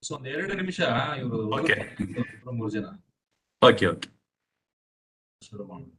So ಒಂದ್ 2 ನಿಮಿಷ ಇವರು ಓಕೆ ಇಬ್ರು 3 ಜನ ಓಕೆ ಓಕೆ ಶುರು ಮಾಡೋಣ.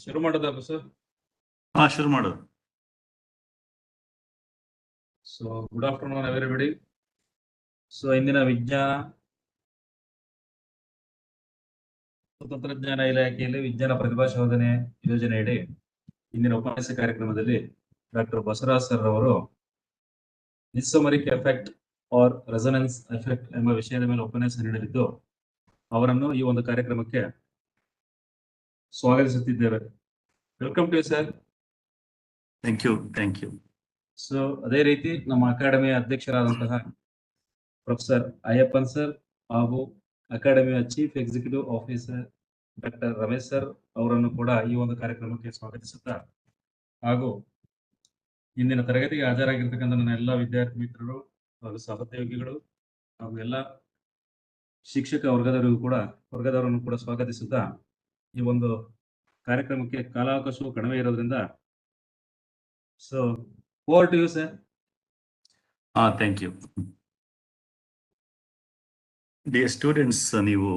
ಶುರು ಮಾಡೋದಾ ಸರ್? ಶುರು ಮಾಡೋದು. So good afternoon everybody. So ಇಂದಿನ ವಿಜ್ಞಾನ ತಂತ್ರಜ್ಞಾನ ಇಲಾಖೆಯಲ್ಲಿ ವಿಜ್ಞಾನ ಪ್ರತಿಭಾ ಶೋಧನೆ ಯೋಜನೆಯಡಿ ಇಂದಿನ ಉಪನ್ಯಾಸ ಕಾರ್ಯಕ್ರಮದಲ್ಲಿ ಡಾಕ್ಟರ್ ಬಸವರಾಜ್ ಸರ್ ಅವರು mesomeric effect or resonance effect ಎಂಬ ವಿಷಯದ ಮೇಲೆ ಉಪನ್ಯಾಸ ನೀಡಲಿದ್ದು ಅವರನ್ನು ಈ ಒಂದು ಕಾರ್ಯಕ್ರಮಕ್ಕೆ ಸ್ವಾಗತಿಸುತ್ತಿದ್ದೇವೆ. Welcome to sir. Thank you. So ಅದೇ ರೀತಿ ನಮ್ಮ ಅಕಾಡೆಮಿಯ ಅಧ್ಯಕ್ಷರಾದಂತಹ ಪ್ರೊಫೆಸರ್ ಅಯ್ಯಪ್ಪನ್ ಸರ್ ಹಾಗೂ ಅಕಾಡೆಮಿಯ chief executive officer doctor Ramesh sir ಅವರನ್ನು ಕೂಡ ಈ ಒಂದು ಕಾರ್ಯಕ್ರಮಕ್ಕೆ ಸ್ವಾಗತಿಸುತ್ತಾ, ಹಾಗೂ ಇಂದಿನ ತರಗತಿಗೆ ಹಾಜರಾಗಿರ್ತಕ್ಕಂಥ ನನ್ನ ಎಲ್ಲ ವಿದ್ಯಾರ್ಥಿ ಮಿತ್ರರು ಹಾಗೂ ಸಹೋದ್ಯೋಗಿಗಳು ಹಾಗೂ ಎಲ್ಲ ಶಿಕ್ಷಕ ವರ್ಗದವರನ್ನು ಕೂಡ ಸ್ವಾಗತಿಸುತ್ತಾ, ಈ ಒಂದು ಕಾರ್ಯಕ್ರಮಕ್ಕೆ ಕಾಲಾವಕಾಶವು ಕಡಿಮೆ ಇರೋದ್ರಿಂದ so over to you sir. Thank you. Dear students, ನೀವು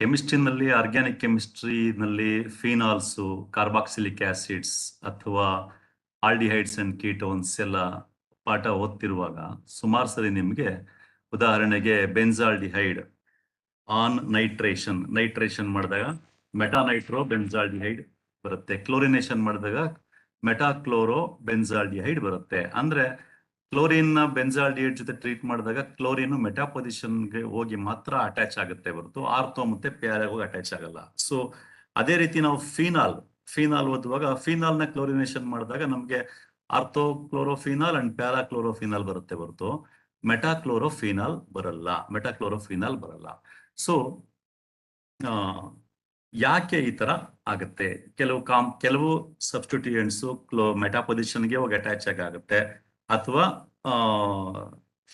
ಕೆಮಿಸ್ಟ್ರಿನಲ್ಲಿ, ಆರ್ಗ್ಯಾನಿಕ್ ಕೆಮಿಸ್ಟ್ರಿನಲ್ಲಿ ಫಿನಾಲ್ಸು, ಕಾರ್ಬಾಕ್ಸಿಲಿಕ್ ಆಸಿಡ್ಸ್ ಅಥವಾ ಆಲ್ಡಿಹೈಡ್ಸ್ ಅಂಡ್ ಕೀಟೋನ್ಸ್ ಎಲ್ಲ ಪಾಠ ಓದ್ತಿರುವಾಗ ಸುಮಾರು ಸರಿ ನಿಮಗೆ ಉದಾಹರಣೆಗೆ ಬೆನ್ಸಾಲ್ಡಿಹೈಡ್ ಆನ್ ನೈಟ್ರೇಷನ್ ಮಾಡಿದಾಗ ಮೆಟಾನೈಟ್ರೋ ಬೆನ್ಸಾಲ್ಡಿಹೈಡ್ ಬರುತ್ತೆ, ಕ್ಲೋರಿನೇಷನ್ ಮಾಡಿದಾಗ ಮೆಟಾಕ್ಲೋರೋ ಬೆನ್ಸಾಲ್ಡಿಹೈಡ್ ಬರುತ್ತೆ. ಅಂದ್ರೆ ಕ್ಲೋರಿನ್ ಬೆನ್ಸಾಲ್ಡಿಹೈಡ್ ಜೊತೆ ಟ್ರೀಟ್ ಮಾಡಿದಾಗ ಕ್ಲೋರಿನ್ ಮೆಟಾಪೊಸಿಷನ್ಗೆ ಹೋಗಿ ಮಾತ್ರ ಅಟ್ಯಾಚ್ ಆಗುತ್ತೆ ಹೊರತು ಆರ್ಥೋ ಮತ್ತೆ ಪ್ಯಾರಾಗ್ ಹೋಗಿ ಅಟ್ಯಾಚ್ ಆಗಲ್ಲ. ಸೊ ಅದೇ ರೀತಿ ನಾವು ಫಿನಾಲ್ ಓದುವಾಗ ಫಿನಾಲ್ನ ಕ್ಲೋರಿನೇಷನ್ ಮಾಡಿದಾಗ ನಮಗೆ ಆರ್ಥೋಕ್ಲೋರೋಫಿನಾಲ್ ಅಂಡ್ ಪ್ಯಾರಾಕ್ಲೋರೋಫಿನಾಲ್ ಬರುತ್ತೆ ಹೊರತು ಮೆಟಾಕ್ಲೋರೋಫಿನಾಲ್ ಬರಲ್ಲ. ಸೊ ಯಾಕೆ ಈ ತರ ಆಗುತ್ತೆ? ಕೆಲವು ಸಬ್ಸ್ಟಿಟ್ಯೂಯೆಂಟ್ಸ್ ಮೆಟಾಪೊಸಿಷನ್ಗೆ ಹೋಗಿ ಅಟ್ಯಾಚ್ ಆಗುತ್ತೆ, ಅಥವಾ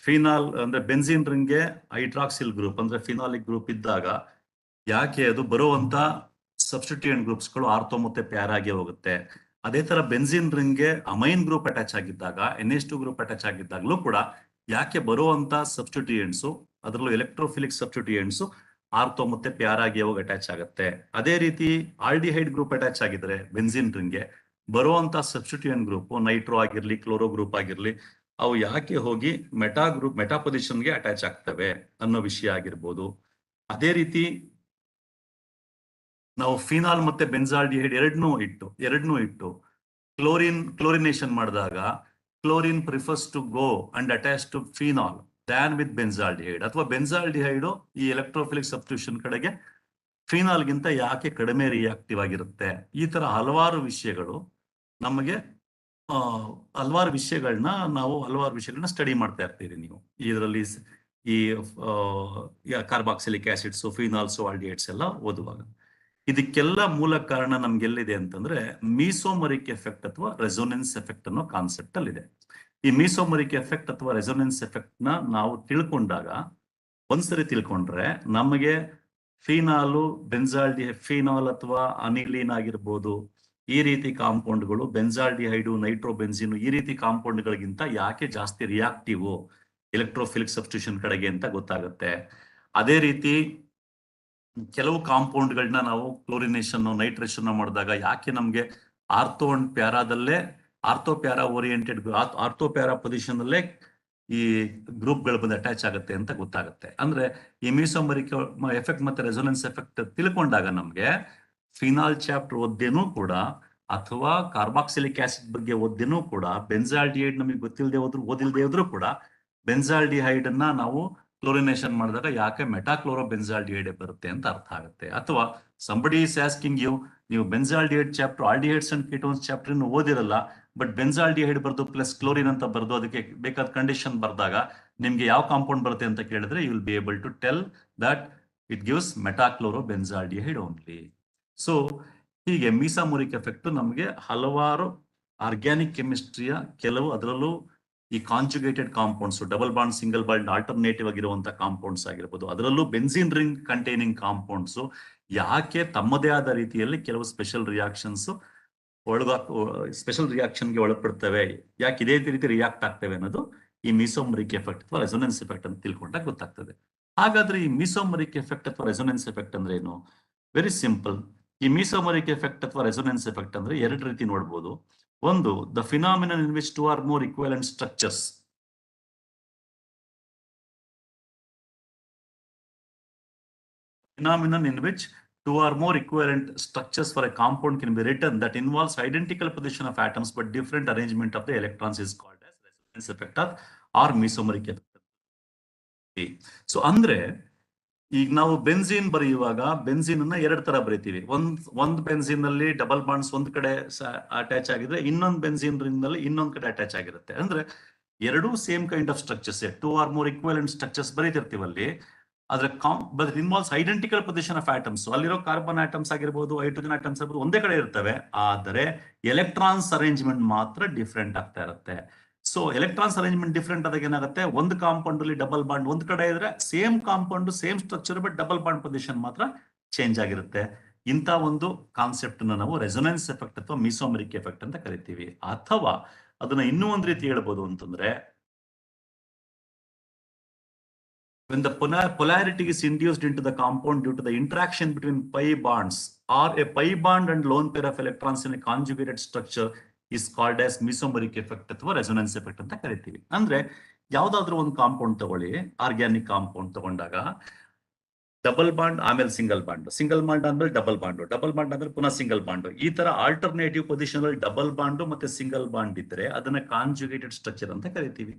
ಫಿನಾಲ್ ಅಂದ್ರೆ ಬೆನ್ಸಿನ್ ರಿಂಗ್ಗೆ ಹೈಡ್ರಾಕ್ಸಿಲ್ ಗ್ರೂಪ್ ಅಂದ್ರೆ ಫಿನಾಲಿಕ್ ಗ್ರೂಪ್ ಇದ್ದಾಗ ಯಾಕೆ ಅದು ಬರುವಂತ ಸಬ್ಸ್ಟಿಟ್ಯೂಯೆಂಟ್ ಗ್ರೂಪ್ಸ್ಗಳು ಆರ್ಥೋ ಮತ್ತೆ ಪ್ಯಾರಾಗೆ ಹೋಗುತ್ತೆ. ಅದೇ ತರ ಬೆನ್ಸಿನ್ ರಿಂಗ್ಗೆ ಅಮೈನ್ ಗ್ರೂಪ್ ಅಟ್ಯಾಚ್ ಆಗಿದ್ದಾಗ, NH2 ಗ್ರೂಪ್ ಅಟ್ಯಾಚ್ ಆಗಿದ್ದಾಗಲೂ ಕೂಡ ಯಾಕೆ ಬರುವಂತ ಸಬ್ಸ್ಟಿಟ್ಯೂಯೆಂಟ್ಸು, ಅದರಲ್ಲೂ ಎಲೆಕ್ಟ್ರೋಫಿಲಿಕ್ ಸಬ್ಸ್ಟಿಟ್ಯೂಯೆಂಟ್ಸು ಆರ್ಥೋ ಮತ್ತೆ ಪ್ಯಾರಾಗೆ ಹೋಗಿ ಅಟ್ಯಾಚ್ ಆಗುತ್ತೆ. ಅದೇ ರೀತಿ ಆಲ್ಡಿಹೈಡ್ ಗ್ರೂಪ್ ಅಟ್ಯಾಚ್ ಆಗಿದ್ರೆ ಬೆನ್ಸಿನ್ ರಿಂಗ್ಗೆ ಬರುವಂತ ಸಬ್ಸ್ಟಿಟ್ಯೂಯೆಂಟ್ ಗ್ರೂಪ್ ನೈಟ್ರೋ ಆಗಿರ್ಲಿ, ಕ್ಲೋರೋ ಗ್ರೂಪ್ ಆಗಿರ್ಲಿ, ಅವು ಯಾಕೆ ಹೋಗಿ ಮೆಟಾ ಪೊಸಿಷನ್ಗೆ ಅಟ್ಯಾಚ್ ಆಗ್ತವೆ ಅನ್ನೋ ವಿಷಯ ಆಗಿರ್ಬೋದು. ಅದೇ ರೀತಿ ನಾವು ಫಿನಾಲ್ ಮತ್ತೆ ಬೆನ್ಸಾಲ್ಡಿಹೈಡ್ ಎರಡನ್ನೂ ಇಟ್ಟು ಕ್ಲೋರಿನೇಷನ್ ಮಾಡಿದಾಗ chlorine prefers to go and attach to phenol than with benzaldehyde, ಅಥವಾ ಬೆನ್ಸಾಲ್ಡಿಹೈಡ್ ಈ ಎಲೆಕ್ಟ್ರೋಫಿಲಿಕ್ ಸಬ್ಸ್ಟಿಟ್ಯೂಷನ್ ಕಡೆಗೆ ಫಿನಾಲ್ಗಿಂತ ಯಾಕೆ ಕಡಿಮೆ ರಿಯಾಕ್ಟಿವ್ ಆಗಿರುತ್ತೆ. ಈ ತರ ಹಲವಾರು ವಿಷಯಗಳು ನಮಗೆ ಹಲವಾರು ವಿಷಯಗಳನ್ನ ಸ್ಟಡಿ ಮಾಡ್ತಾ ಇರ್ತೀರಿ ನೀವು ಇದರಲ್ಲಿ. ಈ ಕಾರ್ಬಾಕ್ಸಿಲಿಕ್ ಆಸಿಡ್ಸ್, ಫಿನಾಲ್ಸ್, ಆಲ್ಡಿಹೈಡ್ಸ್ ಎಲ್ಲ ಓದುವಾಗ ಇದಕ್ಕೆಲ್ಲ ಮೂಲ ಕಾರಣ ನಮ್ಗೆಲ್ಲಿದೆ ಅಂತಂದ್ರೆ ಮೀಸೋಮರಿಕ್ ಎಫೆಕ್ಟ್ ಅಥವಾ ರೆಸೋನೆನ್ಸ್ ಎಫೆಕ್ಟ್ ಅನ್ನೋ ಕಾನ್ಸೆಪ್ಟ್ ಅಲ್ಲಿ ಇದೆ. ಈ ಮೀಸೋಮರಿಕ್ ಎಫೆಕ್ಟ್ ಅಥವಾ ರೆಸೋನೆನ್ಸ್ ಎಫೆಕ್ಟ್ ನ ನಾವು ಒಂದ್ಸರಿ ತಿಳ್ಕೊಂಡ್ರೆ ನಮಗೆ ಫಿನಾಲ್ ಅಥವಾ ಅನಿಲೀನ್ ಆಗಿರ್ಬೋದು, ಈ ರೀತಿ ಕಾಂಪೌಂಡ್ಗಳು, ಬೆನ್ಸಾಲ್ಡಿಹೈಡು, ನೈಟ್ರೋಬೆನ್ಸಿನ್, ಈ ರೀತಿ ಕಾಂಪೌಂಡ್ಗಳಿಗಿಂತ ಯಾಕೆ ಜಾಸ್ತಿ ರಿಯಾಕ್ಟಿವ್ ಎಲೆಕ್ಟ್ರೋಫಿಲಿಕ್ ಸಬ್ಸ್ಟಿಟ್ಯೂಷನ್ ಕಡೆಗೆ ಅಂತ ಗೊತ್ತಾಗುತ್ತೆ. ಅದೇ ರೀತಿ ಕೆಲವು ಕಾಂಪೌಂಡ್ಗಳನ್ನ ನಾವು ಕ್ಲೋರಿನೇಷನ್, ನೈಟ್ರೇಷನ್ ಮಾಡಿದಾಗ ಯಾಕೆ ನಮ್ಗೆ ಆರ್ಥೋ ಅಂಡ್ ಪ್ಯಾರಾದಲ್ಲೇ ಆರ್ಥೋ ಪ್ಯಾರಾ ಪೊಸಿಷನ್ ಅಲ್ಲೇ ಈ ಗ್ರೂಪ್ಗಳು ಬಂದು ಅಟ್ಯಾಚ್ ಆಗುತ್ತೆ ಅಂತ ಗೊತ್ತಾಗುತ್ತೆ. ಅಂದ್ರೆ ಈ ಮೀಸೋಮರಿಕ್ ಎಫೆಕ್ಟ್ ಮತ್ತೆ ರೆಸೋನೆನ್ಸ್ ಎಫೆಕ್ಟ್ ತಿಳ್ಕೊಂಡಾಗ ನಮ್ಗೆ ಫಿನಾಲ್ ಚಾಪ್ಟರ್ ಓದ್ದೇನೂ ಕೂಡ ಅಥವಾ ಕಾರ್ಬಾಕ್ಸಿಲಿಕ್ ಆಸಿಡ್ ಬಗ್ಗೆ ಓದ್ದೇನೂ ಕೂಡ, ಬೆನ್ಸಾಲ್ಡಿಹೈಡ್ ನಮಗೆ ಓದಿಲ್ದೇ ಹೋದ್ರೂ ಕೂಡ ಬೆನ್ಸಾಲ್ಡಿಹೈಡ್ ಅನ್ನ ನಾವು ಕ್ಲೋರಿನೇಷನ್ ಮಾಡಿದಾಗ ಯಾಕೆ ಮೆಟಾಕ್ಲೋರೋ ಬೆನ್ಸಾಲ್ಡಿಹೈಡ್ ಬರುತ್ತೆ ಅಂತ ಅರ್ಥ ಆಗುತ್ತೆ. ಅಥವಾ ಸಂಬಡಿ ಈಸ್ ಆಸ್ಕಿಂಗ್ ನೀವು benzaldehyde chapter, aldehydes and ketones chapter ಓದಿರಲ್ಲ, ಬಟ್ ಬೆನ್ಸಾಲ್ಡಿಹೈಡ್ ಬರ್ದು ಪ್ಲಸ್ ಕ್ಲೋರಿನ್ ಅಂತ ಬರ್ದು ಅದಕ್ಕೆ ಬೇಕಾದ ಕಂಡೀಷನ್ ಬರ್ದಾಗ ನಿಮ್ಗೆ ಯಾವ ಕಾಂಪೌಂಡ್ ಬರುತ್ತೆ ಅಂತ ಕೇಳಿದ್ರೆ you will be able to tell that it gives metachloro benzaldehyde only. So ಹೀಗೆ ಮೀಸೋಮರಿಕ್ ಎಫೆಕ್ಟ್ ನಮಗೆ ಹಲವಾರು ಆರ್ಗ್ಯಾನಿಕ್ ಕೆಮಿಸ್ಟ್ರಿಯ ಕೆಲವು, ಅದರಲ್ಲೂ ಈ conjugated compounds, double bond, single bond, alternative ಆಗಿರುವಂತಹ ಕಾಂಪೌಂಡ್ಸ್ ಆಗಿರ್ಬೋದು, ಅದರಲ್ಲೂ ಬೆನ್ಸಿನ್ ರಿಂಗ್ ಕಂಟೈನಿಂಗ್ ಕಾಂಪೌಂಡ್ಸ್ ಯಾಕೆ ತಮ್ಮದೇ ಆದ ರೀತಿಯಲ್ಲಿ ಕೆಲವು ಸ್ಪೆಷಲ್ ರಿಯಾಕ್ಷನ್ಗೆ ಒಳಪಡ್ತವೆ, ಯಾಕೆ ಇದೇ ರೀತಿ ರಿಯಾಕ್ಟ್ ಆಗ್ತವೆ ಅನ್ನೋದು ಈ ಮೀಸೋಮರಿಕ್ ಎಫೆಕ್ಟ್ ಅಥವಾ ರೆಸೋನೆನ್ಸ್ ಎಫೆಕ್ಟ್ ಅಂತ ತಿಳ್ಕೊಂಡಾಗ ಗೊತ್ತಾಗ್ತದೆ. ಹಾಗಾದ್ರೆ ಈ ಮೀಸೋಮರಿಕ್ ಎಫೆಕ್ಟ್ ಅಥವಾ ರೆಸೋನೆನ್ಸ್ ಎಫೆಕ್ಟ್ ಅಂದ್ರೆ ಏನು? Very simple. ಈ ಮೀಸೋಮರಿಕ್ ಎಫೆಕ್ಟ್ ಅಥವಾ ರೆಸೋನೆನ್ಸ್ ಎಫೆಕ್ಟ್ ಅಂದ್ರೆ ಎರಡು ರೀತಿ ನೋಡ್ಬೋದು. ಒಂದು, the phenomenon in which 2 or more equivalent structures for a compound can be written that involves identical position of atoms but different arrangement of the electrons is called as resonance effect or mesomeric effect. So ಅಂದ್ರೆ ಈಗ ನಾವು benzene ಬರೆಯುವಾಗ benzene ಅನ್ನ ಎರಡು ತರ ಬರೀತೀವಿ. ಒಂದ್ benzene ನಲ್ಲಿ double bonds ಒಂದ್ ಕಡೆ ಅಟ್ಯಾಚ್ ಆಗಿದ್ರೆ ಇನ್ನೊಂದು ಬೆನ್ಸಿನ್ ರಿಂಗ್ ನಲ್ಲಿ ಇನ್ನೊಂದ್ ಕಡೆ ಅಟ್ಯಾಚ್ ಆಗಿರುತ್ತೆ. ಅಂದ್ರೆ ಎರಡೂ same kind of structures, 2 or more equivalent structures ಬರೀತಿರ್ತೀವಲ್ಲಿ. ಆದ್ರೆ but involves identical position of atoms, ಅಲ್ಲಿರೋ ಕಾರ್ಬನ್ ಆಟಮ್ಸ್ ಆಗಿರ್ಬೋದು, ಹೈಡ್ರೋಜನ್ ಆಟಮ್ಸ್ ಆಗಿರ್ಬೋದು ಒಂದೇ ಕಡೆ ಇರ್ತವೆ, ಆದರೆ ಎಲೆಕ್ಟ್ರಾನ್ಸ್ ಅರೇಂಜ್ಮೆಂಟ್ ಮಾತ್ರ ಡಿಫ್ರೆಂಟ್ ಆಗ್ತಾ ಇರುತ್ತೆ. ಸೊ ಎಲೆಕ್ಟ್ರಾನ್ಸ್ ಅರೇಂಜ್ಮೆಂಟ್ ಡಿಫ್ರೆಂಟ್ ಆದಾಗ ಏನಾಗುತ್ತೆ, ಒಂದು ಕಾಂಪೌಂಡ್ ಅಲ್ಲಿ ಡಬಲ್ ಬಾಂಡ್ ಒಂದ್ ಕಡೆ ಇದ್ರೆ same compound same structure but double bond position ಮಾತ್ರ ಚೇಂಜ್ ಆಗಿರುತ್ತೆ. ಇಂಥ ಒಂದು ಕಾನ್ಸೆಪ್ಟ್ ನಾವು ರೆಸೊನೆನ್ಸ್ ಎಫೆಕ್ಟ್ ಅಥವಾ ಮೀಸೋಮರಿಕ್ ಎಫೆಕ್ಟ್ ಅಂತ ಕರಿತೀವಿ. ಅಥವಾ ಅದನ್ನ ಇನ್ನೂ ಒಂದ್ ರೀತಿ ಹೇಳ್ಬೋದು ಅಂತಂದ್ರೆ, when the polarity is induced into the compound due to the interaction between pi bonds or a pi bond and lone pair of electrons in a conjugated structure is called as mesomeric effect ಅಥವಾ resonance effect ಅಂತ ಕರಿತೀವಿ. ಅಂದ್ರೆ ಯಾವ್ದಾದ್ರು ಒಂದು compound ತಗೊಳ್ಳಿ, organic compound ತಗೊಂಡಾಗ double bond ಆಮೇಲೆ single bond ಆದ್ಮೇಲೆ ಡಬಲ್ ಬಾಂಡ್ ಆದ್ಮೇಲೆ ಪುನಃ ಸಿಂಗಲ್ ಬಾಂಡ್, ಈ ತರ ಆಲ್ಟರ್ನೇಟಿವ್ ಪೊಸಿಷನ್ ಅಲ್ಲಿ ಡಬಲ್ ಬಾಂಡ್ ಮತ್ತೆ ಸಿಂಗಲ್ ಬಾಂಡ್ ಇದ್ರೆ ಅದನ್ನ ಕಾಂಜುಗೇಟೆಡ್ ಸ್ಟ್ರಕ್ಚರ್ ಅಂತ ಕರಿತೀವಿ.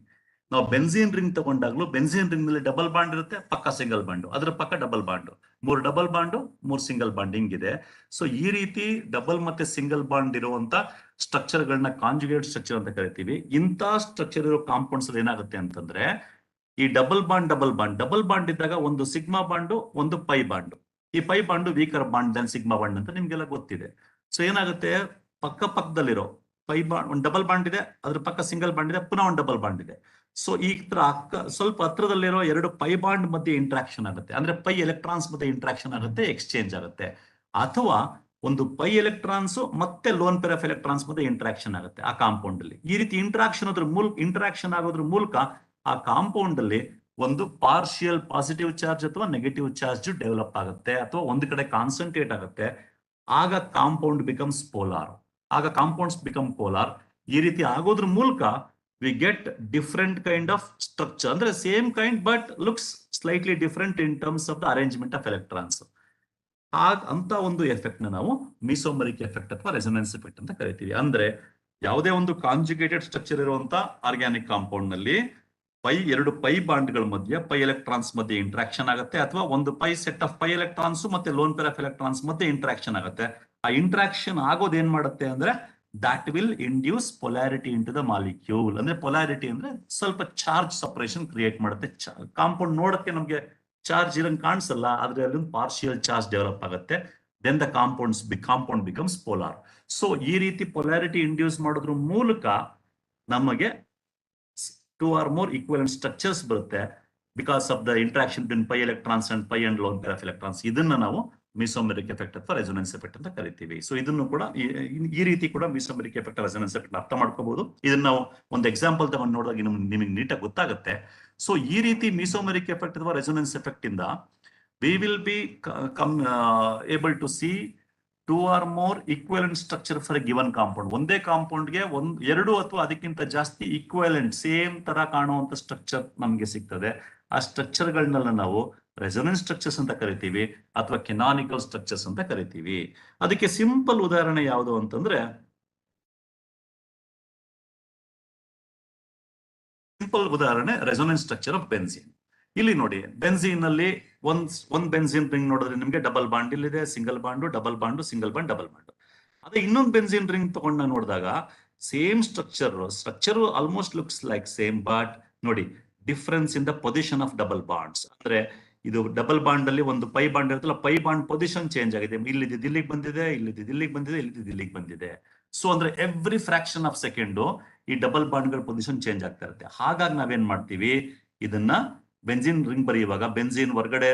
ನಾವು ಬೆನ್ಸಿನ್ ರಿಂಗ್ ತಗೊಂಡಾಗ್ಲೂ ಬೆನ್ಸಿನ್ ರಿಂಗ್ ನಲ್ಲಿ ಡಬಲ್ ಬಾಂಡ್ ಇರುತ್ತೆ, ಪಕ್ಕ ಸಿಂಗಲ್ ಬಾಂಡ್, ಅದ್ರ ಪಕ್ಕ double bond, 3 double bond 3 single bond ಹಿಂಗಿದೆ. ಸೊ ಈ ರೀತಿ ಡಬಲ್ ಮತ್ತೆ ಸಿಂಗಲ್ ಬಾಂಡ್ ಇರುವಂತ ಸ್ಟ್ರಕ್ಚರ್ ಗಳನ್ನ ಕಾಂಜುಗೇಟ್ ಸ್ಟ್ರಕ್ಚರ್ ಅಂತ ಕರಿತೀವಿ. ಇಂಥ ಸ್ಟ್ರಕ್ಚರ್ ಇರೋ ಕಾಂಪೌಂಡ್ಸ್ ಏನಾಗುತ್ತೆ ಅಂತಂದ್ರೆ, ಈ ಡಬಲ್ ಬಾಂಡ್ ಇದ್ದಾಗ ಒಂದು ಸಿಗ್ಮಾ ಬಾಂಡ್ ಒಂದು ಪೈ ಬಾಂಡ್, ಈ pi bond weaker bond than sigma bond ಅಂತ ನಿಮ್ಗೆಲ್ಲ ಗೊತ್ತಿದೆ. ಸೊ ಏನಾಗುತ್ತೆ, ಪಕ್ಕದಲ್ಲಿರೋ ಪೈ ಬಾಂಡ್ ಒಂದು ಡಬಲ್ ಬಾಂಡ್ ಇದೆ, ಅದ್ರ ಪಕ್ಕ ಸಿಂಗಲ್ ಬಾಂಡ್ ಇದೆ, ಪುನಃ ಒಂದು ಡಬಲ್ ಬಾಂಡ್ ಇದೆ. ಸೊ ಈ ತರ ಸ್ವಲ್ಪ ಹತ್ರದಲ್ಲಿರೋ ಎರಡು ಪೈ ಬಾಂಡ್ ಮಧ್ಯೆ ಇಂಟ್ರಾಕ್ಷನ್ ಆಗುತ್ತೆ, ಅಂದ್ರೆ ಪೈ ಎಲೆಕ್ಟ್ರಾನ್ಸ್ ಮಧ್ಯೆ ಇಂಟ್ರಾಕ್ಷನ್ ಆಗುತ್ತೆ, ಎಕ್ಸ್ಚೇಂಜ್ ಆಗುತ್ತೆ. ಅಥವಾ ಒಂದು ಪೈ ಎಲೆಕ್ಟ್ರಾನ್ಸ್ ಮತ್ತೆ ಲೋನ್ ಪೇರ್ ಆಫ್ ಎಲೆಕ್ಟ್ರಾನ್ಸ್ ಮಧ್ಯೆ ಇಂಟ್ರಾಕ್ಷನ್ ಆಗುತ್ತೆ ಆ ಕಾಂಪೌಂಡ್ ಅಲ್ಲಿ. ಈ ರೀತಿ ಇಂಟ್ರಾಕ್ಷನ್ ಆಗೋದ್ರ ಮೂಲಕ ಆ ಕಾಂಪೌಂಡ್ ಅಲ್ಲಿ ಒಂದು ಪಾರ್ಷಿಯಲ್ ಪಾಸಿಟಿವ್ ಚಾರ್ಜ್ ಅಥವಾ ನೆಗೆಟಿವ್ ಚಾರ್ಜ್ ಡೆವಲಪ್ ಆಗುತ್ತೆ, ಅಥವಾ ಒಂದು ಕಡೆ ಕಾನ್ಸಂಟ್ರೇಟ್ ಆಗುತ್ತೆ. ಆಗ ಕಾಂಪೌಂಡ್ಸ್ ಬಿಕಮ್ ಪೋಲಾರ್. ಈ ರೀತಿ ಆಗೋದ್ರ ಮೂಲಕ we get different kind of structure, ಅಂದ್ರೆ same kind but looks slightly different in terms of the arrangement of electrons. ಅಂತ ಒಂದು ಎಫೆಕ್ಟ್ ನ ನಾವು ಮೀಸೋಮರಿಕ್ ಎಫೆಕ್ಟ್ ಅಥವಾ ರೆಸೊನೆನ್ಸ್ ಎಫೆಕ್ಟ್ ಅಂತ ಕರಿತೀವಿ. ಅಂದ್ರೆ ಯಾವುದೇ ಒಂದು ಕಾಂಜುಗೇಟೆಡ್ ಸ್ಟ್ರಕ್ಚರ್ ಇರುವಂತ ಆರ್ಗ್ಯಾನಿಕ್ ಕಾಂಪೌಂಡ್ ನಲ್ಲಿ ಎರಡು ಪೈ ಬಾಂಡ್ಗಳ ಮಧ್ಯೆ ಪೈ ಎಲೆಕ್ಟ್ರಾನ್ಸ್ ಮಧ್ಯೆ ಇಂಟ್ರಾಕ್ಷನ್ ಆಗುತ್ತೆ, ಅಥವಾ ಒಂದು pi set of pi electrons ಮತ್ತೆ ಲೋನ್ ಪೇರ್ ಆಫ್ ಎಲೆಕ್ಟ್ರಾನ್ಸ್ ಮಧ್ಯೆ ಇಂಟ್ರಾಕ್ಷನ್ ಆಗುತ್ತೆ. ಆ ಇಂಟ್ರಾಕ್ಷನ್ ಆಗೋದು ಏನ್ ಮಾಡುತ್ತೆ ಅಂದ್ರೆ that will induce polarity into the molecule. ಅಂದ್ರೆ ಪೊಲಾರಿಟಿ ಅಂದ್ರೆ ಸ್ವಲ್ಪ ಚಾರ್ಜ್ ಸಪರೇಷನ್ ಕ್ರಿಯೇಟ್ ಮಾಡುತ್ತೆ. ಕಾಂಪೌಂಡ್ ನೋಡಕ್ಕೆ ನಮ್ಗೆ ಚಾರ್ಜ್ ಇರಂಗ್ ಕಾಣಿಸಲ್ಲ, ಆದ್ರೆ ಅಲ್ಲಿ ಪಾರ್ಷಿಯಲ್ ಚಾರ್ಜ್ ಡೆವಲಪ್ ಆಗುತ್ತೆ. Then the compound becomes polar. So ಈ ರೀತಿ ಪೊಲಾರಿಟಿ ಇಂಡ್ಯೂಸ್ ಮಾಡೋದ್ರ ಮೂಲಕ ನಮಗೆ 2 or more equivalent structures ಬರುತ್ತೆ because of the interaction between pi electrons and pi and lone pair of electrons. ಇದನ್ನ ನಾವು ಮೆಸೊಮೆರಿಕ್ ಎಫೆಕ್ಟ್ ಅಥವಾ ರೆಸೊನೆನ್ಸ್ ಎಫೆಕ್ಟ್ ಅಂತ ಕರಿತೀವಿ. ಸೊ ಇದನ್ನು ಕೂಡ ಈ ರೀತಿ ಕೂಡ ಮೆಸೊಮೆರಿಕ್ ಎಫೆಕ್ಟ್ ರೆಸೊನೆನ್ಸ್ ಎಫೆಕ್ಟ್ ಅರ್ಥ ಮಾಡ್ಕೋಬಹುದು. ಇದನ್ನ ನಾವು ಒಂದು ಎಕ್ಸಾಂಪಲ್ ತಗೊಂಡು ನೋಡಿದಾಗ ನಿಮಗೆ ನೀಟಾಗಿ ಗೊತ್ತಾಗುತ್ತೆ. ಸೊ ಈ ರೀತಿ ಮೆಸೊಮೆರಿಕ್ ಎಫೆಕ್ಟ್ ಅಥವಾ ರೆಸೊನೆನ್ಸ್ ಎಫೆಕ್ಟ್ ಇಂದ we will be able to see 2 or more equivalent structure for a given compound. ಒಂದೇ ಕಾಂಪೌಂಡ್ ಗೆ ಎರಡು ಅಥವಾ ಅದಕ್ಕಿಂತ ಜಾಸ್ತಿ ಈಕ್ವಲೆಂಟ್ ಸೇಮ್ ತರ ಕಾಣುವಂತ ಸ್ಟ್ರಕ್ಚರ್ ನಮಗೆ ಸಿಗ್ತದೆ. ಆ ಸ್ಟ್ರಕ್ಚರ್ ಗಳನ್ನೆಲ್ಲ ನಾವು ರೆಸೊನೆನ್ಸ್ ಸ್ಟ್ರಕ್ಚರ್ಸ್ ಅಂತ ಕರಿತೀವಿ ಅಥವಾ ಕೆನಾನಿಕಲ್ ಸ್ಟ್ರಕ್ಚರ್ಸ್ ಅಂತ ಕರಿತೀವಿ. ಅದಕ್ಕೆ ಸಿಂಪಲ್ ಉದಾಹರಣೆ ಯಾವುದು ಅಂತಂದ್ರೆ, ರೆಸೊನೆನ್ಸ್ ಸ್ಟ್ರಕ್ಚರ್ ಆಫ್ ಬೆನ್ಸಿನ್. ಇಲ್ಲಿ ನೋಡಿ, ಬೆನ್ಸಿನ್ ನಲ್ಲಿ ಒಂದ್ ಬೆನ್ಸಿನ್ ರಿಂಗ್ ನೋಡಿದ್ರೆ ನಿಮ್ಗೆ ಡಬಲ್ ಬಾಂಡ್ ಇಲ್ಲಿದೆ, single bond, double bond, single bond, double bond. ಅದೇ ಇನ್ನೊಂದು ಬೆನ್ಸಿನ್ ರಿಂಗ್ ತಗೊಂಡ ನೋಡಿದಾಗ same structure almost looks like same, but ನೋಡಿ difference in the position of double bonds. ಅಂದ್ರೆ ಇದು ಡಬಲ್ ಬಾಂಡ್ ಅಲ್ಲಿ ಒಂದು ಪೈ ಬಾಂಡ್ ಇರುತ್ತಲ್ಲ, ಪೈ ಬಾಂಡ್ ಪೊಸಿಷನ್ ಚೇಂಜ್ ಆಗಿದೆ. ಇಲ್ಲಿದ್ದು ಇಲ್ಲಿಗೆ ಬಂದಿದೆ, ಇಲ್ಲಿದ್ದು ಇಲ್ಲಿಗೆ ಬಂದಿದೆ, ಇಲ್ಲಿದ್ದು ಇಲ್ಲಿಗೆ ಬಂದಿದೆ. ಸೊ ಅಂದ್ರೆ ಎವ್ರಿ ಫ್ರಾಕ್ಷನ್ ಆಫ್ ಸೆಕೆಂಡ್ ಈ ಡಬಲ್ ಬಾಂಡ್ ಗಳ ಪೊಸಿಷನ್ ಚೇಂಜ್ ಆಗ್ತಾ ಇರುತ್ತೆ. ಹಾಗಾಗಿ ನಾವೇನ್ ಮಾಡ್ತೀವಿ, ಇದನ್ನ ಬೆನ್ಸಿನ್ ರಿಂಗ್ ಬರೆಯುವಾಗ ಬೆನ್ಸಿನ್ ಹೊರಗಡೆ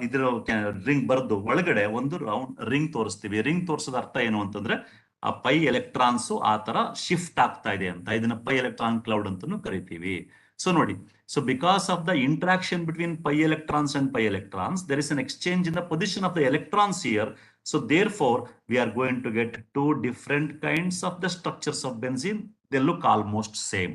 ಇದ್ರ ರಿಂಗ್ ಬರೆದು ಒಳಗಡೆ ಒಂದು ರೌಂಡ್ ರಿಂಗ್ ತೋರಿಸ್ತೀವಿ. ರಿಂಗ್ ತೋರಿಸೋದ ಅರ್ಥ ಏನು ಅಂತಂದ್ರೆ ಆ ಪೈ ಎಲೆಕ್ಟ್ರಾನ್ಸ್ ಆ ತರ ಶಿಫ್ಟ್ ಆಗ್ತಾ ಇದೆ ಅಂತ. ಇದನ್ನ ಪೈ ಎಲೆಕ್ಟ್ರಾನ್ ಕ್ಲೌಡ್ ಅಂತಾನು ಕರಿತೀವಿ. ಸೊ ನೋಡಿ, so because of the interaction between pi electrons and pi electrons, there is an exchange in the position of the electrons here. So therefore we are going to get two different kinds of the structures of benzene. They look almost same.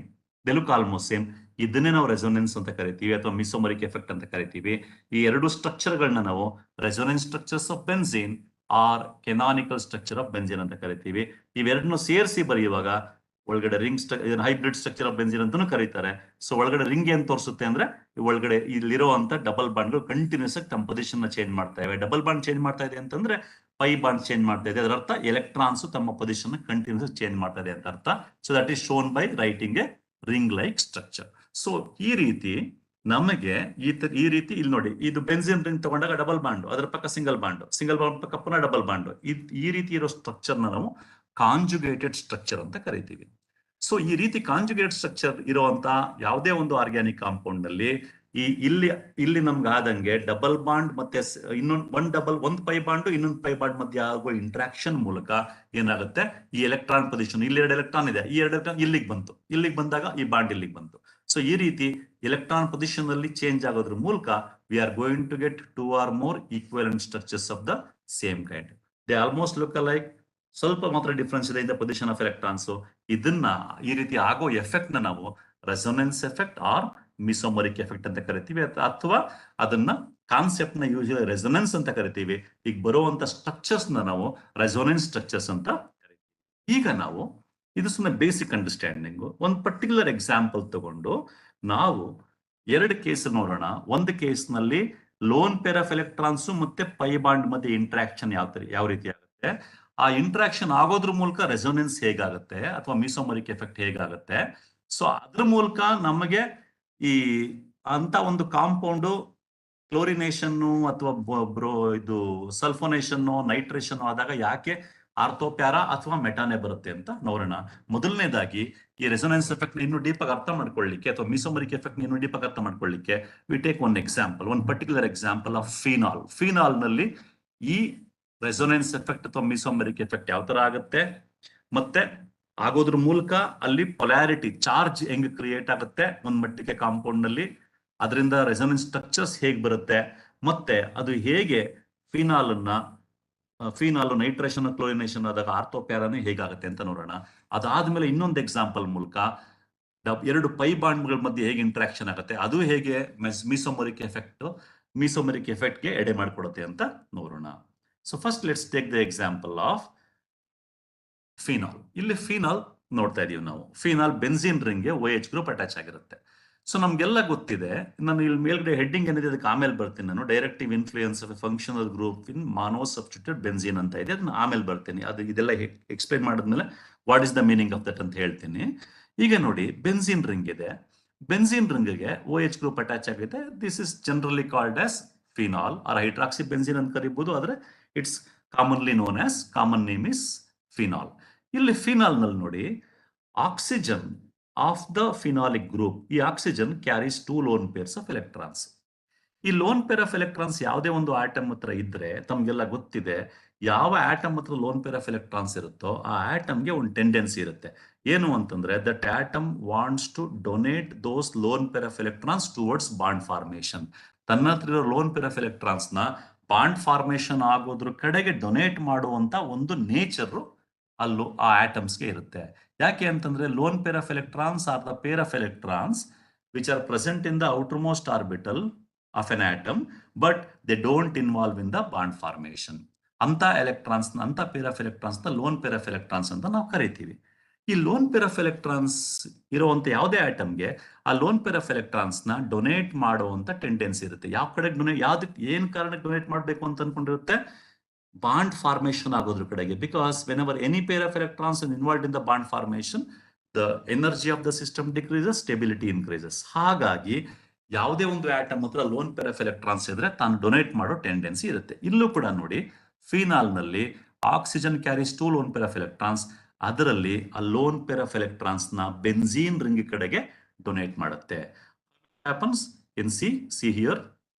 ಇದನ್ನೇ ನಾವು resonance ಅಂತ ಕರಿತೀವಿ ಅಥವಾ ಮೆಸೊಮೆರಿಕ್ effect ಅಂತ ಕರಿತೀವಿ. ಈ ಎರಡು structure ಗಳನ್ನ ನಾವು resonance structures of benzene or canonical structure of benzene ಅಂತ ಕರಿತೀವಿ. ಇವೆರಡನ್ನು ಸೇರಿಸಿ ಬರೆಯುವಾಗ ಒಳಗಡೆ ring hybrid structure of benzene ಅಂತಾನು ಕರೀತಾರೆ. ಸೊ ಒಳಗಡೆ ರಿಂಗ್ ಏನ್ ತೋರಿಸುತ್ತೆ ಅಂದ್ರೆ ಒಳಗಡೆ ಇಲ್ಲಿರುವಂತ ಡಬಲ್ ಬಾಂಡ್ ಕಂಟಿನ್ಯೂಸ್ ಆಗಿ ತಮ್ಮ ಪೊಸಿಷನ್ ನ ಚೇಂಜ್ ಮಾಡ್ತಾ ಇವೆ. ಡಬಲ್ ಬಾಂಡ್ ಚೇಂಜ್ ಮಾಡ್ತಾ ಇದೆ ಅಂತಂದ್ರೆ ಪೈ ಬಾಂಡ್ ಚೇಂಜ್ ಮಾಡ್ತಾ ಇದೆ, ಅದರ ಅರ್ಥ ಎಲೆಕ್ಟ್ರಾನ್ಸ್ ತಮ್ಮ ಪೊಸಿಷನ್ ಕಂಟಿನ್ಯೂಸ್ ಚೇಂಜ್ ಮಾಡ್ತಾ ಇದೆ ಅಂತ ಅರ್ಥ. So that is shown by writing A ring like structure. So ಈ ರೀತಿ ನಮಗೆ ಈ ರೀತಿ ಇಲ್ಲಿ ನೋಡಿ, ಇದು ಬೆನ್ಸಿನ್ ರಿಂಗ್ ತಗೊಂಡಾಗ ಡಬಲ್ ಬಾಂಡ್, ಅದರ ಪಕ್ಕ ಸಿಂಗಲ್ ಬಾಂಡ್ ಪಕ್ಕ ಪುನಃ ಡಬಲ್ ಬಾಂಡ್. ಈ ರೀತಿ ಇರೋ ಸ್ಟ್ರಕ್ಚರ್ ನಾವು ಕಾಂಜುಗೇಟೆಡ್ ಸ್ಟ್ರಕ್ಚರ್ ಅಂತ ಕರಿತೀವಿ. ಸೊ ಈ ರೀತಿ ಕಾಂಜುಗೇಟ್ ಸ್ಟ್ರಕ್ಚರ್ ಇರುವಂತ ಯಾವುದೇ ಒಂದು ಆರ್ಗ್ಯಾನಿಕ್ ಕಾಂಪೌಂಡ್ ನಲ್ಲಿ ಇಲ್ಲಿ ನಮ್ಗೆ ಆದಂಗೆ ಡಬಲ್ ಬಾಂಡ್ ಮತ್ತೆ ಒಂದು ಪೈ ಬಾಂಡ್ ಇನ್ನೊಂದು ಪೈ ಬಾಂಡ್ ಮಧ್ಯೆ ಆಗುವ ಇಂಟ್ರಾಕ್ಷನ್ ಮೂಲಕ ಏನಾಗುತ್ತೆ, ಈ ಎಲೆಕ್ಟ್ರಾನ್ ಪೊಸಿಷನ್ ಇಲ್ಲಿ 2 ಎಲೆಕ್ಟ್ರಾನ್ ಇದೆ, ಈ 2 ಎಲೆಕ್ಟ್ರಾನ್ ಇಲ್ಲಿಗೆ ಬಂದಾಗ ಈ ಬಾಂಡ್ ಇಲ್ಲಿಗೆ ಬಂತು. ಸೊ ಈ ರೀತಿ ಎಲೆಕ್ಟ್ರಾನ್ ಪೊಸಿಷನ್ ಅಲ್ಲಿ ಚೇಂಜ್ ಆಗೋದ್ರ ಮೂಲಕ we are going to get 2 or more equivalent structures of the same kind. They almost look alike. ಸ್ವಲ್ಪ ಮಾತ್ರ ಡಿಫ್ರೆನ್ಸ್ ಇದೆ ಇನ್ ದ ಪೊಸಿಷನ್ ಆಫ್ ಎಲೆಕ್ಟ್ರಾನ್ಸ್. ಇದನ್ನ ಈ ರೀತಿ ಆಗೋ ಎಫೆಕ್ಟ್ ನ ನಾವು ರೆಸೊನೆನ್ಸ್ ಎಫೆಕ್ಟ್ ಆರ್ ಮೆಸೊಮೆರಿಕ್ ಎಫೆಕ್ಟ್ ಅಂತ ಕರಿತೀವಿ, ಅಥವಾ ಅದನ್ನ ಕಾನ್ಸೆಪ್ಟ್ ನ ಯೂಶಲಿ ರೆಸೊನೆನ್ಸ್ ಅಂತ ಕರಿತೀವಿ. ಈಗ ಬರುವಂತ ಸ್ಟ್ರಕ್ಚರ್ಸ್ ನ ನಾವು ರೆಸೊನೆನ್ಸ್ ಸ್ಟ್ರಕ್ಚರ್ಸ್ ಅಂತ ಕರಿತೀವಿ. ಈಗ ನಾವು ಇದು ಸುಮ್ಮನೆ ಬೇಸಿಕ್ ಅಂಡರ್ಸ್ಟ್ಯಾಂಡಿಂಗ್. ಒಂದು ಪರ್ಟಿಕ್ಯುಲರ್ ಎಕ್ಸಾಂಪಲ್ ತಗೊಂಡು ನಾವು 2 ಕೇಸ್ ನೋಡೋಣ. ಒಂದು ಕೇಸ್ ನಲ್ಲಿ ಲೋನ್ ಪೇರ್ ಆಫ್ ಎಲೆಕ್ಟ್ರಾನ್ಸ್ ಮತ್ತೆ ಪೈ ಬಾಂಡ್ ಮಧ್ಯೆ ಇಂಟ್ರಾಕ್ಷನ್ ಯಾವ ರೀತಿ ಆಗುತ್ತೆ, ಆ ಇಂಟ್ರಾಕ್ಷನ್ ಆಗೋದ್ರ ಮೂಲಕ ರೆಸೊನೆನ್ಸ್ ಹೇಗಾಗುತ್ತೆ ಅಥವಾ ಮೆಸೊಮೆರಿಕ್ ಎಫೆಕ್ಟ್ ಹೇಗಾಗುತ್ತೆ. ಸೊ ಅದ್ರ ಮೂಲಕ ನಮಗೆ ಈ ಅಂತ ಒಂದು ಕಾಂಪೌಂಡ್ ಕ್ಲೋರಿನೇಷನ್ ಅಥವಾ ಇದು ಸಲ್ಫೋನೇಷನ್ ನೈಟ್ರೇಷನ್ ಆದಾಗ ಯಾಕೆ ಆರ್ಥೋಪ್ಯಾರಾ ಅಥವಾ ಮೆಟಾನೆ ಬರುತ್ತೆ ಅಂತ ನೋಡೋಣ. ಮೊದಲನೇದಾಗಿ ಈ ರೆಸೊನೆನ್ಸ್ ಎಫೆಕ್ಟ್ ಇನ್ನು ಡೀಪ್ ಆಗಿ ಅರ್ಥ ಮಾಡ್ಕೊಳ್ಳಿಕ್ಕೆ ಅಥವಾ ಮೆಸೊಮೆರಿಕ್ ಎಫೆಕ್ಟ್ ಇನ್ನು ಡೀಪ್ ಆಗಿ ಅರ್ಥ ಮಾಡ್ಕೊಳ್ಳಿಕ್ಕೆ we take one particular example of phenol ನಲ್ಲಿ ಈ ರೆಸೊನೆನ್ಸ್ ಎಫೆಕ್ಟ್ ಅಥವಾ ಮೆಸೊಮೆರಿಕ್ ಎಫೆಕ್ಟ್ ಯಾವ ತರ ಆಗುತ್ತೆ, ಮತ್ತೆ ಆಗೋದ್ರ ಮೂಲಕ ಅಲ್ಲಿ ಪೊಲಾರಿಟಿ ಚಾರ್ಜ್ ಹೆಂಗ್ ಕ್ರಿಯೇಟ್ ಆಗುತ್ತೆ ಒಂದ್ ಮಟ್ಟಿಗೆ ಕಾಂಪೌಂಡ್ ನಲ್ಲಿ, ಅದರಿಂದ ರೆಸೊನೆನ್ಸ್ ಸ್ಟ್ರಕ್ಚರ್ಸ್ ಹೇಗ್ ಬರುತ್ತೆ, ಮತ್ತೆ ಅದು ಹೇಗೆ ಫಿನಾಲ್ ನೈಟ್ರೇಷನ್ ಕ್ಲೋರಿನೇಷನ್ ಆದಾಗ ಆರ್ಥೋಪ್ಯಾರಾನೇ ಹೇಗಾಗುತ್ತೆ ಅಂತ ನೋಡೋಣ. ಅದಾದ್ಮೇಲೆ ಇನ್ನೊಂದು ಎಕ್ಸಾಂಪಲ್ ಮೂಲಕ ಎರಡು ಪೈ ಬಾಂಡ್ಗಳ ಮಧ್ಯೆ ಹೇಗೆ ಇಂಟ್ರಾಕ್ಷನ್ ಆಗುತ್ತೆ, ಅದು ಹೇಗೆ ಮೀಸೋಮರಿಕ್ ಎಫೆಕ್ಟ್ಗೆ ಎಡೆ ಮಾಡಿಕೊಡುತ್ತೆ ಅಂತ ನೋಡೋಣ. So first let's take the example of phenol. ಇಲ್ಲಿ ಫಿನಾಲ್ ನೋಡ್ತಾ ಇದೀವಿ ನಾವು. ಫಿನಾಲ್ ಬೆನ್ಸಿನ್ ರಿಂಗ್ಗೆ OH ಗ್ರೂಪ್ ಅಟ್ಯಾಚ್ ಆಗಿರುತ್ತೆ. ಸೊ ನಮ್ಗೆಲ್ಲ ಗೊತ್ತಿದೆ, ನಾನು ಇಲ್ಲಿ ಮೇಲ್ಗಡೆ ಹೆಡ್ಡಿಂಗ್ ಏನಿದೆ ಅದಕ್ಕೆ ಆಮೇಲೆ ಬರ್ತೀನಿ. ನಾನು directive influence of a functional group in mono substitute benzene ಅಂತ ಇದೆ, ಅದನ್ನ ಆಮೇಲೆ ಬರ್ತೀನಿ. ಅದು ಇದೆಲ್ಲ ಎಕ್ಸ್ಪ್ಲೈನ್ ಮಾಡಿದ್ಮೇಲೆ what is the meaning of that ಅಂತ ಹೇಳ್ತೀನಿ. ಈಗ ನೋಡಿ, ಬೆನ್ಸಿನ್ ರಿಂಗ್ ಇದೆ. ಬೆನ್ಸಿನ್ ರಿಂಗ್ಗೆ OH ಗ್ರೂಪ್ ಅಟ್ಯಾಚ್ ಆಗಿದೆ. This is generally called as phenol or hydroxy benzene ಅಂತ ಕರಿಬಹುದು. ಆದ್ರೆ it's commonly known as, common name is phenol. ಇಲ್ಲಿ ಫಿನಾಲ್ ನಲ್ಲಿ ನೋಡಿ, oxygen of the phenolic group, ಈ oxygen carries 2 loan pairs of electrons. ಈ loan pair of electrons ಯಾವುದೇ ಒಂದು ಆಟಮ್ ಹತ್ರ ಇದ್ರೆ ತಮ್ಗೆಲ್ಲ ಗೊತ್ತಿದೆ, ಯಾವ ಆಟಮ್ ಹತ್ರ ಲೋನ್ ಪೇರ್ ಆಫ್ ಎಲೆಕ್ಟ್ರಾನ್ಸ್ ಇರುತ್ತೋ ಆ ಆಟಮ್ಗೆ ಒಂದು ಟೆಂಡೆನ್ಸಿ ಇರುತ್ತೆ. ಏನು ಅಂತಂದ್ರೆ, that atom wants to donate those lone pair of electrons towards bond formation. ತನ್ನ ಹತ್ರ ಇರೋ ಲೋನ್ ಪೇರ್ ಆಫ್ ಎಲೆಕ್ಟ್ರಾನ್ಸ್ ನ ಬಾಂಡ್ ಫಾರ್ಮೇಶನ್ ಆಗೋದ್ರ ಕಡೆಗೆ ಡೊನೇಟ್ ಮಾಡುವಂತ ಒಂದು ನೇಚರ್ ಅಲ್ಲೂ ಆ ಆಟಮ್ಸ್ಗೆ ಇರುತ್ತೆ. ಯಾಕೆ ಅಂತಂದ್ರೆ, loan pair of electrons are the pair of electrons which are present in the outermost orbital of N atom, but they don't involve in the bond formation. ಅಂತ ಎಲೆಕ್ಟ್ರಾನ್ಸ್, ಅಂತ ಪೇರ್ ಆಫ್ ಎಲೆಕ್ಟ್ರಾನ್ಸ್ ನ loan pair of electrons ಅಂತ ನಾವು ಕರಿತೀವಿ. ಈ loan pair of electrons ಇರುವಂತ ಯಾವುದೇ ಆಟಮ್ಗೆ ಆ ಲೋನ್ ಪೇರ್ ಆಫ್ ಎಲೆಕ್ಟ್ರಾನ್ಸ್ ನ ಡೊನೇಟ್ ಮಾಡುವಂತ ಟೆಂಡೆನ್ಸಿ ಇರುತ್ತೆ. ಯಾವ ಕಡೆ ಡೊನೇಟ್, ಯಾವ್ದಕ್ಕೆ, ಏನ್ ಕಾರಣಕ್ಕೆ ಡೊನೇಟ್ ಮಾಡಬೇಕು ಅಂತ ಅನ್ಕೊಂಡಿರುತ್ತೆ, ಬಾಂಡ್ ಫಾರ್ಮೇಶನ್ ಆಗೋದ್ರ ಕಡೆಗೆ. Because when ever any peer of electrons involved in the bond formation, the energy of the system decreases, stability increases. ಹಾಗಾಗಿ ಯಾವುದೇ ಒಂದು ಆಟಮ್ ಹತ್ರ ಲೋನ್ ಪೇರ್ ಆಫ್ ಎಲೆಕ್ಟ್ರಾನ್ಸ್ ಇದ್ರೆ ತಾನು ಡೊನೇಟ್ ಮಾಡೋ ಟೆಂಡೆನ್ಸಿ ಇರುತ್ತೆ. ಇಲ್ಲೂ ಕೂಡ ನೋಡಿ, ಫಿನಾಲ್ ನಲ್ಲಿ oxygen carries 2 lone pair of electrons. ಅದರಲ್ಲಿ ಆ ಲೋನ್ ಪೇರ್ ಆಫ್ ಎಲೆಕ್ಟ್ರಾನ್ಸ್ ನ ಬೆನ್ಸೀನ್ ರಿಂಗ್ ಕಡೆಗೆ ಡೊನೇಟ್ ಮಾಡುತ್ತೆ. ಹ್ಯಾಪನ್ಸ್ ಇನ್ ಸಿ ಹಿಯರ್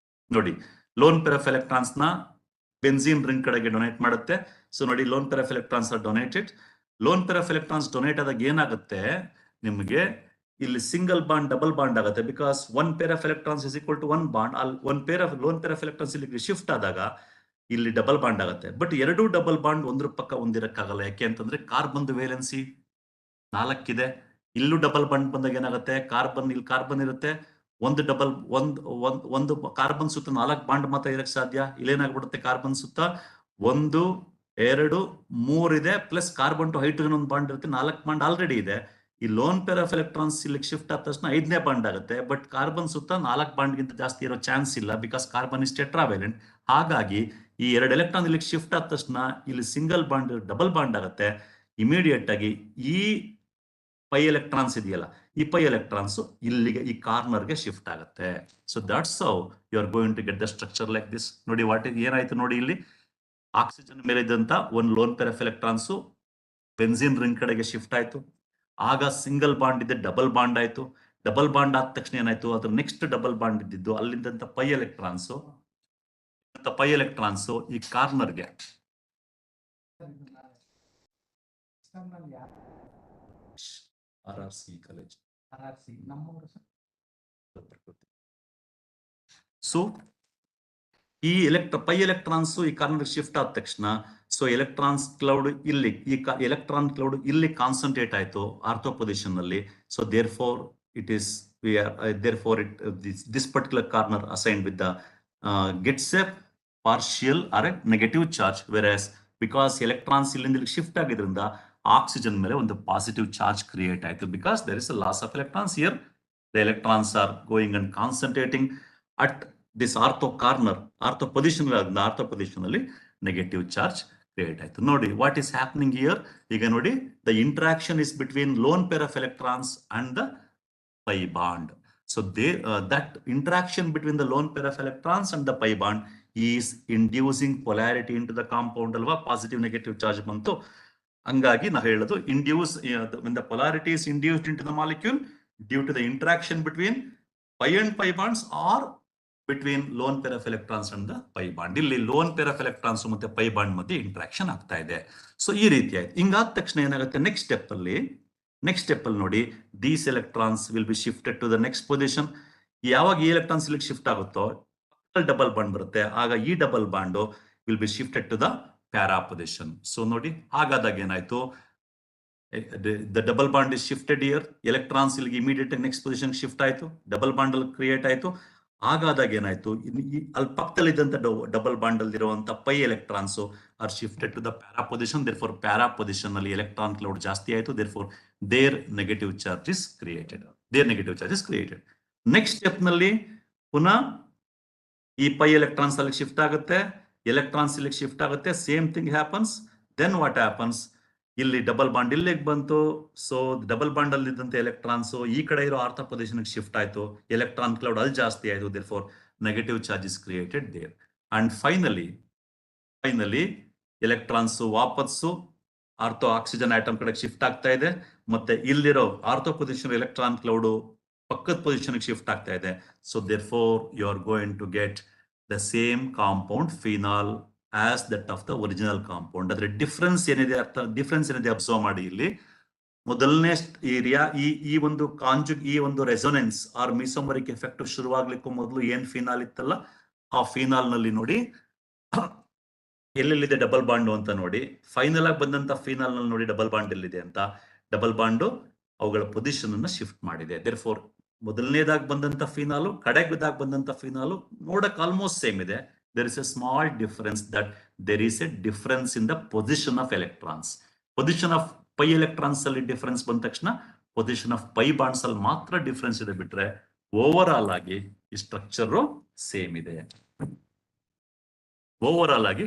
ನೋಡಿ, ಲೋನ್ ಪೇರ್ ಆಫ್ ಎಲೆಕ್ಟ್ರಾನ್ಸ್ ನ ಬೆನ್ಸೀನ್ ರಿಂಗ್ ಕಡೆಗೆ ಡೊನೇಟ್ ಮಾಡುತ್ತೆ. ಸೊ ನೋಡಿ, lone pair of electrons are donated. Lone pair of electrons donate ಆದಾಗ ಏನಾಗುತ್ತೆ, ನಿಮಗೆ ಇಲ್ಲಿ ಸಿಂಗಲ್ ಬಾಂಡ್ ಡಬಲ್ ಬಾಂಡ್ ಆಗುತ್ತೆ. Because 1 pair of electrons is equal to 1 bond. ಅಲ್ಲಿ 1 pair of lone pair of electrons ಇಲ್ಲಿ shift ಆದಾಗ ಇಲ್ಲಿ ಡಬಲ್ ಬಾಂಡ್ ಆಗುತ್ತೆ. ಬಟ್ ಎರಡೂ ಡಬಲ್ ಬಾಂಡ್ ಒಂದ್ರ ಪಕ್ಕ ಒಂದಿರಕ್ಕಾಗಲ್ಲ. ಯಾಕೆ ಅಂತಂದ್ರೆ, ಕಾರ್ಬನ್ ವೇಲೆನ್ಸಿ 4 ಇದೆ. ಇಲ್ಲೂ ಡಬಲ್ ಬಾಂಡ್ ಬಂದಾಗ ಏನಾಗುತ್ತೆ, ಇಲ್ಲಿ ಕಾರ್ಬನ್ ಇರುತ್ತೆ, ಒಂದು ಕಾರ್ಬನ್ ಸುತ್ತ 4 ಬಾಂಡ್ ಮಾತ್ರ ಇರಕ್ ಸಾಧ್ಯ. ಇಲ್ಲೇನಾಗ್ಬಿಡುತ್ತೆ, ಕಾರ್ಬನ್ ಸುತ್ತ 1 2 3 ಇದೆ, ಪ್ಲಸ್ ಕಾರ್ಬನ್ ಟು ಹೈಡ್ರೋಜನ್ ಒಂದು ಬಾಂಡ್ ಇರುತ್ತೆ, 4 ಬಾಂಡ್ ಆಲ್ರೆಡಿ ಇದೆ. ಈ ಲೋನ್ ಪೇರ್ ಆಫ್ ಎಲೆಕ್ಟ್ರಾನ್ಸ್ ಇಲ್ಲಿ ಶಿಫ್ಟ್ ಆದ ತಕ್ಷಣ 5ನೇ ಬಾಂಡ್ ಆಗುತ್ತೆ. ಬಟ್ ಕಾರ್ಬನ್ ಸುತ್ತ 4 ಬಾಂಡ್ ಗಿಂತ ಜಾಸ್ತಿ ಇರೋ ಚಾನ್ಸ್ ಇಲ್ಲ, ಬಿಕಾಸ್ ಕಾರ್ಬನ್ ಇಸ್ ಟೆಟ್ರಾವೇಲೆಂಟ್. ಹಾಗಾಗಿ ಈ 2 ಎಲೆಕ್ಟ್ರಾನ್ ಇಲ್ಲಿ ಶಿಫ್ಟ್ ಆದ ತಕ್ಷಣ ಇಲ್ಲಿ ಸಿಂಗಲ್ ಬಾಂಡ್ ಡಬಲ್ ಬಾಂಡ್ ಆಗುತ್ತೆ. ಇಮಿಡಿಯೇಟ್ ಆಗಿ ಈ ಪೈ ಎಲೆಕ್ಟ್ರಾನ್ಸ್ ಇದೆಯಲ್ಲ, ಈ ಪೈ ಎಲೆಕ್ಟ್ರಾನ್ಸ್ ಇಲ್ಲಿಗೆ ಈ ಕಾರ್ನರ್ಗೆ ಶಿಫ್ಟ್ ಆಗುತ್ತೆ. So that's how you are going to get the structure like this. ನೋಡಿ, ಏನಾಯ್ತು ನೋಡಿ, ಇಲ್ಲಿ ಆಕ್ಸಿಜನ್ ಮೇಲೆ ಇದ್ದಂತ ಒಂದು lone pair of electrons benzene ring ಕಡೆಗೆ ಶಿಫ್ಟ್ ಆಯ್ತು. ಆಗ ಸಿಂಗಲ್ ಬಾಂಡ್ ಇದೆ, ಡಬಲ್ ಬಾಂಡ್ ಆಯ್ತು. ಡಬಲ್ ಬಾಂಡ್ ಆದ ತಕ್ಷಣ ಏನಾಯ್ತು, ಅದ್ರ ನೆಕ್ಸ್ಟ್ ಡಬಲ್ ಬಾಂಡ್ ಇದ್ದಿದ್ದು ಅಲ್ಲಿಂದ ಪೈ ಎಲೆಕ್ಟ್ರಾನ್ಸ್ ಈ ಕಾರ್ನರ್ಗೆ RRC ಕಾಲೇಜ್. ಸೊ ಈ ಪೈ ಎಲೆಕ್ಟ್ರಾನ್ಸ್ ಈ ಕಾರ್ನರ್ ಶಿಫ್ಟ್ ಆದ ತಕ್ಷಣ, ಸೊ ಎಲೆಕ್ಟ್ರಾನ್ಸ್ ಕ್ಲೌಡ್ ಇಲ್ಲಿ, ಎಲೆಕ್ಟ್ರಾನ್ ಕ್ಲೌಡ್ ಇಲ್ಲಿ ಕಾನ್ಸಂಟ್ರೇಟ್ ಆಯ್ತು ಆರ್ಥೋ ಪೊಸಿಷನ್ ನಲ್ಲಿ. So therefore it is this particular corner assigned with the gets a partial or a negative charge, whereas because electrons illinda shift agidrinda oxygen ಮೇಲೆ ಒಂದು positive charge create ಆಯ್ತು. Because there is a loss of electrons here. The electrons are going and concentrating at this ortho position ಅಲ್ಲಿ negative charge create ಆಯ್ತು. ನೋಡಿ, what is happening here. ಈಗ ನೋಡಿ, the interaction is between lone pair of electrons and the pi bond. So that interaction between the lone pair of electrons and the pi bond is inducing polarity into the compound alva. Positive negative charge bantu, hangagi na ಹೇಳೋದು induce when the polarity is induced into the molecule due to the interaction between pi and pi bonds or between lone pair of electrons and the pi bond. ಇಲ್ಲಿ lone pair of electrons ಮತ್ತೆ pi bond ಮಧ್ಯೆ interaction ಆಗ್ತಾ ಇದೆ. So ಈ ರೀತಿ ಆಯ್ತು. ಹಿಂಗಾದ ತಕ್ಷಣ ಏನಾಗುತ್ತೆ, ನೆಕ್ಸ್ಟ್ ಸ್ಟೆಪ್ ಅಲ್ಲಿ ನೋಡಿ, these electrons will be shifted to the next position. ಯಾವಾಗ ಈ ಎಲೆಕ್ಟ್ರಾನ್ಸ್ ಇಲ್ಲಿ ಶಿಫ್ಟ್ ಆಗುತ್ತೋ ಡಬಲ್ ಬಾಂಡ್ ಬರುತ್ತೆ. ಆಗ ಈ double bond will be shifted to the para position. So ನೋಡಿ, ಹಾಗಾದಾಗ ಏನಾಯ್ತು, The double bond is shifted here. Electrons ಇಲ್ಲಿಗೆ immediate next position shift ಆಯ್ತು. ಡಬಲ್ ಬಾಂಡ್ ಅಲ್ಲಿ ಕ್ರಿಯೇಟ್ ಆಯ್ತು. ಹಾಗಾದಾಗ ಏನಾಯ್ತು, ಅಲ್ಲಿ ಪಕ್ಕದಲ್ಲಿದ್ದಂತ ಡಬಲ್ ಬಾಂಡ್ ಅಲ್ಲಿ ಇರುವಂತ pi electrons are shifted to the para position. Therefore para position ಅಲ್ಲಿ ಎಲೆಕ್ಟ್ರಾನ್ ಕ್ಲೌಡ್ ಜಾಸ್ತಿ ಆಯ್ತು. Therefore there negative charge is created. Next step ನಲ್ಲಿ ಪುನಃ ಈ ಪೈ ಎಲೆಕ್ಟ್ರಾನ್ಸ್ ಅಲ್ಲಿ ಶಿಫ್ಟ್ ಆಗುತ್ತೆ, ಎಲೆಕ್ಟ್ರಾನ್ಸ್ ಇಲ್ಲಿ ಶಿಫ್ಟ್ ಆಗುತ್ತೆ. Same thing happens. Then what happens, ಇಲ್ಲಿ ಡಬಲ್ ಬಾಂಡ್ ಇಲ್ಲಿಗೆ ಬಂತು. ಸೊ ಡಬಲ್ ಬಾಂಡ್ ಅಲ್ಲಿ ಇದ್ದಂತೆ ಎಲೆಕ್ಟ್ರಾನ್ಸ್ ಈ ಕಡೆ ಇರೋ ಆರ್ಥ ಪೊಸಿಷನ್ ಶಿಫ್ಟ್ ಆಯ್ತು. ಎಲೆಕ್ಟ್ರಾನ್ ಕ್ಲೌಡ್ ಅಲ್ಲಿ ಜಾಸ್ತಿ ಆಯ್ತು. Therefore negative charge is created there. And finally electrons ವಾಪಸ್ಸು ಆರ್ಥೋ ಆಕ್ಸಿಜನ್ ಆಟಮ್ ಕಡೆ ಶಿಫ್ಟ್ ಆಗ್ತಾ ಇದೆ. ಮತ್ತೆ ಇಲ್ಲಿರೋ ಆರ್ಥೋ ಪೊಸಿಷನ್ ಎಲೆಕ್ಟ್ರಾನ್ ಕ್ಲೌಡ್ ಪಕ್ಕದ ಪೊಸಿಷನ್ ಶಿಫ್ಟ್ ಆಗ್ತಾ ಇದೆ. So therefore you are going to get the same compound phenol as that of the original compound. ಅದ್ರ ಡಿಫ್ರೆನ್ಸ್ ಏನಿದೆ ಅಬ್ಸರ್ವ್ ಮಾಡಿ. ಇಲ್ಲಿ ಮೊದಲನೇ ಏರಿಯಾ ಈ ಒಂದು ರೆಸೊನೆನ್ಸ್ ಆರ್ ಮಿಸೋಮರಿಕ್ ಎಫೆಕ್ಟ್ ಶುರುವಾಗ್ಲಿಕ್ಕೂ ಮೊದಲು ಏನ್ ಫಿನಾಲ್ ಇತ್ತಲ್ಲ, ಆ ಫಿನಾಲ್ ನಲ್ಲಿ ನೋಡಿ ಎಲ್ಲೆಲ್ಲಿದೆ ಡಬಲ್ ಬಾಂಡು ಅಂತ ನೋಡಿ. ಫೈನಲ್ ಆಗಿ ಬಂದಂತ ಫಿನಾಲ್ ನಲ್ಲಿ ನೋಡಿ ಡಬಲ್ ಬಾಂಡ್ ಎಲ್ಲಿದೆ ಅಂತ. ಡಬಲ್ ಬಾಂಡು ಅವುಗಳ ಪೊಸಿಷನ್ ಅನ್ನ ಶಿಫ್ಟ್ ಮಾಡಿದೆ. ದೇರ್ ಫೋರ್ ಮೊದಲನೇದಾಗಿ ಬಂದಂತ ಫಿನಾಲು ಕಡೆಗದಾಗಿ ಬಂದಂತ ಫಿನಾಲು ನೋಡಕ್ ಆಲ್ಮೋಸ್ಟ್ ಸೇಮ್ ಇದೆ. There is a small difference, that there is a difference in the position of electrons. Position of pi electrons ಅಲ್ಲಿ difference ಬಂದ ತಕ್ಷಣ position of pi bonds ಅಲ್ಲಿ ಮಾತ್ರ difference ಇದೆ ಬಿಟ್ರೆ ಓವರ್ ಆಗಿ ಈ ಸ್ಟ್ರಕ್ಚರ್ ಸೇಮ್ ಇದೆ. ಓವರ್ ಆಗಿ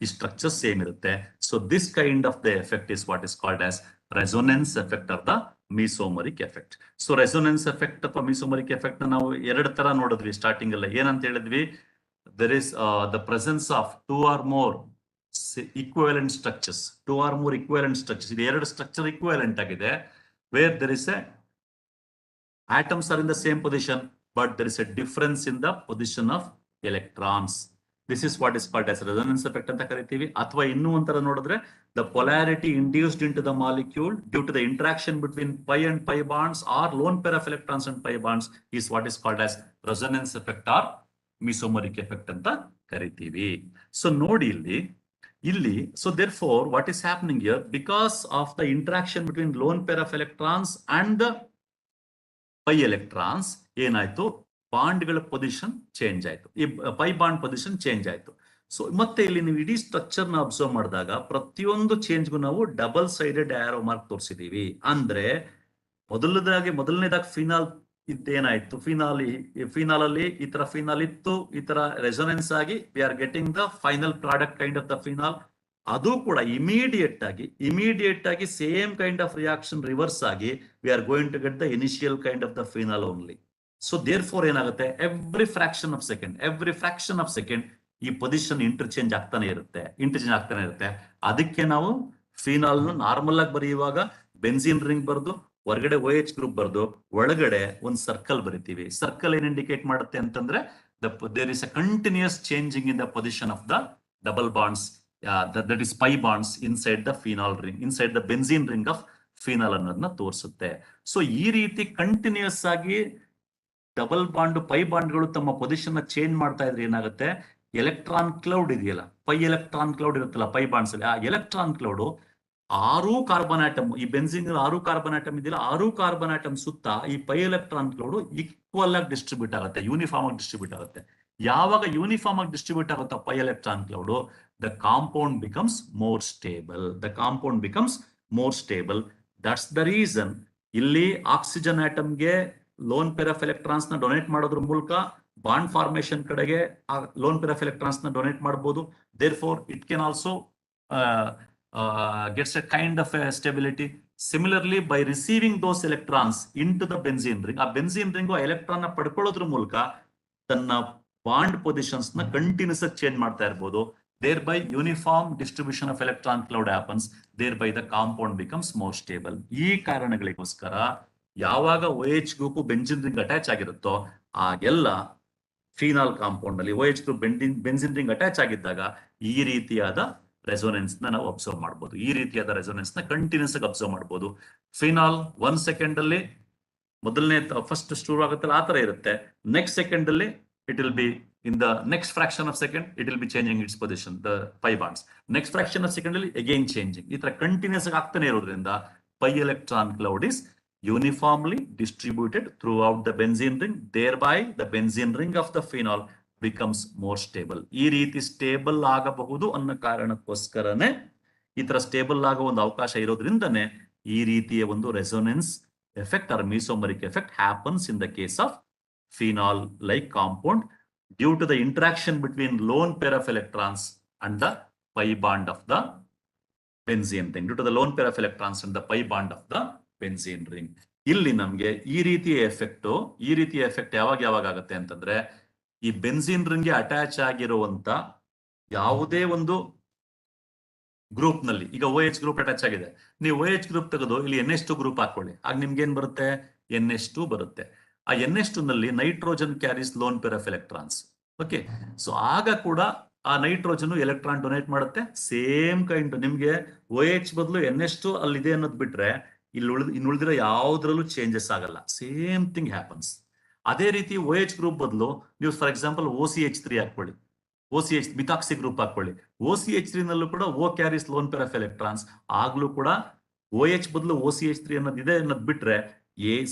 ಈ ಸ್ಟ್ರಕ್ಚರ್ ಸೇಮ್ ಇರುತ್ತೆ. So this kind of the effect is what is called as resonance effect of the mesomeric effect. So resonance effect ಅಥವಾ ಮಿಸೋಮರಿಕ್ ಎಫೆಕ್ಟ್ ನಾವು ಎರಡು ತರ ನೋಡಿದ್ವಿ ಸ್ಟಾರ್ಟಿಂಗ್ ಅಲ್ಲ. ಏನಂತ ಹೇಳಿದ್ವಿ, there is the presence of two or more equivalent structures. ಇದು ಎರಡು ಸ್ಟ್ರಕ್ಚರ್ equivalent ಆಗಿದೆ. where there is a atoms are in the same position but there is a difference in the position of electrons. This is what is called as resonance effect ಅಂತ ಕರಿತೀವಿ. ಅಥವಾ ಇನ್ನೂ ಒಂಥರ ನೋಡಿದ್ರೆ the polarity induced into the molecule due to the interaction between pi and pi bonds or lone pair of electrons and pi bonds is what is called as resonance effect or mesomeric effect ಅಂತ ಕರಿತೀವಿ. So ನೋಡಿ ಇಲ್ಲಿ so therefore what is happening here, because of the interaction between lone pair of electrons and the pi electrons ಏನಾಯ್ತು, ಬಾಂಡ್ಗಳ position change ಆಯ್ತು. ಈ pi bond position change ಆಯ್ತು. So ಮತ್ತೆ ಇಲ್ಲಿ ನೀವು ಇಡೀ ಸ್ಟ್ರಕ್ಚರ್ ನ ಅಬ್ಸರ್ವ್ ಮಾಡಿದಾಗ ಪ್ರತಿಯೊಂದು ಚೇಂಜ್ಗೂ ನಾವು ಡಬಲ್ ಸೈಡೆಡ್ ಆರೋ ಮಾರ್ಕ್ ತೋರಿಸಿದೀವಿ. ಅಂದ್ರೆ ಮೊದಲನೇದಾಗಿ ಫಿನಾಲ್ ಇದೇನಾಯ್ತು, ಫಿನಾಲ್ ಅಲ್ಲಿ ಈ ತರ ಫಿನಾಲ್ ಇತ್ತು, ಈ ತರ ರೆಸೊನೆನ್ಸ್ ಆಗಿ we are getting the final product kind of the phenol. ಅದು ಕೂಡ ಇಮಿಡಿಯೇಟ್ ಆಗಿ same kind of reaction reverse ಆಗಿ we are going to get the initial kind of the phenol only. So therefore ಏನಾಗುತ್ತೆ, every fraction of second ಈ position interchange ಆಗ್ತಾನೆ ಇರುತ್ತೆ. ಅದಕ್ಕೆ ನಾವು ಫಿನಾಲ್ ನಾರ್ಮಲ್ ಆಗಿ ಬರೆಯುವಾಗ ಬೆನ್ಸಿನ್ ರಿಂಗ್ ಬರೆದು ಹೊರಗಡೆ OH ಗ್ರೂಪ್ ಬರ್ದು ಒಳಗಡೆ ಒಂದು ಸರ್ಕಲ್ ಬರಿತೀವಿ. ಸರ್ಕಲ್ ಏನ್ ಇಂಡಿಕೇಟ್ ಮಾಡುತ್ತೆ ಅಂತಂದ್ರೆ there is a continuous changing in the position of the double bonds, that is pi bonds inside the phenol ring, inside the benzene ring of phenol ಅನ್ನೋದನ್ನ ತೋರಿಸುತ್ತೆ. So ಈ ರೀತಿ ಕಂಟಿನ್ಯೂಸ್ ಆಗಿ double bond pi ಬಾಂಡ್ಗಳು ತಮ್ಮ position ನ change ಮಾಡ್ತಾ ಇದ್ರೆ ಏನಾಗುತ್ತೆ, ಎಲೆಕ್ಟ್ರಾನ್ ಕ್ಲೌಡ್ ಇದೆಯಲ್ಲ, ಪೈ ಎಲೆಕ್ಟ್ರಾನ್ ಕ್ಲೌಡ್ ಇರುತ್ತಲ್ಲ ಪೈ ಬಾಂಡ್ಸ್ ಅಲ್ಲಿ, ಆ ಎಲೆಕ್ಟ್ರಾನ್ ಕ್ಲೌಡ್ 6 ಕಾರ್ಬನ್ ಆಟಮ್, ಈ ಬೆನ್ಸಿನ್ 6 ಕಾರ್ಬನ್ ಆಟಮ್ ಇದೆಯಲ್ಲ, 6 ಕಾರ್ಬನ್ ಆಟಮ್ ಸುತ್ತ ಈ ಪೈ ಎಲೆಕ್ಟ್ರಾನ್ ಕ್ಲೌಡ್ ಈಕ್ವಲ್ ಆಗಿ ಡಿಸ್ಟ್ರಿಬ್ಯೂಟ್ ಆಗುತ್ತೆ, ಯೂನಿಫಾರ್ಮ್ ಆಗಿ ಡಿಸ್ಟ್ರಿಬ್ಯೂಟ್ ಆಗುತ್ತೆ. ಯಾವಾಗ ಯೂನಿಫಾರ್ಮ್ ಆಗಿ ಡಿಸ್ಟ್ರಿಬ್ಯೂಟ್ ಆಗುತ್ತೆ pi electron cloud, the compound becomes more stable. That's the reason ಇಲ್ಲಿ ಆಕ್ಸಿಜನ್ ಆಟಮ್ಗೆ ಲೋನ್ ಪೇರ್ ಆಫ್ ಎಲೆಕ್ಟ್ರಾನ್ಸ್ ನ ಡೊನೇಟ್ ಮಾಡೋದ್ರ ಮೂಲಕ ಬಾಂಡ್ ಫಾರ್ಮೇಶನ್ ಕಡೆಗೆ ಲೋನ್ ಪೇರ್ ಆಫ್ ಎಲೆಕ್ಟ್ರಾನ್ಸ್ ನ ಡೊನೇಟ್ ಮಾಡಬಹುದು. Therefore it can also gets a kind of a stability. Similarly, by receiving those electrons into the benzene ring, ಆ benzene ring electron ನ ಪಡ್ಕೊಳ್ಳೋದ್ರ ಮೂಲಕ ತನ್ನ bond positions ನ continuous ಆಗಿ change ಮಾಡ್ತಾ ಇರಬಹುದು. thereby uniform distribution of electron cloud happens, thereby the compound becomes more stable. ಈ ಕಾರಣಗಳಿಗೋಸ್ಕರ ಯಾವಾಗ OH group benzene ring attach ಆಗಿರುತ್ತೋ ಆಗೆಲ್ಲ ಫಿನಾಲ್ ಕಾಂಪೌಂಡ್ ಅಲ್ಲಿ OH group benzene ring attach ಆಗಿದ್ದಾಗ ಈ ರೀತಿಯಾದ ರೆಸೊನೆನ್ಸ್ ನಾವು ಅಬ್ಸರ್ವ್ ಮಾಡಬಹುದು. ಈ ರೀತಿಯಾದ ರೆಸೊನೆನ್ಸ್ ನ ಕಂಟಿನ್ಯೂಸ್ ಆಗಿ ಅಬ್ಸರ್ವ್ ಮಾಡಬಹುದು. ಫಿನಾಲ್ 1 ಸೆಕೆಂಡ್ ಅಲ್ಲಿ ಮೊದಲನೇ ಫಸ್ಟ್ ಸ್ಟೋರ್ ಆಗುತ್ತಲ್ಲ ಆ ತರ ಇರುತ್ತೆ. ನೆಕ್ಸ್ಟ್ ಸೆಕೆಂಡ್ ಅಲ್ಲಿ it will be in the next fraction of second it will be changing its position, the pi bonds. Next fraction of second ಅಲ್ಲಿ again changing. ಈ ತರ ಕಂಟಿನ್ಯೂಸ್ ಆಗಿ ಆಗ್ತಾನೆ ಇರೋದ್ರಿಂದ pi electron cloud is uniformly distributed throughout the benzene ring. Thereby, the benzene ring of the phenol becomes more stable. ಈ ರೀತಿ stable ಆಗಬಹುದು ಅನ್ನೋ ಕಾರಣಕ್ಕೋಸ್ಕರನೇ ಈ ತರ ಸ್ಟೇಬಲ್ ಆಗೋ ಒಂದು ಅವಕಾಶ ಇರೋದ್ರಿಂದನೇ ಈ ರೀತಿಯ ಒಂದು resonance effect or mesomeric effect happens in the case of phenol like compound due to the interaction between lone pair of electrons and the pi bond of the benzene ring. Due to the lone pair of electrons and the pi bond of the benzene ring. ಇಲ್ಲಿ ನಮಗೆ ಈ ರೀತಿಯ effect ಯಾವಾಗ ಆಗುತ್ತೆ ಅಂತಂದ್ರೆ ಈ benzene ring ಗೆ attach ಆಗಿರುವಂತ ಯಾವುದೇ ಒಂದು ಗ್ರೂಪ್ ನಲ್ಲಿ, ಈಗ OH ಗ್ರೂಪ್ ಅಟ್ಯಾಚ್ ಆಗಿದೆ, ನೀವು OH ಗ್ರೂಪ್ ತೆಗೆದು ಇಲ್ಲಿ NH2 ಗ್ರೂಪ್ ಹಾಕೊಳ್ಳಿ, ಆಗ ನಿಮ್ಗೆ ಏನ್ ಬರುತ್ತೆ? NH2 ಬರುತ್ತೆ. ಆ NH2 ನಲ್ಲಿ nitrogen carries lone pair of electrons. Okay, so ಆಗ ಕೂಡ ಆ ನೈಟ್ರೋಜನ್ ಎಲೆಕ್ಟ್ರಾನ್ ಡೊನೇಟ್ ಮಾಡುತ್ತೆ. ಸೇಮ್ ಕೈಂಡ್ ನಿಮ್ಗೆ OH ಬದಲು NH2 ಅಲ್ಲಿ ಇದೆ ಅನ್ನೋದು ಬಿಟ್ರೆ ಇನ್ನುಳಿದಿರೋ ಯಾವ್ದ್ರಲ್ಲೂ ಚೇಂಜಸ್ ಆಗಲ್ಲ. Same thing happens. ಅದೇ ರೀತಿ OH ಗ್ರೂಪ್ ಬದಲು ನೀವು ಫಾರ್ ಎಕ್ಸಾಂಪಲ್ OCH3 ಹಾಕೊಳ್ಳಿ, OCH ಮಿಥಾಕ್ಸಿ ಗ್ರೂಪ್ ಹಾಕೊಳ್ಳಿ. OCH3 ನಲ್ಲೂ ಕೂಡ O carries lone pair of electrons, ಆಗ್ಲೂ ಕೂಡ OH ಬದಲು OCH3 ಅನ್ನೋದಿದೆ ಅನ್ನೋದು ಬಿಟ್ರೆ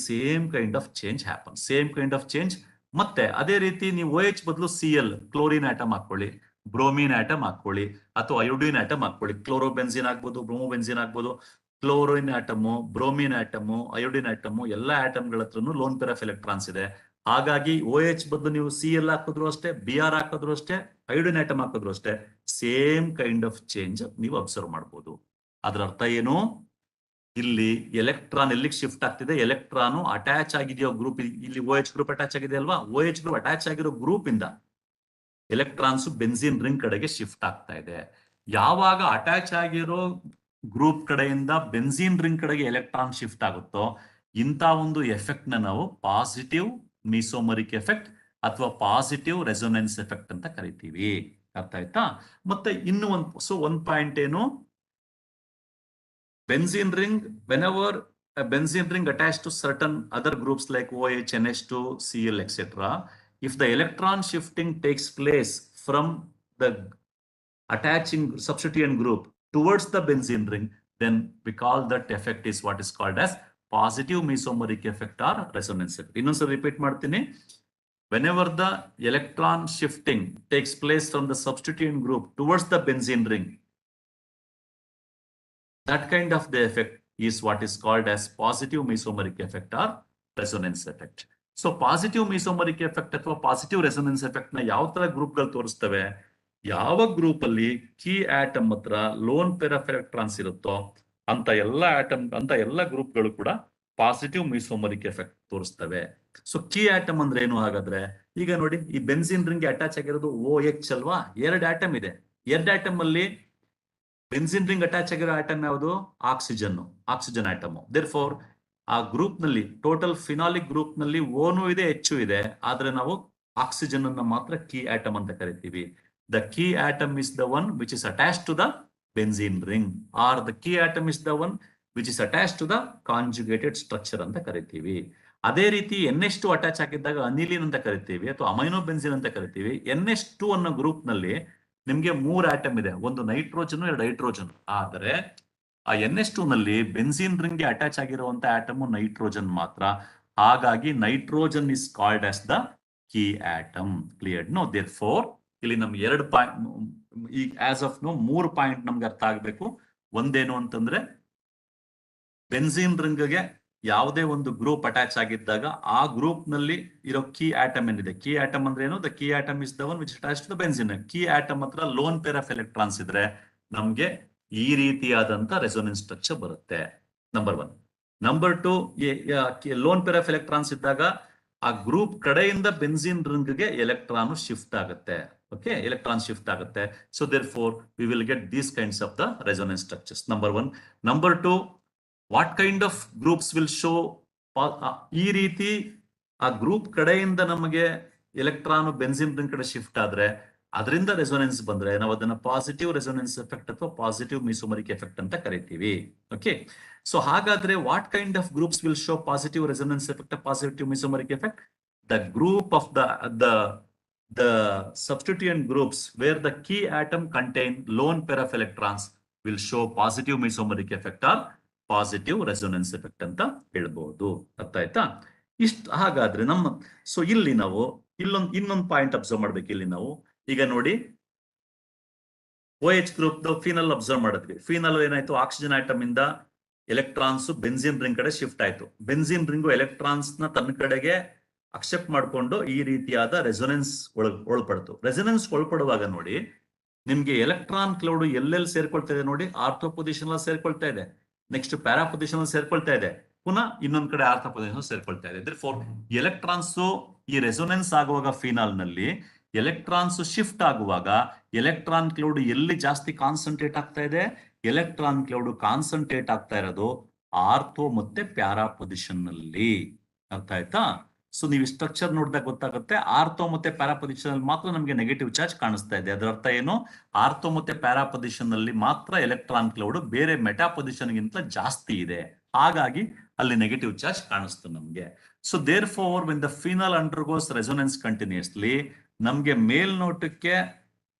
same kind of change happen. Same kind of change. ಮತ್ತೆ ಅದೇ ರೀತಿ ನೀವು OH ಬದಲು Cl ಕ್ಲೋರಿನ್ ಆಟಮ್ ಹಾಕೊಳ್ಳಿ, ಬ್ರೋಮಿನ್ ಆಟಮ್ ಹಾಕೊಳ್ಳಿ, ಅಥವಾ ಅಯೋಡಿನ್ ಆಟಮ್ ಹಾಕೊಳ್ಳಿ. ಕ್ಲೋರೋಬೆನ್ಸಿನ್ ಆಗ್ಬೋದು, ಬ್ರೋಮೋಬೆನ್ಸಿನ್ ಆಗ್ಬೋದು. Chlorine atom, bromine atom, iodine atom ಎಲ್ಲ ಆಟಮ್ಗಳ ಹತ್ರನು ಲೋನ್ ಪೇರ್ ಆಫ್ ಎಲೆಕ್ಟ್ರಾನ್ಸ್ ಇದೆ. ಹಾಗಾಗಿ OH ಬದಲು ನೀವು Cl ಹಾಕಿದ್ರು ಅಷ್ಟೇ, Br ಹಾಕಿದ್ರು ಅಷ್ಟೇ, ಅಯೋಡಿನ್ ಆಟಮ್ ಹಾಕಿದ್ರು ಅಷ್ಟೇ, ಸೇಮ್ ಕೈಂಡ್ ಆಫ್ ಚೇಂಜ್ ನೀವು ಅಬ್ಸರ್ವ್ ಮಾಡಬಹುದು. ಅದರ ಅರ್ಥ ಏನು? ಇಲ್ಲಿ ಎಲೆಕ್ಟ್ರಾನ್ ಎಲ್ಲಿಗೆ ಶಿಫ್ಟ್ ಆಗ್ತಿದೆ? ಎಲೆಕ್ಟ್ರಾನ್ ಅಟ್ಯಾಚ್ ಆಗಿದೆಯೋ ಗ್ರೂಪ್, ಇಲ್ಲಿ OH ಗ್ರೂಪ್ ಅಟ್ಯಾಚ್ ಆಗಿದೆ ಅಲ್ವಾ, OH ಗ್ರೂಪ್ ಅಟ್ಯಾಚ್ ಆಗಿರೋ ಗ್ರೂಪ್ ಇಂದ ಎಲೆಕ್ಟ್ರಾನ್ಸ್ ಬೆನ್ಸಿನ್ ರಿಂಗ್ ಕಡೆಗೆ ಶಿಫ್ಟ್ ಆಗ್ತಾ ಇದೆ. ಯಾವಾಗ ಅಟ್ಯಾಚ್ ಆಗಿರೋ ಗ್ರೂಪ್ ಕಡೆಯಿಂದ ಬೆನ್ಸಿನ್ ರಿಂಗ್ ಕಡೆಗೆ ಎಲೆಕ್ಟ್ರಾನ್ ಶಿಫ್ಟ್ ಆಗುತ್ತೋ ಇಂಥ ಒಂದು ಎಫೆಕ್ಟ್ ನ ನಾವು ಪಾಸಿಟಿವ್ ಮೆಸೋಮರಿಕ್ ಎಫೆಕ್ಟ್ ಅಥವಾ ಪಾಸಿಟಿವ್ ರೆಸೊನೆನ್ಸ್ ಎಫೆಕ್ಟ್ ಅಂತ ಕರಿತೀವಿ. ಅರ್ಥ ಆಯ್ತಾ? ಮತ್ತೆ ಇನ್ನು ಒಂದು ಪಾಯಿಂಟ್ ಏನು, benzene ring, whenever a benzene ring attached to certain other groups like OH, NH2, Cl, etc., if the electron shifting takes place from the attaching substituent group towards the benzene ring, then we call that effect is what is called as positive mesomeric effect or resonance effect. Innonsa repeat ಮಾಡ್ತೀನಿ. Whenever the electron shifting takes place from the substituent group towards the benzene ring, that kind of the effect is what is called as positive mesomeric effect or resonance effect. So positive mesomeric effect ಅಥವಾ positive resonance effect ನ ಯಾವ ತರ group ಗಳು ತೋರಿಸ್ತವೆ? ಯಾವ group ಅಲ್ಲಿ key atom ಹತ್ರ lone pair of electrons ಇರುತ್ತೋ ಅಂತ ಎಲ್ಲ ಗ್ರೂಪ್ ಗಳು ಕೂಡ ಪಾಸಿಟಿವ್ ಮೆಸೋಮರಿಕ್ ಎಫೆಕ್ಟ್ ತೋರಿಸ್ತವೆ. ಸೊ ಕೀ ಆಟಮ್ ಅಂದ್ರೆ ಏನು ಹಾಗಾದ್ರೆ? ಈಗ ನೋಡಿ, ಈ ಬೆನ್ಸಿನ್ ರಿಂಗ್ ಅಟ್ಯಾಚ್ ಆಗಿರೋದು OH ಅಲ್ವಾ, 2 ಆಟಮ್ ಇದೆ. 2 ಆಟಮ್ ಅಲ್ಲಿ ಬೆನ್ಸಿನ್ ರಿಂಗ್ ಅಟ್ಯಾಚ್ ಆಗಿರೋ ಆಟಮ್ ಯಾವುದು? Oxygen atom. ದೇರ್ಫೋರ್ ಆ ಗ್ರೂಪ್ ನಲ್ಲಿ ಟೋಟಲ್ ಫಿನಾಲಿಕ್ ಗ್ರೂಪ್ ನಲ್ಲಿ ಓನು ಇದೆ, ಹೆಚ್ಚು ಇದೆ, ಆದ್ರೆ ನಾವು ಆಕ್ಸಿಜನ್ ಅನ್ನ ಮಾತ್ರ ಕೀ ಆಟಮ್ ಅಂತ ಕರಿತೀವಿ. The key atom is the one which is attach to the benzene ring, or the key atom is the one which is attach to the conjugated structure ಅಂತ ಕರಿತೀವಿ. ಅದೇ ರೀತಿ NH2 ಅಟ್ಯಾಚ್ ಆಗಿದ್ದಾಗ aniline ಅಂತ ಕರಿತೀವಿ ಅಥವಾ ಅಮೈನೋ ಬೆನ್ಸಿನ್ ಅಂತ ಕರಿತೀವಿ. NH2 ಅನ್ನೋ ಗ್ರೂಪ್ ನಲ್ಲಿ ನಿಮ್ಗೆ 3 ಆಟಮ್ ಇದೆ, ಒಂದು ನೈಟ್ರೋಜನ್, 2 ಹೈಡ್ರೋಜನ್. ಆದರೆ ಆ NH2 ನಲ್ಲಿ ಬೆನ್ಸಿನ್ ರಿಂಗ್ ಗೆ ಅಟ್ಯಾಚ್ ಆಗಿರುವಂತ ಆಟಮ್ ನೈಟ್ರೋಜನ್ ಮಾತ್ರ. ಹಾಗಾಗಿ nitrogen is called as the key atom. Clear? No, therefore ಇಲ್ಲಿ ನಮ್ಗೆ 2 ಪಾಯಿಂಟ್, ಈ ಆಸ್ ಆಫ್ ನೋ 3 ಪಾಯಿಂಟ್ ನಮ್ಗೆ ಅರ್ಥ ಆಗ್ಬೇಕು. ಒಂದೇನು ಅಂತಂದ್ರೆ ಬೆನ್ಸಿನ್ ರಿಂಗ್ ಗೆ ಯಾವುದೇ ಒಂದು ಗ್ರೂಪ್ ಅಟ್ಯಾಚ್ ಆಗಿದ್ದಾಗ ಆ ಗ್ರೂಪ್ ನಲ್ಲಿ ಇರೋ ಕೀ ಆಟಮ್ ಏನಿದೆ, ಕೀ ಆಟಮ್ ಅಂದ್ರೆ ಏನು? The key atom is the one which attach to the benzene. Key atom ಹತ್ರ ಲೋನ್ ಪೇರ್ ಆಫ್ ಎಲೆಕ್ಟ್ರಾನ್ಸ್ ಇದ್ರೆ ನಮ್ಗೆ ಈ ರೀತಿಯಾದಂತ ರೆಸೊನೆನ್ಸ್ ಸ್ಟ್ರಕ್ಚರ್ ಬರುತ್ತೆ. Number 1. Number 2, lone pair of electrons ಇದ್ದಾಗ ಆ ಗ್ರೂಪ್ ಕಡೆಯಿಂದ ಬೆನ್ಸಿನ್ ರಿಂಗ್ ಗೆ ಎಲೆಕ್ಟ್ರಾನ್ ಶಿಫ್ಟ್ ಆಗುತ್ತೆ. ಓಕೆ, ಎಲೆಕ್ಟ್ರಾನ್ ಶಿಫ್ಟ್ ಆಗುತ್ತೆ. So therefore we will get these kinds of the resonance structures. Number 1. Number 2, what kind of groups will show? ಈ ರೀತಿ ಆ group ಕಡೆಯಿಂದ ನಮಗೆ ಎಲೆಕ್ಟ್ರಾನ್ ಬೆನ್ಸಿನ್ ರಿಂಗ್ ಕಡೆ shift ಆದ್ರೆ ಅದರಿಂದ ರೆಸೊನೆನ್ಸ್ ಬಂದ್ರೆ ನಾವು ಅದನ್ನ ಪಾಸಿಟಿವ್ ರೆಸೊನೆನ್ಸ್ ಎಫೆಕ್ಟ್ ಅಥವಾ ಪಾಸಿಟಿವ್ ಮೆಸೋಮರಿಕ್ ಎಫೆಕ್ಟ್ ಅಂತ ಕರಿತೀವಿ. ಓಕೆ, ಸೊ ಹಾಗಾದ್ರೆ what kind of groups will show positive resonance effect, positive mesomeric effect? The group of the substituent groups where the key atom contain lone pair of electrons will show positive mesomeric effect or positive resonance effect ಅಂತ ಹೇಳ್ಬಹುದು. ಅರ್ಥ ಆಯ್ತಾ? ಹಾಗಾದ್ರೆ so ಇಲ್ಲಿ ನಾವು ಇನ್ನೊಂದು point observe ಮಾಡ್ಬೇಕು. ಇಲ್ಲಿ ನಾವು ಈಗ ನೋಡಿ OH ಗ್ರೂಪ್ ಫೀನಲ್ ಅಬ್ಸರ್ವ್ ಮಾಡಿದ್ವಿ. ಫೀನಲ್ ಏನಾಯ್ತು, ಆಕ್ಸಿಜನ್ ಆಟಮ್ ಇಂದ ಎಲೆಕ್ಟ್ರಾನ್ಸ್ ಬೆನ್ಸಿನ್ ರಿಂಗ್ ಕಡೆ ಶಿಫ್ಟ್ ಆಯ್ತು. ಬೆನ್ಸಿನ್ ರಿಂಗು ಎಲೆಕ್ಟ್ರಾನ್ಸ್ ನ ತನ್ನ ಕಡೆಗೆ ಅಕ್ಸೆಪ್ಟ್ ಮಾಡಿಕೊಂಡು ಈ ರೀತಿಯಾದ ರೆಸೊನೆನ್ಸ್ ಒಳಪಡ್ತು. ರೆಸೊನೆನ್ಸ್ ಒಳಪಡುವಾಗ ನೋಡಿ ನಿಮ್ಗೆ ಎಲೆಕ್ಟ್ರಾನ್ ಕ್ಲೌಡ್ ಎಲ್ಲೆಲ್ಲಿ ಸೇರ್ಕೊಳ್ತಾ ಇದೆ ನೋಡಿ, ಆರ್ಥೋ ಪೊಸಿಷನ್ ಅಲ್ಲಿ ಸೇರ್ಕೊಳ್ತಾ ಇದೆ, ನೆಕ್ಸ್ಟ್ ಪ್ಯಾರಾ ಪೊಸಿಷನ್ ಅಲ್ಲಿ ಸೇರ್ಕೊಳ್ತಾ ಇದೆ, ಪುನಃ ಇನ್ನೊಂದ್ ಕಡೆ ಆರ್ಥೋ ಪೊಸಿಷನ್ ಸೇರ್ಕೊಳ್ತಾ ಇದೆ. ಎಲೆಕ್ಟ್ರಾನ್ಸ್ ಈ ರೆಸೊನೆನ್ಸ್ ಆಗುವಾಗ ಫಿನಾಲ್ ನಲ್ಲಿ ಎಲೆಕ್ಟ್ರಾನ್ಸ್ ಶಿಫ್ಟ್ ಆಗುವಾಗ ಎಲೆಕ್ಟ್ರಾನ್ ಕ್ಲೌಡ್ ಎಲ್ಲಿ ಜಾಸ್ತಿ ಕಾನ್ಸಂಟ್ರೇಟ್ ಆಗ್ತಾ ಇದೆ, ಎಲೆಕ್ಟ್ರಾನ್ ಕ್ಲೌಡ್ ಕಾನ್ಸಂಟ್ರೇಟ್ ಆಗ್ತಾ ಇರೋದು ಆರ್ಥೋ ಮತ್ತೆ ಪ್ಯಾರಾ ಪೊಸಿಷನ್ ನಲ್ಲಿ. ಅರ್ಥ ಆಯ್ತಾ? ಸೊ ನೀವು ಸ್ಟ್ರಕ್ಚರ್ ನೋಡಿದಾಗ ಗೊತ್ತಾಗುತ್ತೆ, ಆರ್ಥೋ ಮತ್ತೆ ಪ್ಯಾರಾ ಪೊಸಿಷನ್ ಅಲ್ಲಿ ಮಾತ್ರ ನಮಗೆ ನೆಗೆಟಿವ್ ಚಾರ್ಜ್ ಕಾಣಿಸ್ತಾ ಇದೆ. ಅದರ ಅರ್ಥ ಏನು, ಆರ್ಥೋ ಮತ್ತೆ ಪ್ಯಾರಾ ಪೊಸಿಷನ್ ಅಲ್ಲಿ ಮಾತ್ರ ಎಲೆಕ್ಟ್ರಾನ್ ಕ್ಲೌಡ್ ಬೇರೆ ಮೆಟಾ ಪೊಸಿಷನ್ ಗಿಂತ ಜಾಸ್ತಿ ಇದೆ, ಹಾಗಾಗಿ ಅಲ್ಲಿ ನೆಗೆಟಿವ್ ಚಾರ್ಜ್ ಕಾಣಿಸ್ತು ನಮ್ಗೆ. So therefore when the phenol undergoes resonance continuously, ನಮ್ಗೆ ಮೇಲ್ನೋಟಕ್ಕೆ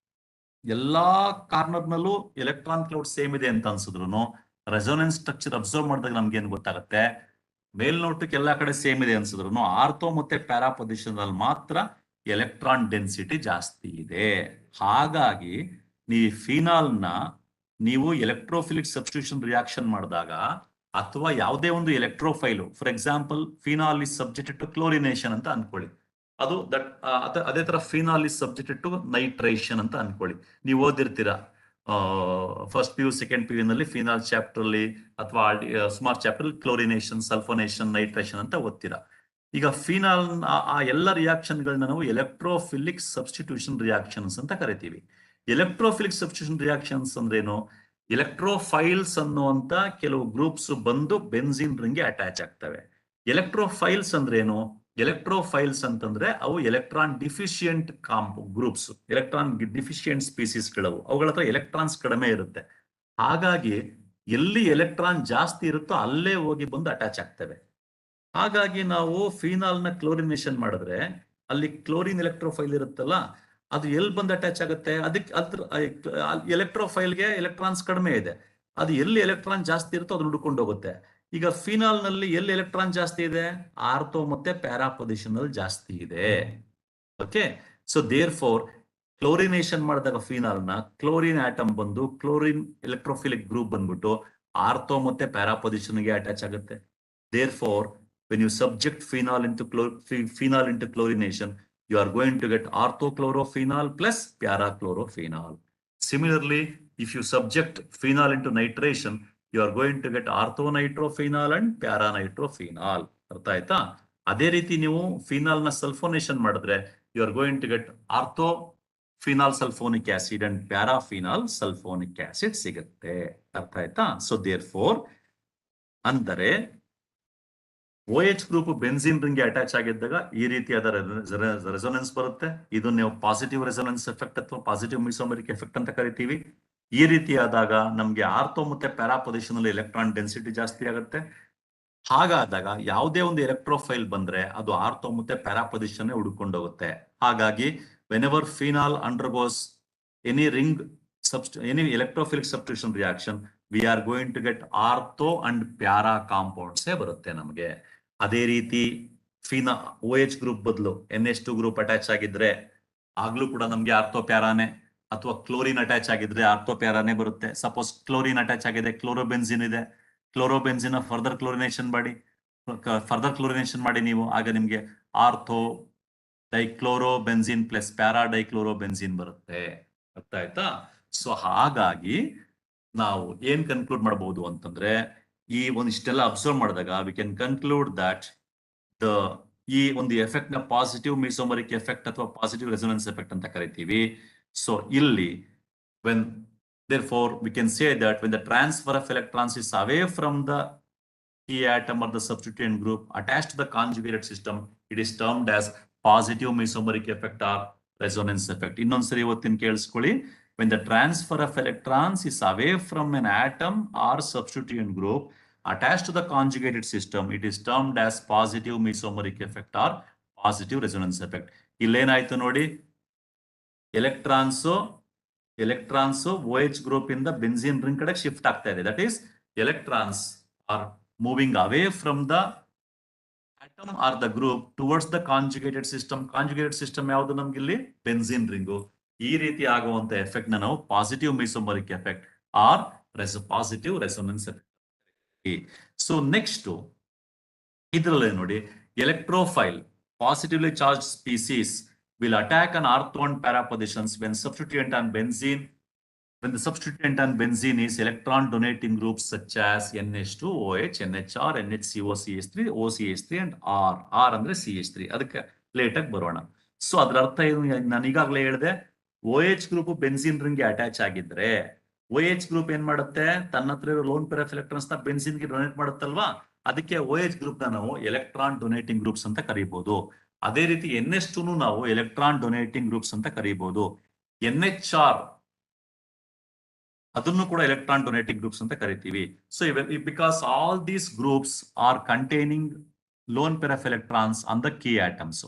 ಎಲ್ಲಾ ಕಾರ್ನರ್ ನಲ್ಲೂ ಎಲೆಕ್ಟ್ರಾನ್ ಕ್ಲೌಡ್ ಸೇಮ್ ಇದೆ ಅಂತ ಅನ್ಸಿದ್ರು ರೆಸೊನೆನ್ಸ್ ಸ್ಟ್ರಕ್ಚರ್ ಅಬ್ಸರ್ವ್ ಮಾಡಿದಾಗ ನಮ್ಗೆ ಏನ್ ಗೊತ್ತಾಗುತ್ತೆ, ಮೇಲ್ನೋಟಕ್ಕೆ ಎಲ್ಲಾ ಕಡೆ ಸೇಮ್ ಇದೆ ಅನ್ಸಿದ್ರು ಆರ್ಥೋ ಮತ್ತೆ ಪ್ಯಾರಾ ಪೊಸಿಷನ್ ಅಲ್ಲಿ ಮಾತ್ರ ಎಲೆಕ್ಟ್ರಾನ್ ಡೆನ್ಸಿಟಿ ಜಾಸ್ತಿ ಇದೆ. ಹಾಗಾಗಿ ಫಿನಾಲ್ ನ ನೀವು ಎಲೆಕ್ಟ್ರೋಫಿಲಿಕ್ ಸಬ್ಸ್ಟಿಟ್ಯೂಷನ್ ರಿಯಾಕ್ಷನ್ ಮಾಡಿದಾಗ ಅಥವಾ ಯಾವುದೇ ಒಂದು electrophile, for example phenol is subjected to chlorination ಅಂತ ಅನ್ಕೊಳ್ಳಿ, ಅದು ಅದೇ ತರ phenol is subjected to nitration ಅಂತ ಅನ್ಕೊಳ್ಳಿ. ನೀವು ಓದಿರ್ತೀರಾ ಫಸ್ಟ್ PU ಸೆಕೆಂಡ್ PU ನಲ್ಲಿ ಫಿನಾಲ್ ಚಾಪ್ಟರ್ ಅಲ್ಲಿ ಅಥವಾ ಸುಮಾರು ಚಾಪ್ಟರ್ ಕ್ಲೋರಿನೇಷನ್, ಸಲ್ಫೋನೇಷನ್, ನೈಟ್ರೇಷನ್ ಅಂತ ಓದ್ತೀರಾ. ಈಗ ಫಿನಾಲ್ ಆ ಎಲ್ಲ ರಿಯಾಕ್ಷನ್ ಗಳನ್ನ ನಾವು ಎಲೆಕ್ಟ್ರೋಫಿಲಿಕ್ ಸಬ್ಸ್ಟಿಟ್ಯೂಷನ್ ರಿಯಾಕ್ಷನ್ಸ್ ಅಂತ ಕರಿತೀವಿ. ಎಲೆಕ್ಟ್ರೋಫಿಲಿಕ್ ಸಬ್ಸ್ಟಿಟ್ಯೂಷನ್ ರಿಯಾಕ್ಷನ್ಸ್ ಅಂದ್ರೇನು, ಎಲೆಕ್ಟ್ರೋಫೈಲ್ಸ್ ಅನ್ನುವಂತ ಕೆಲವು ಗ್ರೂಪ್ಸ್ ಬಂದು ಬೆನ್ಸಿನ್ ರಿಂಗ್ಗೆ ಅಟ್ಯಾಚ್ ಆಗ್ತವೆ. ಎಲೆಕ್ಟ್ರೋಫೈಲ್ಸ್ ಅಂದ್ರೇನು, ಎಲೆಕ್ಟ್ರೋಫೈಲ್ಸ್ ಅಂತಂದ್ರೆ ಅವು electron deficient groups, electron deficient species ಗಳವು, ಅವುಗಳ ಹತ್ರ ಎಲೆಕ್ಟ್ರಾನ್ಸ್ ಕಡಿಮೆ ಇರುತ್ತೆ. ಹಾಗಾಗಿ ಎಲ್ಲಿ ಎಲೆಕ್ಟ್ರಾನ್ ಜಾಸ್ತಿ ಇರುತ್ತೋ ಅಲ್ಲೇ ಹೋಗಿ ಬಂದು ಅಟ್ಯಾಚ್ ಆಗ್ತವೆ. ಹಾಗಾಗಿ ನಾವು ಫಿನಾಲ್ ನ ಕ್ಲೋರಿನೇಷನ್ ಮಾಡಿದ್ರೆ ಅಲ್ಲಿ ಕ್ಲೋರಿನ್ ಎಲೆಕ್ಟ್ರೋಫೈಲ್ ಇರುತ್ತಲ್ಲ, ಅದು ಎಲ್ಲಿ ಬಂದು ಅಟ್ಯಾಚ್ ಆಗುತ್ತೆ, ಅದಕ್ಕೆ ಎಲೆಕ್ಟ್ರೋಫೈಲ್ಗೆ ಎಲೆಕ್ಟ್ರಾನ್ಸ್ ಕಡಿಮೆ ಇದೆ, ಅದು ಎಲ್ಲಿ ಎಲೆಕ್ಟ್ರಾನ್ ಜಾಸ್ತಿ ಇರುತ್ತೋ ಅದು ಹುಡ್ಕೊಂಡು ಹೋಗುತ್ತೆ. ಈಗ ಫಿನಾಲ್ ನಲ್ಲಿ ಎಲ್ಲಿ ಎಲೆಕ್ಟ್ರಾನ್ ಜಾಸ್ತಿ ಇದೆ, ಆರ್ಥೋ ಮತ್ತೆ ಪ್ಯಾರಾ ಪೊಸಿಷನ್ ಅಲ್ಲಿ ಜಾಸ್ತಿ ಇದೆ. Okay, so therefore chlorination ಮಾಡಿದಾಗ ಫಿನಾಲ್ ನ ಕ್ಲೋರಿನ್ ಆಟಮ್ ಬಂದು ಕ್ಲೋರಿನ್ ಎಲೆಕ್ಟ್ರೋಫಿಲಿಕ್ ಗ್ರೂಪ್ ಬಂದ್ಬಿಟ್ಟು ಆರ್ಥೋ ಮತ್ತೆ ಪ್ಯಾರಾ ಪೊಸಿಷನ್ ಗೆ ಅಟ್ಯಾಚ್ ಆಗುತ್ತೆ. Therefore when you subject phenol into chlorination, you are going to get orthochlorophenol plus parachlorophenol. Similarly, if you subject phenol into nitration, you are going to get orthonitrophenol and paranitrophenol. ಅರ್ಥ ಆಯ್ತಾ? ಅದೇ ರೀತಿ ನೀವು phenol ನ ಸಲ್ಫೋನೇಷನ್ ಮಾಡಿದ್ರೆ you are going to get orthophenol sulfonic acid and paraphenol sulfonic acid ಸಿಗುತ್ತೆ. ಅರ್ಥ ಆಯ್ತಾ? ಸೊ therefore ಅಂದರೆ OH ಗ್ರೂಪ್ ಬೆನ್ಸಿನ್ ರಿಂಗ್ಗೆ ಅಟ್ಯಾಚ್ ಆಗಿದ್ದಾಗ ಈ ರೀತಿಯಾದ ರೆಸೊನೆನ್ಸ್ ಬರುತ್ತೆ. ಇದು ನೀವು ಪಾಸಿಟಿವ್ ರೆಸೊನೆನ್ಸ್ ಎಫೆಕ್ಟ್ ಅಥವಾ ಪಾಸಿಟಿವ್ ಮೆಸೋಮೆರಿಕ್ ಎಫೆಕ್ಟ್ ಅಂತ ಕರಿತೀವಿ. ಈ ರೀತಿಯಾದಾಗ ನಮ್ಗೆ ಆರ್ಥೋ ಮತ್ತೆ ಪ್ಯಾರಾ ಪೊಸಿಷನ್ ಅಲ್ಲಿ ಎಲೆಕ್ಟ್ರಾನ್ ಡೆನ್ಸಿಟಿ ಜಾಸ್ತಿ ಆಗುತ್ತೆ. ಹಾಗಾದಾಗ ಯಾವುದೇ ಒಂದು ಎಲೆಕ್ಟ್ರೋಫೈಲ್ ಬಂದ್ರೆ ಅದು ಆರ್ಥೋ ಮತ್ತೆ ಪ್ಯಾರಾ ಪೊಸಿಷನ್ ಹುಡುಕೊಂಡು ಹೋಗುತ್ತೆ. ಹಾಗಾಗಿ whenever phenol undergoes any electrophilic substitution reaction, we are going to get ortho and para compounds ಬರುತ್ತೆ ನಮಗೆ. ಅದೇ ರೀತಿ OH ಗ್ರೂಪ್ ಬದಲು NH2 ಗ್ರೂಪ್ ಅಟ್ಯಾಚ್ ಆಗಿದ್ರೆ ಆಗ್ಲೂ ಕೂಡ ನಮ್ಗೆ ಆರ್ಥೋ ಪ್ಯಾರಾನೆ, ಅಥವಾ ಕ್ಲೋರಿನ್ ಅಟ್ಯಾಚ್ ಆಗಿದ್ರೆ ಆರ್ಥೋ ಪ್ಯಾರಾನೆ ಬರುತ್ತೆ. ಸಪೋಸ್ ಕ್ಲೋರಿನ್ ಅಟ್ಯಾಚ್ ಆಗಿದೆ, ಕ್ಲೋರೋಬೆನ್ಸಿನ್ ಇದೆ, ಕ್ಲೋರೋಬೆನ್ಸಿನ್ ಫರ್ದರ್ ಕ್ಲೋರಿನೇಷನ್ ಮಾಡಿ ನೀವು, ಆಗ ನಿಮ್ಗೆ ಆರ್ಥೋ ಡೈಕ್ಲೋರೋಬೆನ್ಸಿನ್ ಪ್ಲಸ್ ಪ್ಯಾರಾ ಡೈಕ್ಲೋರೋಬೆನ್ಸಿನ್ ಬರುತ್ತೆ. ಅರ್ಥ ಆಯ್ತಾ? ಸೊ ಹಾಗಾಗಿ ನಾವು ಏನ್ ಕನ್ಕ್ಲೂಡ್ ಮಾಡಬಹುದು ಅಂತಂದ್ರೆ, ಈ ಒಂದಿಷ್ಟೆಲ್ಲ ಅಬ್ಸರ್ವ್ ಮಾಡಿದಾಗ ವಿ ಕ್ಯಾನ್ ಕನ್ಕ್ಲೂಡ್ ದಟ್ ಈ ಒಂದು ಎಫೆಕ್ಟ್ ನ ಪಾಸಿಟಿವ್ ಮೆಸೋಮರಿಕ್ ಎಫೆಕ್ಟ್ ಅಥವಾ ಪಾಸಿಟಿವ್ ರೆಸೊನೆನ್ಸ್ ಎಫೆಕ್ಟ್ ಅಂತ ಕರಿತೀವಿ. ಸೊ ಇಲ್ಲಿ therefore we can say that when the transfer of electrons is away from the key atom or the substituent group attached to the conjugated system, it is termed as positive mesomeric effect or resonance effect. ಇನ್ನೊಂದ್ಸರಿ ಇವತ್ತಿನ ಕೇಳಿಸ್ಕೊಳ್ಳಿ. When the transfer of electrons is away from an atom or substituent group attached to the conjugated system, it is termed as positive mesomeric effect or positive resonance effect. ಇಲ್ಲೇನಾಯ್ತು ನೋಡಿ, electrons OH group ಇಂದ benzene ring ಕಡೆ shift ಆಗ್ತಾ ಇದೆ. That is electrons are moving away from the atom or the group towards the conjugated system. Conjugated system ಯಾವುದು ನಮ್ಗೆ ಇಲ್ಲಿ benzene ring. ಈ ರೀತಿ ಆಗುವಂತ ಎಫೆಕ್ಟ್ ನಾವು positive mesomeric effect or positive resonance effect. So next ಇದರಲ್ಲಿ ನೋಡಿ, electrophile positively charge species will attack an ortho and para positions when substituent on benzene. When the substituent on benzene is electron donating groups such as NH2OH, NHR, NHCO, CH3, OCH3 and R. R ಅಂದ್ರೆ CH3. ಅದಕ್ಕೆ late ಆಗಿ ಬರೋಣ. So ಅದರ ಅರ್ಥ ಏನು, ನಾನು ಈಗಾಗಲೇ ಹೇಳಿದೆ, OH ಗ್ರೂಪ್ ಬೆನ್ಸಿನ್ ರಿಂಗ್ಗೆ ಅಟ್ಯಾಚ್ ಆಗಿದ್ರೆ OH ಗ್ರೂಪ್ ಏನ್ ಮಾಡುತ್ತೆ, ತನ್ನ ಹತ್ರ ಇರೋ ಲೋನ್ ಪೇರ್ ಆಫ್ ಎಲೆಕ್ಟ್ರಾನ್ಸ್ ನ ಬೆನ್ಸಿನ್ ಗೆ ಡೊನೇಟ್ ಮಾಡುತ್ತಲ್ವಾ, ಅದಕ್ಕೆ OH ಗ್ರೂಪ್ ನ ನಾವು ಎಲೆಕ್ಟ್ರಾನ್ ಡೊನೇಟಿಂಗ್ ಗ್ರೂಪ್ಸ್ ಅಂತ ಕರೀಬಹುದು. ಅದೇ ರೀತಿ NH2 ನಾವು ಎಲೆಕ್ಟ್ರಾನ್ ಡೊನೇಟಿಂಗ್ ಗ್ರೂಪ್ಸ್ ಅಂತ ಕರೀಬಹುದು. NHR ಅದನ್ನು ಕೂಡ ಎಲೆಕ್ಟ್ರಾನ್ ಡೊನೇಟಿಂಗ್ ಗ್ರೂಪ್ಸ್ ಅಂತ ಕರಿತೀವಿ. So because all these groups R containing loan pair of electrons on the key atoms.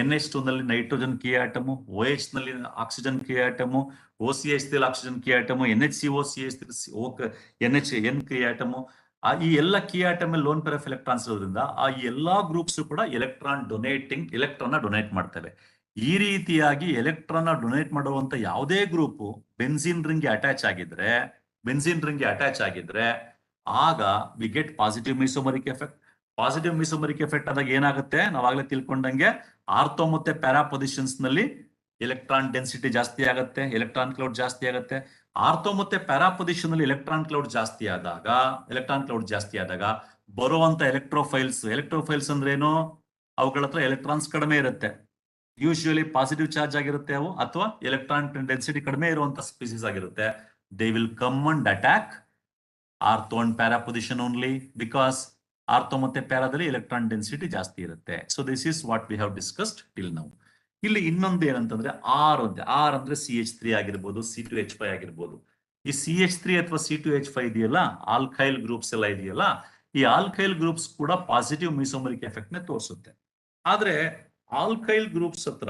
NH2 ನಲ್ಲಿ ನೈಟ್ರೋಜನ್ ಕೀ ಆಟಮು, OH ನಲ್ಲಿ oxygen key atom, OCH oxygen key atom, NHCO NHN key atom, ಈ ಎಲ್ಲ key atom loan pair of electrons ಇರೋದ್ರಿಂದ ಈ ಎಲ್ಲಾ groups ಕೂಡ electron donate ಮಾಡ್ತವೆ. ಈ ರೀತಿಯಾಗಿ ಎಲೆಕ್ಟ್ರಾನ್ ಡೊನೇಟ್ ಮಾಡುವಂತ ಯಾವುದೇ ಗ್ರೂಪ್ ಬೆನ್ಸಿನ್ ರಿಂಗ್ಗೆ ಅಟ್ಯಾಚ್ ಆಗಿದ್ರೆ ಆಗ we get positive mesomeric effect. Positive mesomeric effect ಆದಾಗ ಏನಾಗುತ್ತೆ, ನಾವಾಗ್ಲೇ ತಿಳ್ಕೊಂಡಂಗೆ ಆರ್ಥೋ ಮತ್ತೆ ಪ್ಯಾರಾ ಪೊಸಿಷನ್ಸ್ ನಲ್ಲಿ ಎಲೆಕ್ಟ್ರಾನ್ ಡೆನ್ಸಿಟಿ ಜಾಸ್ತಿ ಆಗುತ್ತೆ, ಎಲೆಕ್ಟ್ರಾನ್ ಕ್ಲೌಡ್ ಜಾಸ್ತಿ ಆಗುತ್ತೆ. ಆರ್ಥೋ ಮತ್ತೆ ಪ್ಯಾರಾ ಪೊಸಿಷನ್ ಅಲ್ಲಿ ಎಲೆಕ್ಟ್ರಾನ್ ಕ್ಲೌಡ್ ಜಾಸ್ತಿ ಆದಾಗ ಬರುವಂತ ಎಲೆಕ್ಟ್ರೋಫೈಲ್ಸ್ ಅಂದ್ರೆ ಏನು, ಅವುಗಳ ಹತ್ರ ಎಲೆಕ್ಟ್ರಾನ್ಸ್ ಕಡಿಮೆ ಇರುತ್ತೆ, ಯೂಶುವಲಿ ಪಾಸಿಟಿವ್ ಚಾರ್ಜ್ ಆಗಿರುತ್ತೆ ಅವು, ಅಥವಾ ಎಲೆಕ್ಟ್ರಾನ್ ಡೆನ್ಸಿಟಿ ಕಡಿಮೆ ಇರುವಂತ ಸ್ಪೀಸೀಸ್ ಆಗಿರುತ್ತೆ. They will come and attack ortho and para position only, because ortho ಮತ್ತೆ ಪ್ಯಾರಾದಲ್ಲಿ ಎಲೆಕ್ಟ್ರಾನ್ ಡೆನ್ಸಿಟಿ ಜಾಸ್ತಿ ಇರುತ್ತೆ. So this is what we have discussed till now. ಇಲ್ಲಿ ಇನ್ನೊಂದು ಏನಂತಂದ್ರೆ ಆರ್ ಅಂದ್ರೆ CH3 ಆಗಿರ್ಬೋದು, C2H5 ಆಗಿರ್ಬೋದು. ಈ CH3 ಅಥವಾ C2H5 ಇದೆಯಲ್ಲ, ಆಲ್ಕೈಲ್ ಗ್ರೂಪ್ಸ್ ಎಲ್ಲ ಇದೆಯಲ್ಲ, ಈ ಆಲ್ಕೈಲ್ ಗ್ರೂಪ್ಸ್ ಕೂಡ ಪಾಸಿಟಿವ್ ಮೆಸೋಮರಿಕ್ ಎಫೆಕ್ಟ್ ನ ತೋರಿಸುತ್ತೆ. ಆದ್ರೆ ಆಲ್ಕೈಲ್ ಗ್ರೂಪ್ಸ್ ಹತ್ರ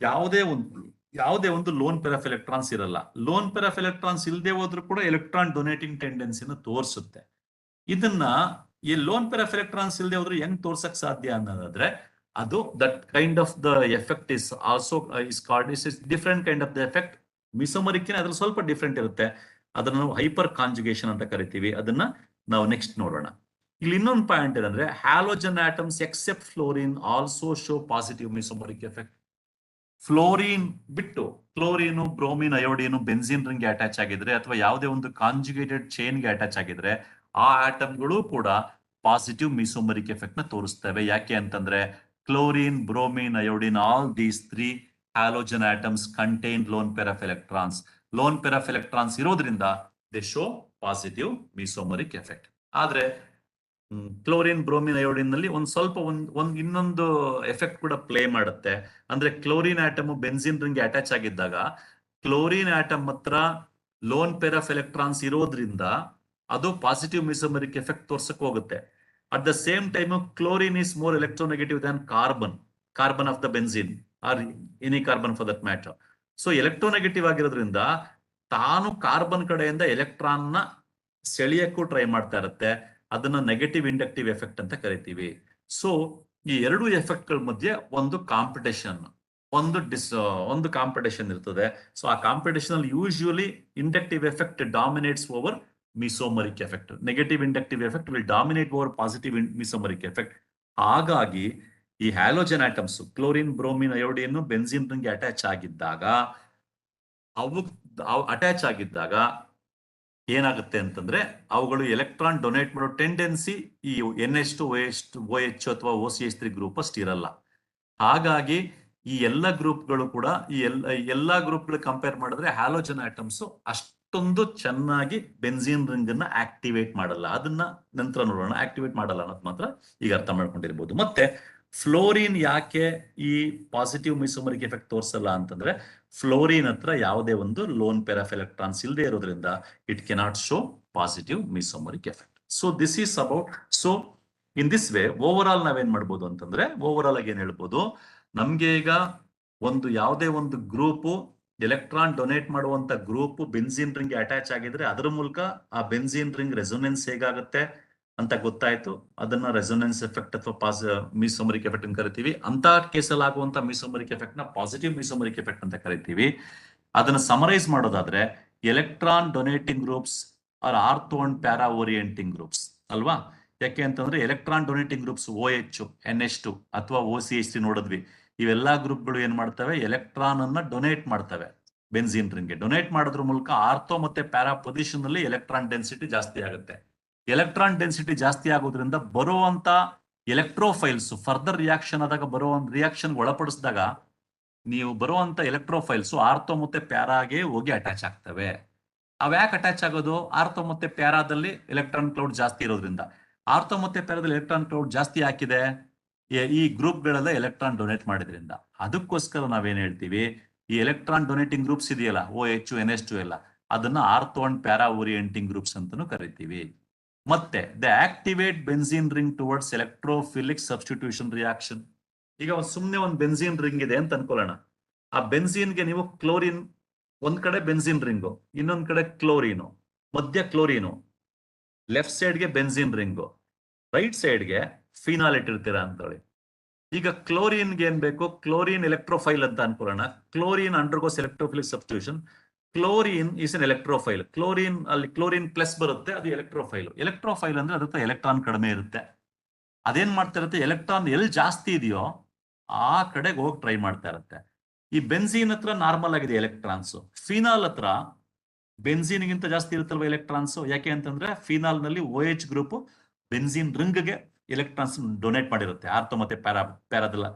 ಯಾವುದೇ ಒಂದು ಲೋನ್ ಪೇರ್ ಆಫ್ ಎಲೆಕ್ಟ್ರಾನ್ಸ್ ಇರಲ್ಲ. ಲೋನ್ ಪೇರ್ ಆಫ್ ಎಲೆಕ್ಟ್ರಾನ್ಸ್ ಇಲ್ಲದೆ ಹೋದ್ರೂ ಕೂಡ ಎಲೆಕ್ಟ್ರಾನ್ ಡೊನೇಟಿಂಗ್ ಟೆಂಡೆನ್ಸಿನ ತೋರಿಸುತ್ತೆ. ಇದನ್ನ ಈ ಲೋನ್ ಪೇರ್ ಆಫ್ ಎಲೆಕ್ಟ್ರಾನ್ಸ್ ಇಲ್ಲದೆ ಹೋದ್ರೆ ಹೆಂಗ್ ತೋರ್ಸಕ್ ಸಾಧ್ಯ ಅನ್ನೋದಾದ್ರೆ, ಅದು that kind of the effect is also is called is different kind of the effect. Mesomeric ಅದ್ರಲ್ಲಿ ಸ್ವಲ್ಪ ಡಿಫ್ರೆಂಟ್ ಇರುತ್ತೆ, ಅದನ್ನ ನಾವು ಹೈಪರ್ ಕಾಂಜುಗೇಷನ್ ಅಂತ ಕರಿತೀವಿ. ಅದನ್ನ ನಾವು ನೆಕ್ಸ್ಟ್ ನೋಡೋಣ. ಇಲ್ಲಿ ಇನ್ನೊಂದು ಪಾಯಿಂಟ್ ಏನಂದ್ರೆ, halogen atoms except fluorine also show positive mesomeric effect. Fluorine ಬಿಟ್ಟು ಕ್ಲೋರಿನ್, ಬ್ರೋಮಿನ್, ಅಯೋಡಿನ್ ಬೆನ್ಸಿನ್ ರಿಂಗ್ಗೆ ಅಟ್ಯಾಚ್ ಆಗಿದ್ರೆ ಅಥವಾ ಯಾವುದೇ ಒಂದು ಕಾಂಜುಗೇಟೆಡ್ ಚೈನ್ಗೆ ಅಟ್ಯಾಚ್ ಆಗಿದ್ರೆ ಆ ಆಟಮ್ಗಳು ಕೂಡ ಪಾಸಿಟಿವ್ ಮೆಸೋಮರಿಕ್ ಎಫೆಕ್ಟ್ ನ ತೋರಿಸ್ತವೆ. ಯಾಕೆ ಅಂತಂದ್ರೆ chlorine, bromine, iodine, all these 3 halogen atoms contain lone pair of electrons. Lone pair of electrons ಇರೋದ್ರಿಂದ they show positive mesomeric effect. ಆದ್ರೆ ಕ್ಲೋರಿನ್, ಬ್ರೋಮಿನ್, ಅಯೋಡಿನ್ ನಲ್ಲಿ ಇನ್ನೊಂದು ಎಫೆಕ್ಟ್ ಕೂಡ ಪ್ಲೇ ಮಾಡುತ್ತೆ. ಅಂದ್ರೆ ಕ್ಲೋರಿನ್ ಆಟಮ್ ಬೆನ್ಸಿನ್ ರಿಂಗ್ಗೆ ಅಟ್ಯಾಚ್ ಆಗಿದ್ದಾಗ ಕ್ಲೋರಿನ್ ಆಟಮ್ ಹತ್ರ ಲೋನ್ ಪೇರ್ ಆಫ್ ಎಲೆಕ್ಟ್ರಾನ್ಸ್ ಇರೋದ್ರಿಂದ ಅದು ಪಾಸಿಟಿವ್ ಮೆಸೋಮರಿಕ್ ಎಫೆಕ್ಟ್ ತೋರ್ಸಕ್ ಹೋಗುತ್ತೆ. At the same time chlorine is more electronegative than carbon of the benzene R any carbon for that matter. So electronegative ಆಗಿರೋದ್ರಿಂದ ತಾನು carbon ಕಡೆಯಿಂದ electron ನ ಸೆಳೆಯಕ್ಕೂ try ಮಾಡ್ತಾ ಇರುತ್ತೆ. ಅದನ್ನ ನೆಗೆಟಿವ್ ಇಂಡಕ್ಟಿವ್ ಎಫೆಕ್ಟ್ ಅಂತ ಕರಿತೀವಿ. ಸೊ ಈ ಎರಡು ಎಫೆಕ್ಟ್ ಗಳ ಮಧ್ಯೆ ಒಂದು ಕಾಂಪಿಟೇಷನ್ ಇರ್ತದೆ. ಸೊ ಆ ಕಾಂಪಿಟೇಷನ್ ಅಲ್ಲಿ usually inductive effect dominates over mesomeric effect. Negative inductive effect will dominate over positive mesomeric effect. ಹಾಗಾಗಿ ಈ halogen atoms chlorine, bromine, iodine benzene ರಿಂಗ್ಗೆ ಅಟ್ಯಾಚ್ ಆಗಿದ್ದಾಗ ಏನಾಗುತ್ತೆ ಅಂತಂದ್ರೆ, ಅವುಗಳು ಎಲೆಕ್ಟ್ರಾನ್ ಡೊನೇಟ್ ಮಾಡೋ ಟೆಂಡೆನ್ಸಿ ಈ NH2, OH ಅಥವಾ OCH3 ಗ್ರೂಪ್ ಅಷ್ಟು ಇರಲ್ಲ. ಹಾಗಾಗಿ ಈ ಎಲ್ಲ ಗ್ರೂಪ್ಗಳು ಕೂಡ ಎಲ್ಲಾ ಗ್ರೂಪ್ಗಳು ಕಂಪೇರ್ ಮಾಡಿದ್ರೆ ಹ್ಯಾಲೋಜನ್ ಆಟಮ್ಸ್ ಅಷ್ಟೊಂದು ಚೆನ್ನಾಗಿ ಬೆನ್ಸಿನ್ ರಿಂಗ್ ಅನ್ನ ಆಕ್ಟಿವೇಟ್ ಮಾಡಲ್ಲ. ಅದನ್ನ ನಂತರ ನೋಡೋಣ. ಆಕ್ಟಿವೇಟ್ ಮಾಡಲ್ಲ ಅನ್ನೋದು ಮಾತ್ರ ಈಗ ಅರ್ಥ ಮಾಡ್ಕೊಂಡಿರ್ಬೋದು. ಮತ್ತೆ ಫ್ಲೋರಿನ್ ಯಾಕೆ ಈ ಪಾಸಿಟಿವ್ ಮೆಸೋಮರಿಕ್ ಎಫೆಕ್ಟ್ ತೋರಿಸಲ್ಲ ಅಂತಂದ್ರೆ, ಫ್ಲೋರಿನ್ ಹತ್ರ ಯಾವುದೇ ಒಂದು ಲೋನ್ ಪೇರ್ ಆಫ್ ಎಲೆಕ್ಟ್ರಾನ್ಸ್ ಇಲ್ಲದೆ ಇರೋದ್ರಿಂದ it cannot show positive mesomeric effect. So this is about. So in this way over all ನಾವೇನ್ ಮಾಡ್ಬೋದು ಅಂತಂದ್ರೆ, ಓವರ್ ಆಲ್ ಆಗಿ ಏನ್ ಹೇಳ್ಬೋದು, ನಮ್ಗೆ ಈಗ ಯಾವುದೇ ಒಂದು ಗ್ರೂಪ್ ಎಲೆಕ್ಟ್ರಾನ್ ಡೊನೇಟ್ ಮಾಡುವಂತ ಗ್ರೂಪ್ ಬೆನ್ಸಿನ್ ರಿಂಗ್ ಅಟ್ಯಾಚ್ ಆಗಿದ್ರೆ ಅದರ ಮೂಲಕ ಆ ಬೆನ್ಸಿನ್ ರಿಂಗ್ ರೆಸೊನೆನ್ಸ್ ಹೇಗಾಗುತ್ತೆ, ಅಂತ ಗೊತ್ತಾಯ್ತು. ಅದನ್ನ ರೆಸೊನೆನ್ಸ್ ಎಫೆಕ್ಟ್ ಅಥವಾ ಮಿಸೋಮರಿಕ್ ಎಫೆಕ್ಟ್ ಅಂತ ಕರಿತೀವಿ. ಅಂತ ಕೇಸಲ್ಲಿ ಆಗುವಂತ ಮಿಸೋಮರಿಕ್ ಎಫೆಕ್ಟ್ ನ ಪಾಸಿಟಿವ್ ಮಿಸೋಮರಿಕ್ ಎಫೆಕ್ಟ್ ಅಂತ ಕರಿತೀವಿ. ಅದನ್ನ ಸಮರೈಸ್ ಮಾಡೋದಾದ್ರೆ electron donating groups are ortho and para orienting groups ಅಲ್ವಾ? ಯಾಕೆ ಅಂತಂದ್ರೆ electron donating groups OH, NH2 ಅಥವಾ OCH3 ನೋಡಿದ್ವಿ. ಇವೆಲ್ಲಾ ಗ್ರೂಪ್ಗಳು ಏನ್ ಮಾಡ್ತವೆ? ಎಲೆಕ್ಟ್ರಾನ್ ಅನ್ನ ಡೊನೇಟ್ ಮಾಡ್ತವೆ ಬೆನ್ಸಿನ್ ರಿಂಗ್ಗೆ. ಡೊನೇಟ್ ಮಾಡೋದ್ರ ಮೂಲಕ ಆರ್ಥೋ ಮತ್ತೆ ಪ್ಯಾರಾ ಪೊಸಿಷನ್ ಅಲ್ಲಿ ಎಲೆಕ್ಟ್ರಾನ್ ಡೆನ್ಸಿಟಿ ಜಾಸ್ತಿ ಆಗುತ್ತೆ. ಎಲೆಕ್ಟ್ರಾನ್ ಡೆನ್ಸಿಟಿ ಜಾಸ್ತಿ ಆಗೋದ್ರಿಂದ ಬರುವಂತ ಎಲೆಕ್ಟ್ರೋಫೈಲ್ಸ್ ಫರ್ದರ್ ರಿಯಾಕ್ಷನ್ ಆದಾಗ ಬರುವಂತ ರಿಯಾಕ್ಷನ್ ಒಳಪಡಿಸಿದಾಗ ನೀವು ಬರುವಂತ ಎಲೆಕ್ಟ್ರೋಫೈಲ್ಸ್ ಆರ್ಥೋ ಮತ್ತೆ ಪ್ಯಾರಾಗೆ ಹೋಗಿ ಅಟ್ಯಾಚ್ ಆಗ್ತವೆ. ಅವ್ಯಾಕೆ ಅಟ್ಯಾಚ್ ಆಗೋದು? ಆರ್ಥೋ ಮತ್ತೆ ಪ್ಯಾರಾದಲ್ಲಿ ಎಲೆಕ್ಟ್ರಾನ್ ಕ್ಲೌಡ್ ಜಾಸ್ತಿ ಇರೋದ್ರಿಂದ. ಆರ್ಥೋ ಮತ್ತೆ ಪ್ಯಾರಾದಲ್ಲಿ ಎಲೆಕ್ಟ್ರಾನ್ ಕ್ಲೌಡ್ ಜಾಸ್ತಿ ಹಾಕಿದೆ ಈ ಗ್ರೂಪ್ಗಳೆಲ್ಲ ಎಲೆಕ್ಟ್ರಾನ್ ಡೊನೇಟ್ ಮಾಡಿದ್ರಿಂದ. ಅದಕ್ಕೋಸ್ಕರ ನಾವೇನ್ ಹೇಳ್ತೀವಿ, ಈ ಎಲೆಕ್ಟ್ರಾನ್ ಡೊನೇಟಿಂಗ್ ಗ್ರೂಪ್ಸ್ ಇದೆಯಲ್ಲ OH, NH2 ಎಲ್ಲ, ಅದನ್ನ ortho and para orienting groups ಅಂತಾನು ಕರಿತೀವಿ. ಮತ್ತೆ the activate benzene ring towards electrophilic substitution reaction. ಈಗ ಸುಮ್ನೆ ಒಂದು ಬೆನ್ಸಿನ್ ರಿಂಗ್ ಇದೆ ಅಂತ ಅನ್ಕೊಳ್ಳೋಣ. ಆ ಬೆನ್ಸಿನ್ಗೆ ನೀವು ಕ್ಲೋರಿನ್, ಒಂದ್ ಕಡೆ ಬೆನ್ಸಿನ್ ರಿಂಗು, ಇನ್ನೊಂದ್ ಕಡೆ ಕ್ಲೋರಿನು, ಮಧ್ಯ ಕ್ಲೋರಿನು, ಲೆಫ್ಟ್ ಸೈಡ್ಗೆ ಬೆನ್ಸಿನ್ ರಿಂಗು, ರೈಟ್ ಸೈಡ್ಗೆ ಫಿನಾಲ್ ಇಟ್ಟಿರ್ತೀರಾ ಅಂತೇಳಿ. ಈಗ ಕ್ಲೋರಿನ್ಗೆ ಏನ್ ಬೇಕು? ಕ್ಲೋರಿನ್ ಎಲೆಕ್ಟ್ರೋಫೈಲ್ ಅಂತ ಅನ್ಕೊಳ್ಳೋಣ. Chlorine undergoes electrophilic substitution. Chlorine is an electrophile. Chlorine ಅಲ್ಲಿ ಕ್ಲೋರಿನ್ ಪ್ಲಸ್ ಬರುತ್ತೆ, ಅದು ಎಲೆಕ್ಟ್ರೋಫೈಲ್. ಎಲೆಕ್ಟ್ರೋಫೈಲ್ ಅಂದ್ರೆ ಅದಕ್ಕೆ ಎಲೆಕ್ಟ್ರಾನ್ ಕಡಿಮೆ ಇರುತ್ತೆ. ಅದೇನ್ ಮಾಡ್ತಾ ಇರುತ್ತೆ? ಎಲೆಕ್ಟ್ರಾನ್ ಎಲ್ಲಿ ಜಾಸ್ತಿ ಇದೆಯೋ ಆ ಕಡೆಗೆ ಹೋಗಿ ಟ್ರೈ ಮಾಡ್ತಾ ಇರುತ್ತೆ. ಈ ಬೆನ್ಸಿನ್ ಹತ್ರ ನಾರ್ಮಲ್ ಆಗಿದೆ ಎಲೆಕ್ಟ್ರಾನ್ಸ್. ಫಿನಾಲ್ ಹತ್ರ ಬೆನ್ಸಿನ್ಗಿಂತ ಜಾಸ್ತಿ ಇರುತ್ತಲ್ವ ಎಲೆಕ್ಟ್ರಾನ್ಸ್. ಯಾಕೆ ಅಂತಂದ್ರೆ ಫಿನಾಲ್ ನಲ್ಲಿ OH ಗ್ರೂಪ್ ಬೆನ್ಸಿನ್ ರಿಂಗ್ಗೆ ಎಲೆಕ್ಟ್ರಾನ್ಸ್ ಡೊನೇಟ್ ಮಾಡಿರುತ್ತೆ. ಆರ್ಥೋ ಮತ್ತೆ ಪ್ಯಾರಾದೆಲ್ಲ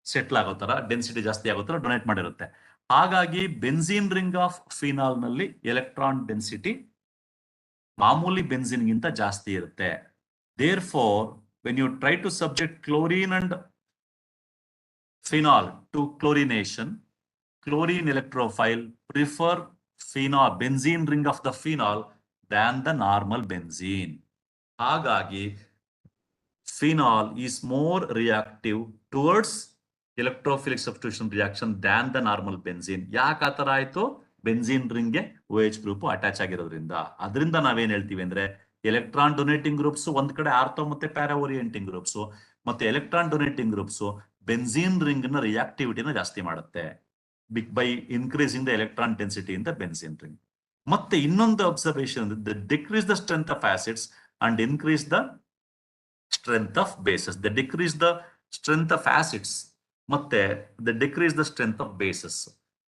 ಸೆಟ್ಲ್ ಆಗೋ ತರ, ಡೆನ್ಸಿಟಿ ಜಾಸ್ತಿ ಆಗೋ ತರ ಡೊನೇಟ್ ಮಾಡಿರುತ್ತೆ. ಹಾಗಾಗಿ ಬೆನ್ಸಿನ್ ರಿಂಗ್ ಆಫ್ ಫಿನಾಲ್ ನಲ್ಲಿ ಎಲೆಕ್ಟ್ರಾನ್ ಡೆನ್ಸಿಟಿ ಮಾಮೂಲಿ ಬೆನ್ಸಿನ್ ಗಿಂತ ಜಾಸ್ತಿ ಇರುತ್ತೆ. Therefore when you try to subject chlorine and phenol to chlorination, chlorine electrophile prefer phenol, benzene ring of the phenol than the normal benzene. ಹಾಗಾಗಿ phenol is more reactive towards electrophilic substitution reaction than the normal benzene. ಯಾಕೆ ಆ ತರ ಆಯ್ತು? Benzene ರಿಂಗ್ಗೆ OH group attach ಆಗಿರೋದ್ರಿಂದ. ಅದರಿಂದ ನಾವೇನ್ ಹೇಳ್ತೀವಿ ಅಂದ್ರೆ ಎಲೆಕ್ಟ್ರಾನ್ ಡೊನೇಟಿಂಗ್ ಗ್ರೂಪ್ಸ್ ಒಂದ್ ಕಡೆ ಆರ್ಥೋ ಮತ್ತೆ ಪ್ಯಾರಾ ಓರಿಯೆಂಟಿಂಗ್ ಗ್ರೂಪ್ಸ್, ಮತ್ತೆ electron donating groups benzene ring ನ ರಿಯಾಕ್ಟಿವಿಟಿನ ಜಾಸ್ತಿ ಮಾಡುತ್ತೆ by increasing the electron density in the benzene ring. ಮತ್ತೆ ಇನ್ನೊಂದು observation, decrease the strength of acids and increase the strength of bases. The decrease the strength of acids ಮತ್ತೆ the decrease the strength of bases.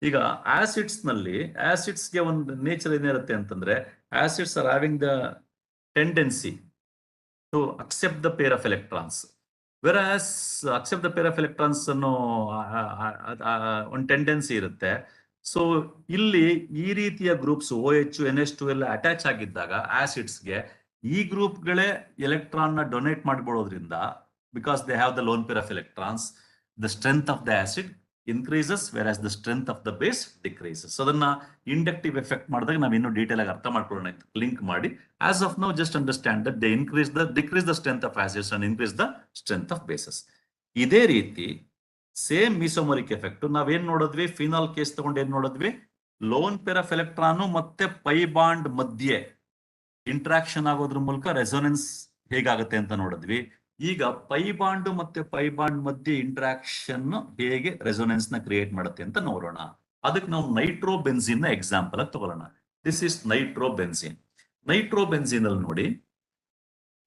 ಈಗ acids ನಲ್ಲಿ ಆಸಿಡ್ಸ್ಗೆ ಒಂದು nature ಏನಿರುತ್ತೆ ಅಂತಂದ್ರೆ, acids are having the tendency to accept the pair of electrons. Whereas accept the pair of electrons ಅನ್ನೋ ಒಂದು tendency ಇರುತ್ತೆ. ಸೊ ಇಲ್ಲಿ ಈ ರೀತಿಯ ಗ್ರೂಪ್ಸ್ OH, NH2 ಎಲ್ಲ ಅಟ್ಯಾಚ್ ಆಗಿದ್ದಾಗ ಆಸಿಡ್ಸ್ಗೆ ಈ ಗ್ರೂಪ್ಗಳೇ ಎಲೆಕ್ಟ್ರಾನ್ ನ ಡೊನೇಟ್ ಮಾಡಿಬಿಡೋದ್ರಿಂದ, because they have the lone pair of electrons, the strength of the acid increases whereas the strength of the base decreases. ಅದನ್ನ ಇಂಡಕ್ಟಿವ್ ಎಫೆಕ್ಟ್ ಮಾಡಿದಾಗ ನಾವು ಇನ್ನೂ ಡೀಟೇಲ್ ಆಗಿ ಅರ್ಥ ಮಾಡ್ಕೊಳ್ಳೋಣ ಲಿಂಕ್ ಮಾಡಿ. As of now just understand that they decrease the strength of acids and increase the strength of bases. ಇದೇ ರೀತಿ ಸೇಮ್ ಮಿಸೋಮರಿಕ್ ಎಫೆಕ್ಟ್ ನಾವೇನ್ ನೋಡಿದ್ವಿ? ಫಿನಾಲ್ ಕೇಸ್ ತಗೊಂಡು ಏನ್ ನೋಡಿದ್ವಿ? ಲೋನ್ ಪೇರ್ ಆಫ್ ಎಲೆಕ್ಟ್ರಾನ್ ಮತ್ತೆ ಪೈ ಬಾಂಡ್ ಮಧ್ಯೆ ಇಂಟ್ರಾಕ್ಷನ್ ಆಗೋದ್ರ ಮೂಲಕ ರೆಸೋನೆನ್ಸ್ ಹೇಗಾಗುತ್ತೆ ಅಂತ ನೋಡಿದ್ವಿ. ಈಗ ಪೈ ಬಾಂಡ್ ಮತ್ತೆ ಪೈ ಬಾಂಡ್ ಮಧ್ಯೆ ಇಂಟ್ರಾಕ್ಷನ್ ಹೇಗೆ ರೆಸೋನೆನ್ಸ್ ನ ಕ್ರಿಯೇಟ್ ಮಾಡುತ್ತೆ ಅಂತ ನೋಡೋಣ. ಅದಕ್ಕೆ ನಾವು ನೈಟ್ರೋ ಬೆನ್ಸಿನ್ ನ ಎಕ್ಸಾಂಪಲ್ ಆಗಿ ತಗೊಳ್ಳೋಣ. This is Nitro benzene. Nitro benzene ಅಲ್ಲಿ ನೋಡಿ,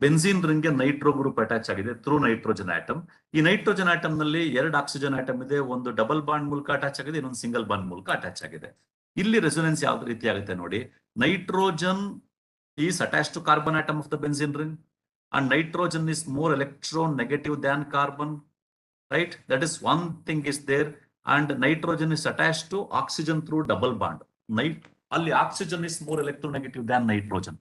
ಬೆನ್ಸಿನ್ ರಿಂಗ್ಗೆ ನೈಟ್ರೋ ಗ್ರೂಪ್ ಅಟ್ಯಾಚ್ ಆಗಿದೆ ಥ್ರೂ ನೈಟ್ರೋಜನ್ ಆಟಮ್. ಈ ನೈಟ್ರೋಜನ್ ಆಟಮ್ ನಲ್ಲಿ 2 ಆಕ್ಸಿಜನ್ ಆಟಮ್ ಇದೆ. ಒಂದು ಡಬಲ್ ಬಾಂಡ್ ಮೂಲಕ ಅಟ್ಯಾಚ್ ಆಗಿದೆ, ಇನ್ನೊಂದು ಸಿಂಗಲ್ ಬಾಂಡ್ ಮೂಲಕ ಅಟ್ಯಾಚ್ ಆಗಿದೆ. ಇಲ್ಲಿ ರೆಸೋನೆನ್ಸ್ ಯಾವ ರೀತಿ ಆಗುತ್ತೆ ನೋಡಿ. Nitrogen is attach to carbon atom of the benzene ring and nitrogen is more electronegative than carbon, right? That is one thing is there. And nitrogen is attached to oxygen through double bond. Only oxygen is more electronegative than nitrogen.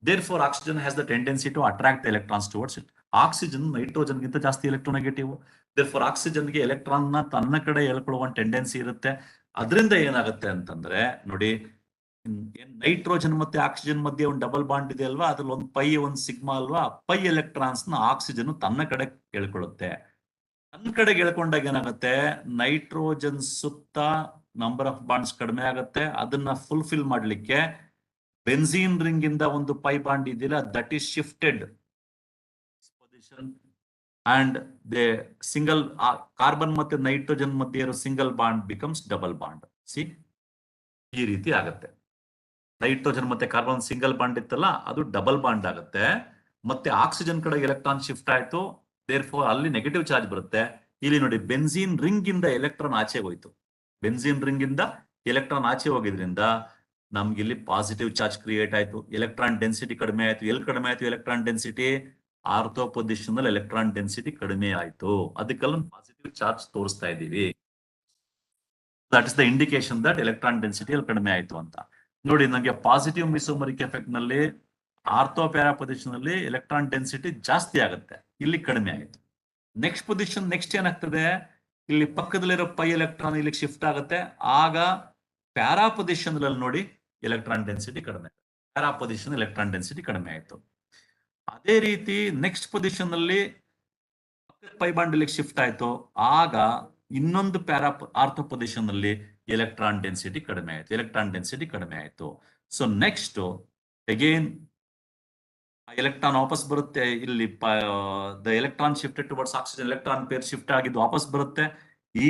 Therefore oxygen has the tendency to attract the electrons towards it. Oxygen nitrogen ಗಿಂತ ಜಾಸ್ತಿ electronegative. Therefore oxygen ಗೆ electron ನ ತನ್ನ ಕಡೆ ಎಳ್ಕೊಳ್ಳುವ tendency ಇರುತ್ತೆ. ಅದರಿಂದ ಏನಾಗುತ್ತೆ ಅಂತಂದ್ರೆ ನೋಡಿ, ನೈಟ್ರೋಜನ್ ಮತ್ತೆ ಆಕ್ಸಿಜನ್ ಮಧ್ಯೆ ಒಂದು ಡಬಲ್ ಬಾಂಡ್ ಇದೆ ಅಲ್ವಾ, ಅದ್ರಲ್ಲಿ ಒಂದು ಪೈ ಒಂದು ಸಿಗ್ಮಾ ಅಲ್ವಾ. ಪೈ ಎಲೆಕ್ಟ್ರಾನ್ಸ್ ನ ಆಕ್ಸಿಜನ್ ತನ್ನ ಕಡೆ ಎಳ್ಕೊಳ್ಳುತ್ತೆ. ತನ್ನ ಕಡೆ ಎಳ್ಕೊಂಡಾಗ ಏನಾಗುತ್ತೆ? ನೈಟ್ರೋಜನ್ ಸುತ್ತ ನಂಬರ್ ಆಫ್ ಬಾಂಡ್ಸ್ ಕಡಿಮೆ ಆಗುತ್ತೆ. ಅದನ್ನ ಫುಲ್ಫಿಲ್ ಮಾಡ್ಲಿಕ್ಕೆ ಬೆನ್ಸಿನ್ ರಿಂಗ್ ಇಂದ ಒಂದು ಪೈ ಬಾಂಡ್ ಇದೆಯಲ್ಲ, that is shifted position and the single carbon ಮತ್ತೆ ನೈಟ್ರೋಜನ್ ಮಧ್ಯೆ ಇರೋ single bond becomes double bond. C ಈ ರೀತಿ ಆಗುತ್ತೆ. ನೈಟ್ರೋಜನ್ ಮತ್ತೆ ಕಾರ್ಬನ್ ಸಿಂಗಲ್ ಬಾಂಡ್ ಇತ್ತಲ್ಲ ಅದು ಡಬಲ್ ಬಾಂಡ್ ಆಗುತ್ತೆ. ಮತ್ತೆ ಆಕ್ಸಿಜನ್ ಕಡೆ ಎಲೆಕ್ಟ್ರಾನ್ ಶಿಫ್ಟ್ ಆಯ್ತು, ದೇರ್ ಫೋರ್ ಅಲ್ಲಿ ನೆಗೆಟಿವ್ ಚಾರ್ಜ್ ಬರುತ್ತೆ. ಇಲ್ಲಿ ನೋಡಿ ಬೆನ್ಝೀನ್ ರಿಂಗ್ ಇಂದ ಎಲೆಕ್ಟ್ರಾನ್ ಆಚೆ ಹೋಯ್ತು. ಬೆನ್ಝೀನ್ ರಿಂಗ್ ಇಂದ ಎಲೆಕ್ಟ್ರಾನ್ ಆಚೆ ಹೋಗಿದ್ರಿಂದ ನಮ್ಗೆ ಇಲ್ಲಿ ಪಾಸಿಟಿವ್ ಚಾರ್ಜ್ ಕ್ರಿಯೇಟ್ ಆಯ್ತು. ಎಲೆಕ್ಟ್ರಾನ್ ಡೆನ್ಸಿಟಿ ಕಡಿಮೆ ಆಯ್ತು. ಎಲ್ಲಿ ಕಡಿಮೆ ಆಯ್ತು ಎಲೆಕ್ಟ್ರಾನ್ ಡೆನ್ಸಿಟಿ? ಆರ್ಥೋ ಪೊಸಿಷನ್ ಅಲ್ಲಿ ಎಲೆಕ್ಟ್ರಾನ್ ಡೆನ್ಸಿಟಿ ಕಡಿಮೆ ಆಯ್ತು. ಅದಕ್ಕೆಲ್ಲ ಪಾಸಿಟಿವ್ ಚಾರ್ಜ್ ತೋರಿಸ್ತಾ ಇದ್ದೀವಿ. That is the indication that electron density ಅಲ್ಲಿ ಕಡಿಮೆ ಆಯ್ತು ಅಂತ. ನೋಡಿ ನನಗೆ ಪಾಸಿಟಿವ್ ಮಿಸೋಮರಿಕ್ ಎಫೆಕ್ಟ್ ನಲ್ಲಿ ಆರ್ಥೋ ಪ್ಯಾರಾ ಪೊಸಿಷನ್ ಅಲ್ಲಿ ಎಲೆಕ್ಟ್ರಾನ್ ಡೆನ್ಸಿಟಿ ಜಾಸ್ತಿ ಆಗುತ್ತೆ, ಇಲ್ಲಿ ಕಡಿಮೆ ಆಯ್ತು. ನೆಕ್ಸ್ಟ್ ಪೊಸಿಷನ್ ನೆಕ್ಸ್ಟ್ ಏನಾಗ್ತದೆ, ಇಲ್ಲಿ ಪಕ್ಕದಲ್ಲಿರೋ ಪೈ ಎಲೆಕ್ಟ್ರಾನ್ ಇಲ್ಲಿ ಶಿಫ್ಟ್ ಆಗುತ್ತೆ. ಆಗ ಪ್ಯಾರಾ ಪೊಸಿಷನ್ ಅಲ್ಲಿ ನೋಡಿ ಎಲೆಕ್ಟ್ರಾನ್ ಡೆನ್ಸಿಟಿ ಕಡಿಮೆ, ಪ್ಯಾರಾ ಪೊಸಿಷನ್ ಎಲೆಕ್ಟ್ರಾನ್ ಡೆನ್ಸಿಟಿ ಕಡಿಮೆ ಆಯ್ತು. ಅದೇ ರೀತಿ ನೆಕ್ಸ್ಟ್ ಪೊಸಿಷನ್ ಅಲ್ಲಿ ಪೈ ಬಾಂಡ್ ಇಲ್ಲಿ ಶಿಫ್ಟ್ ಆಯ್ತು. ಆಗ ಇನ್ನೊಂದು ಪ್ಯಾರಾ ಆರ್ಥೋ ಪೊಸಿಷನ್ ಅಲ್ಲಿ ಎಲೆಕ್ಟ್ರಾನ್ ಡೆನ್ಸಿಟಿ ಕಡಿಮೆ ಆಯ್ತು, ಎಲೆಕ್ಟ್ರಾನ್ ಡೆನ್ಸಿಟಿ ಕಡಿಮೆ ಆಯ್ತು. ಸೊ ನೆಕ್ಸ್ಟ್ ಅಗೇನ್ ಎಲೆಕ್ಟ್ರಾನ್ ವಾಪಸ್ ಬರುತ್ತೆ. ಇಲ್ಲಿ the electron shifted towards oxygen, electron pair shift ಆಗಿದ್ದು ವಾಪಸ್ ಬರುತ್ತೆ. ಈ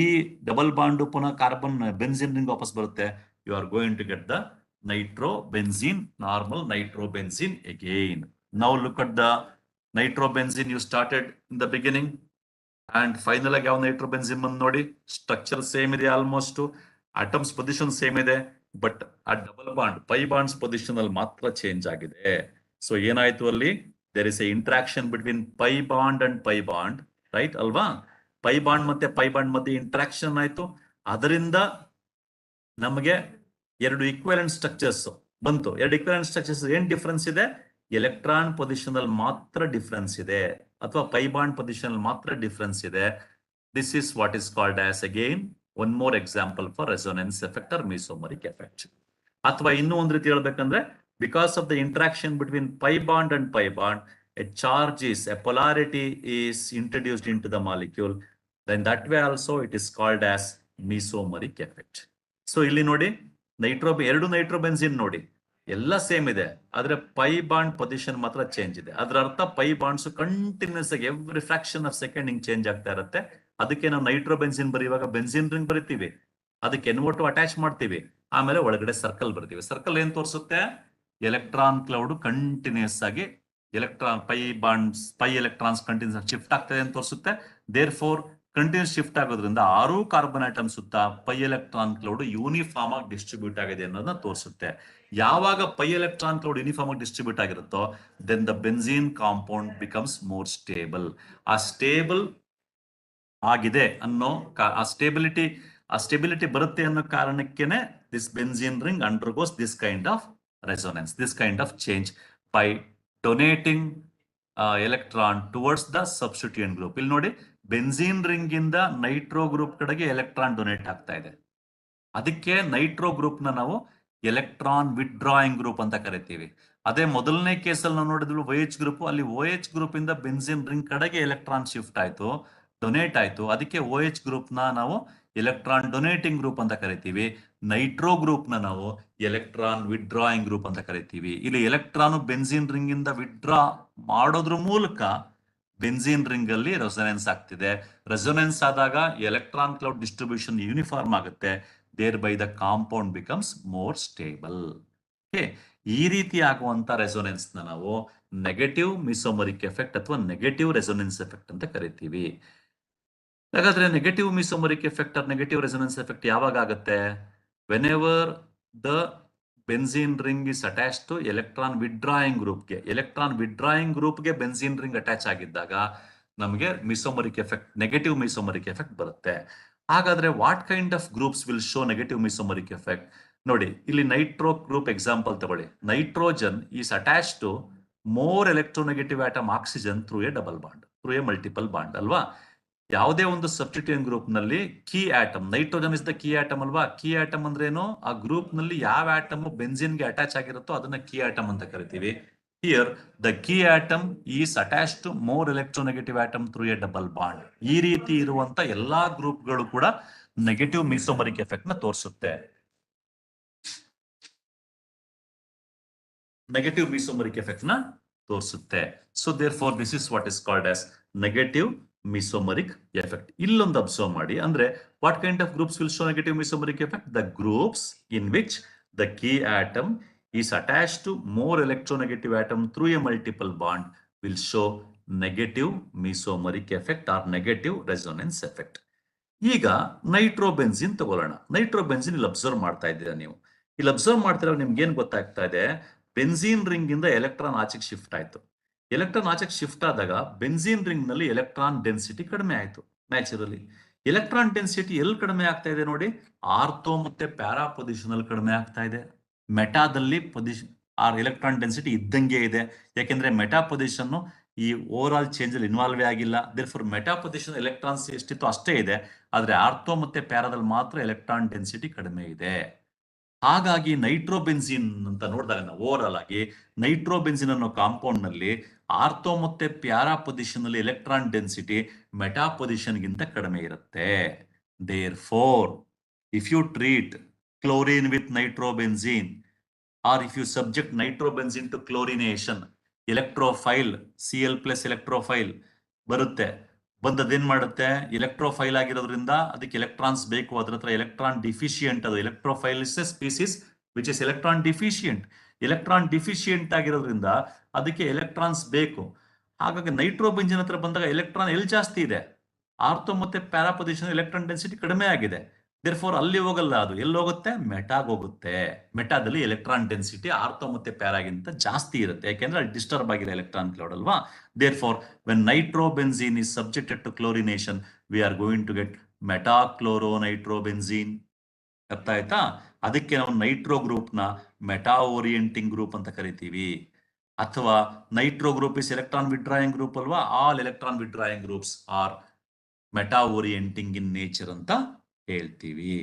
ಡಬಲ್ ಬಾಂಡ್ ಪುನಃ ಕಾರ್ಬನ್ ಬೆನ್ಝೀನ್ ರಿಂಗ್ ವಾಪಸ್ ಬರುತ್ತೆ. You are going to get the nitro benzene, normal nitro benzene again. Now look at the nitro benzene you started in the beginning and final ಆಗಿ ಯಾವ nitro benzene ಬಂದು ನೋಡಿ, structure same ಇದೆ, almost atoms position same ಇದೆ, but ಆ double bond pi bonds position ಅಲ್ಲಿ ಮಾತ್ರ change ಆಗಿದೆ. ಸೊ ಏನಾಯ್ತು ಅಲ್ಲಿ, there is a interaction between pi bond and pi bond, right ಅಲ್ವಾ? ಪೈ ಬಾಂಡ್ ಮತ್ತೆ ಪೈ ಬಾಂಡ್ ಮಧ್ಯೆ ಇಂಟ್ರಾಕ್ಷನ್ ಆಯ್ತು. ಅದರಿಂದ ನಮಗೆ ಎರಡು ಈಕ್ವಲೆಂಟ್ ಸ್ಟ್ರಕ್ಚರ್ಸ್ ಬಂತು. ಎರಡು ಈಕ್ವಲೆಂಟ್ ಸ್ಟ್ರಕ್ಚರ್ಸ್ ಏನ್ ಡಿಫ್ರೆನ್ಸ್ ಇದೆ? ಎಲೆಕ್ಟ್ರಾನ್ ಪೊಸಿಷನ್ ಅಲ್ಲಿ ಮಾತ್ರ ಡಿಫ್ರೆನ್ಸ್ ಇದೆ, ಅಥವಾ ಪೈ ಬಾಂಡ್ ಪೊಸಿಷನ್ ಅಲ್ಲಿ ಮಾತ್ರ ಡಿಫ್ರೆನ್ಸ್ ಇದೆ. This is what is called as again one more example for resonance effect or mesomeric effect. ಅಥವಾ ಇನ್ನೂ ಒಂದ್ ರೀತಿ ಹೇಳ್ಬೇಕಂದ್ರೆ, because of the interaction between pi bond and pi bond, a polarity is introduced into the molecule. Then that way also it is called as mesomeric effect. So ಇಲ್ಲಿ ನೋಡಿ ಎರಡು ನೈಟ್ರೋಬೆನ್ಸಿನ್ ನೋಡಿ ಎಲ್ಲ ಸೇಮ್ ಇದೆ, ಆದ್ರೆ ಪೈ ಬಾಂಡ್ ಪೊಸಿಷನ್ ಮಾತ್ರ change ಇದೆ. ಅದರ ಅರ್ಥ ಪೈ ಬಾಂಡ್ಸ್ ಕಂಟಿನ್ಯೂಸ್ ಆಗಿ ಎವ್ರಿ ಫ್ರಾಕ್ಷನ್ ಆಫ್ ಸೆಕೆಂಡ್ ಹಿಂಗ್ ಚೇಂಜ್ ಆಗ್ತಾ ಇರುತ್ತೆ. ಅದಕ್ಕೆ ನಾವು ನೈಟ್ರೋಬೆನ್ಸಿನ್ ಬರೆಯುವಾಗ ಬೆನ್ಸಿನ್ ರಿಂಗ್ ಬರಿತೀವಿ, ಅದಕ್ಕೆ NO2 ಅಟ್ಯಾಚ್ ಮಾಡ್ತೀವಿ, ಆಮೇಲೆ ಒಳಗಡೆ ಸರ್ಕಲ್ ಬರ್ತೀವಿ. ಸರ್ಕಲ್ ಏನ್ ತೋರಿಸುತ್ತೆ? ಎಲೆಕ್ಟ್ರಾನ್ ಕ್ಲೌಡ್ ಕಂಟಿನ್ಯೂಸ್ ಆಗಿ ಎಲೆಕ್ಟ್ರಾನ್ ಪೈ ಎಲೆಕ್ಟ್ರಾನ್ಸ್ ಕಂಟಿನ್ಯೂಸ್ ಆಗಿ ಶಿಫ್ಟ್ ಆಗ್ತದೆ ಅಂತ ತೋರಿಸುತ್ತೆ. ದೇರ್ ಫೋರ್ ಕಂಟಿನ್ಯೂಸ್ ಶಿಫ್ಟ್ ಆಗೋದ್ರಿಂದ 6 ಕಾರ್ಬನ್ ಆಟಮ್ ಸುತ್ತ ಪೈ ಎಲೆಕ್ಟ್ರಾನ್ ಕ್ಲೌಡ್ ಯೂನಿಫಾರ್ಮ್ ಆಗಿ ಡಿಸ್ಟ್ರಿಬ್ಯೂಟ್ ಆಗಿದೆ ಅನ್ನೋದನ್ನ ತೋರಿಸುತ್ತೆ. ಯಾವಾಗ ಪೈ ಎಲೆಕ್ಟ್ರಾನ್ ಕ್ಲೌಡ್ ಯೂನಿಫಾರ್ಮ್ ಆಗಿ ಡಿಸ್ಟ್ರಿಬ್ಯೂಟ್ ಆಗಿರುತ್ತೋ then the benzene compound becomes more stable. ಆ ಸ್ಟೇಬಲ್ ಆಗಿದೆ ಅನ್ನೋ ಆ ಸ್ಟೆಬಿಲಿಟಿ ಬರುತ್ತೆ ಅನ್ನೋ ಕಾರಣಕ್ಕೇನೆ this benzene ring undergoes this kind of resonance, this kind of change by donating electron towards the substituent group. ಇಲ್ಲಿ ನೋಡಿ ಬೆನ್ಝೀನ್ ರಿಂಗ್ ಇಂದ ನೈಟ್ರೋ ಗ್ರೂಪ್ ಕಡೆಗೆ ಎಲೆಕ್ಟ್ರಾನ್ ಡೊನೇಟ್ ಆಗ್ತಾ ಇದೆ. ಅದಕ್ಕೆ ನೈಟ್ರೋ ಗ್ರೂಪ್ ನ ನಾವು ಎಲೆಕ್ಟ್ರಾನ್ ವಿಡ್ರಾಯಿಂಗ್ ಗ್ರೂಪ್ ಅಂತ ಕರಿತೀವಿ. ಅದೇ ಮೊದಲನೇ ಕೇಸಲ್ಲಿ ನಾವು ನೋಡಿದ್ವಿ OH ಗ್ರೂಪ್, ಅಲ್ಲಿ OH ಗ್ರೂಪ್ ಇಂದ ಬೆನ್ಝೀನ್ ರಿಂಗ್ ಕಡೆಗೆ ಎಲೆಕ್ಟ್ರಾನ್ ಶಿಫ್ಟ್ ಆಯ್ತು, ಡೊನೇಟ್ ಆಯ್ತು. ಅದಕ್ಕೆ OH ಗ್ರೂಪ್ ನ ನಾವು ಎಲೆಕ್ಟ್ರಾನ್ ಡೊನೇಟಿಂಗ್ ಗ್ರೂಪ್ ಅಂತ ಕರಿತೀವಿ. ನೈಟ್ರೋ ಗ್ರೂಪ್ ನ ನಾವು ಎಲೆಕ್ಟ್ರಾನ್ ವಿಡ್ರಾಯಿಂಗ್ ಗ್ರೂಪ್ ಅಂತ ಕರಿತೀವಿ. ಇಲ್ಲಿ ಎಲೆಕ್ಟ್ರಾನ್ ಬೆನ್ಝೀನ್ ರಿಂಗ್ ಇಂದ ವಿಡ್ರಾ ಮಾಡೋದ್ರ ಮೂಲಕ ಬೆನ್ಝೀನ್ ರಿಂಗ್ ಅಲ್ಲಿ ರೆಸೊನೆನ್ಸ್ ಆಗ್ತಿದೆ. ರೆಸೊನೆನ್ಸ್ ಆದಾಗ ಎಲೆಕ್ಟ್ರಾನ್ ಕ್ಲೌಡ್ ಡಿಸ್ಟ್ರಿಬ್ಯೂಷನ್ ಯೂನಿಫಾರ್ಮ್ ಆಗುತ್ತೆ. Thereby the compound becomes more stable. ಈ ರೀತಿ ಆಗುವಂತ ರೆಸೊನೆನ್ಸ್ ನ ನಾವು ನೆಗೆಟಿವ್ ಮಿಸೋಮರಿಕ್ ಎಫೆಕ್ಟ್ ಅಥವಾ ನೆಗೆಟಿವ್ ರೆಸೊನೆನ್ಸ್ ಎಫೆಕ್ಟ್ ಅಂತ ಕರಿತೀವಿ. ಹಾಗಾದ್ರೆ negative mesomeric effect or negative resonance effect ಯಾವಾಗ ಆಗುತ್ತೆ? Whenever the benzene ring is attach to electron withdrawing ಗ್ರೂಪ್ಗೆ. ಎಲೆಕ್ಟ್ರಾನ್ ವಿಡ್ರಾಯಿಂಗ್ ಗ್ರೂಪ್ಗೆ ಬೆನ್ಝೀನ್ ರಿಂಗ್ ಅಟ್ಯಾಚ್ ಆಗಿದ್ದಾಗ ನಮಗೆ mesomeric effect, negative mesomeric effect ಬರುತ್ತೆ. ಹಾಗಾದ್ರೆ what kind of groups will show negative mesomeric effect? ನೋಡಿ ಇಲ್ಲಿ ನೈಟ್ರೋ ಗ್ರೂಪ್ ಎಕ್ಸಾಂಪಲ್ ತಗೊಳ್ಳಿ. Nitrogen is attach to more electronegative atom oxygen through a double bond, through a multiple bond ಅಲ್ವಾ? ಯಾವುದೇ ಒಂದು substituent group ನಲ್ಲಿ key atom, nitrogen is the key atom ಅಲ್ವಾ? Key atom ಅಂದ್ರೆ ಏನು? ಆ ಗ್ರೂಪ್ ನಲ್ಲಿ ಯಾವ ಆಟಮ್ ಬೆನ್ಝೀನ್ ಗೆ ಅಟ್ಯಾಚ್ ಆಗಿರುತ್ತೋ ಅದನ್ನ ಕೀ ಆಟಮ್ ಅಂತ ಕರಿತೀವಿ. Here the key atom is attach to more electronegative atom through a double bond. ಈ ರೀತಿ ಇರುವಂತ ಎಲ್ಲಾ ಗ್ರೂಪ್ಗಳು ಕೂಡ ನೆಗೆಟಿವ್ ಮಿಸೋಮರಿಕ್ ಎಫೆಕ್ಟ್ ನ ತೋರಿಸುತ್ತೆ. ನೆಗೆಟಿವ್ ಮಿಸೋಮರಿಕ್ ಎಫೆಕ್ಟ್ ನ ತೋರಿಸುತ್ತೆ. So therefore this is what is called as negative mesomeric effect. ಇಲ್ಲೊಂದು ಅಬ್ಸರ್ವ್ ಮಾಡಿ, ಅಂದ್ರೆ what kind of groups will show negative mesomeric effect? The groups in which the key atom is attached to more electronegative atom through a multiple bond will show negative mesomeric effect or negative resonance effect. ಈಗ ನೈಟ್ರೋಬೆನ್ಸಿನ್ ತಗೊಳ್ಳೋಣ. ನೈಟ್ರೋಬೆನ್ಸಿನ್ ಇಲ್ಲಿ observe ಮಾಡ್ತಾ ಇದ್ದೀರಾ ನೀವು. ಇಲ್ಲಿ observe ಮಾಡ್ತಿರೋ ನಿಮ್ಗೆ ಏನ್ ಗೊತ್ತಾಗ್ತಾ ಇದೆ? ಬೆನ್ಸಿನ್ ರಿಂಗ್ ಇಂದ ಎಲೆಕ್ಟ್ರಾನ್ ಆಚೆಗೆ ಶಿಫ್ಟ್ ಆಯ್ತು. ಎಲೆಕ್ಟ್ರಾನ್ ಆಚೆಗೆ ಶಿಫ್ಟ್ ಆದಾಗ ಬೆನ್ಸಿನ್ ರಿಂಗ್ ನಲ್ಲಿ ಎಲೆಕ್ಟ್ರಾನ್ ಡೆನ್ಸಿಟಿ ಕಡಿಮೆ ಆಯ್ತು. ನ್ಯಾಚುರಲಿ ಎಲೆಕ್ಟ್ರಾನ್ ಡೆನ್ಸಿಟಿ ಎಲ್ಲಿ ಕಡಿಮೆ ಆಗ್ತಾ ಇದೆ ನೋಡಿ? ಆರ್ಥೋ ಮತ್ತೆ ಪ್ಯಾರಾ ಪೊಸಿಷನ್ ಅಲ್ಲಿ ಕಡಿಮೆ ಆಗ್ತಾ ಇದೆ. ಮೆಟಾದಲ್ಲಿ ಪೊಸಿಷನ್ ಆರ್ ಎಲೆಕ್ಟ್ರಾನ್ ಡೆನ್ಸಿಟಿ ಇದ್ದಂಗೆ ಇದೆ. ಯಾಕೆಂದ್ರೆ ಮೆಟಾ ಪೊಸಿಷನ್ ಈ ಓವರ್ ಆಲ್ ಚೇಂಜ್ ಅಲ್ಲಿ ಇನ್ವಾಲ್ವ್ ಆಗಿಲ್ಲ. Therefore meta position electrons ಎಷ್ಟಿತ್ತು ಅಷ್ಟೇ ಇದೆ. ಆದ್ರೆ ಆರ್ಥೋ ಮತ್ತೆ ಪ್ಯಾರಾದಲ್ಲಿ ಮಾತ್ರ ಎಲೆಕ್ಟ್ರಾನ್ ಡೆನ್ಸಿಟಿ ಕಡಿಮೆ ಇದೆ. ಹಾಗಾಗಿ ನೈಟ್ರೋಬೆನ್ಸಿನ್ ಅಂತ ನೋಡಿದಾಗ ನಾವು ಓವರ್ ಆಲ್ ಆಗಿ ನೈಟ್ರೋಬೆನ್ಸಿನ್ ಅನ್ನೋ ಕಾಂಪೌಂಡ್ ನಲ್ಲಿ ಆರ್ಥೋ ಮತ್ತೆ ಪ್ಯಾರಾ ಪೊಸಿಷನ್ ಅಲ್ಲಿ ಎಲೆಕ್ಟ್ರಾನ್ ಡೆನ್ಸಿಟಿ ಮೆಟಾ ಪೊಸಿಷನ್ ಗಿಂತ ಕಡಿಮೆ ಇರುತ್ತೆ. Therefore if you treat chlorine with nitrobenzene or if you subject nitrobenzene to chlorination, electrophile Cl plus electrophile ಬರುತ್ತೆ. ಬಂದದೇನ್ ಮಾಡುತ್ತೆ? ಎಲೆಕ್ಟ್ರೋಫೈಲ್ ಆಗಿರೋದ್ರಿಂದ ಅದಕ್ಕೆ ಎಲೆಕ್ಟ್ರಾನ್ಸ್ ಬೇಕು. ಅದ್ರ ಹತ್ರ ಎಲೆಕ್ಟ್ರಾನ್ ಡಿಫಿಷಿಯಂಟ್. ಅದು electrophile is a species which is electron deficient. Electron deficient ಆಗಿರೋದ್ರಿಂದ ಅದಕ್ಕೆ ಎಲೆಕ್ಟ್ರಾನ್ಸ್ ಬೇಕು. ಹಾಗಾಗಿ ನೈಟ್ರೋಬೆನ್ಸಿನ್ ಹತ್ರ ಬಂದಾಗ ಎಲೆಕ್ಟ್ರಾನ್ ಎಲ್ಲಿ ಜಾಸ್ತಿ ಇದೆ? ಆರ್ಥೋ ಮತ್ತೆ ಪ್ಯಾರಾ ಪೊಸಿಷನ್ ಎಲೆಕ್ಟ್ರಾನ್ ಡೆನ್ಸಿಟಿ ಕಡಿಮೆ ಆಗಿದೆ. ದೇರ್ಫೋರ್ ಅಲ್ಲಿ ಹೋಗಲ್ಲ, ಅದು ಎಲ್ಲಿ ಹೋಗುತ್ತೆ? ಮೆಟಾಗ್ ಹೋಗುತ್ತೆ. ಮೆಟಾದಲ್ಲಿ ಎಲೆಕ್ಟ್ರಾನ್ ಡೆನ್ಸಿಟಿ ಆರ್ಥೋ ಮತ್ತೆ ಪ್ಯಾರಾಗಿಂತ ಜಾಸ್ತಿ ಇರುತ್ತೆ. ಯಾಕೆಂದ್ರೆ ಅಲ್ಲಿ ಡಿಸ್ಟರ್ಬ್ ಆಗಿರೋ ಎಲೆಕ್ಟ್ರಾನ್ ಕ್ಲೌಡ್ ಅಲ್ವಾ. Therefore when nitrobenzene is subjected to chlorination we are going to get metachloronitrobenzene. ಅರ್ಥ ಆಯ್ತಾ? ಅದಕ್ಕೆ ನಾವು ನೈಟ್ರೋ ಗ್ರೂಪ್ ನ ಮೆಟಾ ಓರಿಯೆಂಟಿಂಗ್ ಗ್ರೂಪ್ ಅಂತ ಕರಿತೀವಿ. ಅಥವಾ nitro group is electron withdrawing group ಅಲ್ವಾ. All electron withdrawing groups are meta orienting in nature ಅಂತ ಹೇಳ್ತೀವಿ.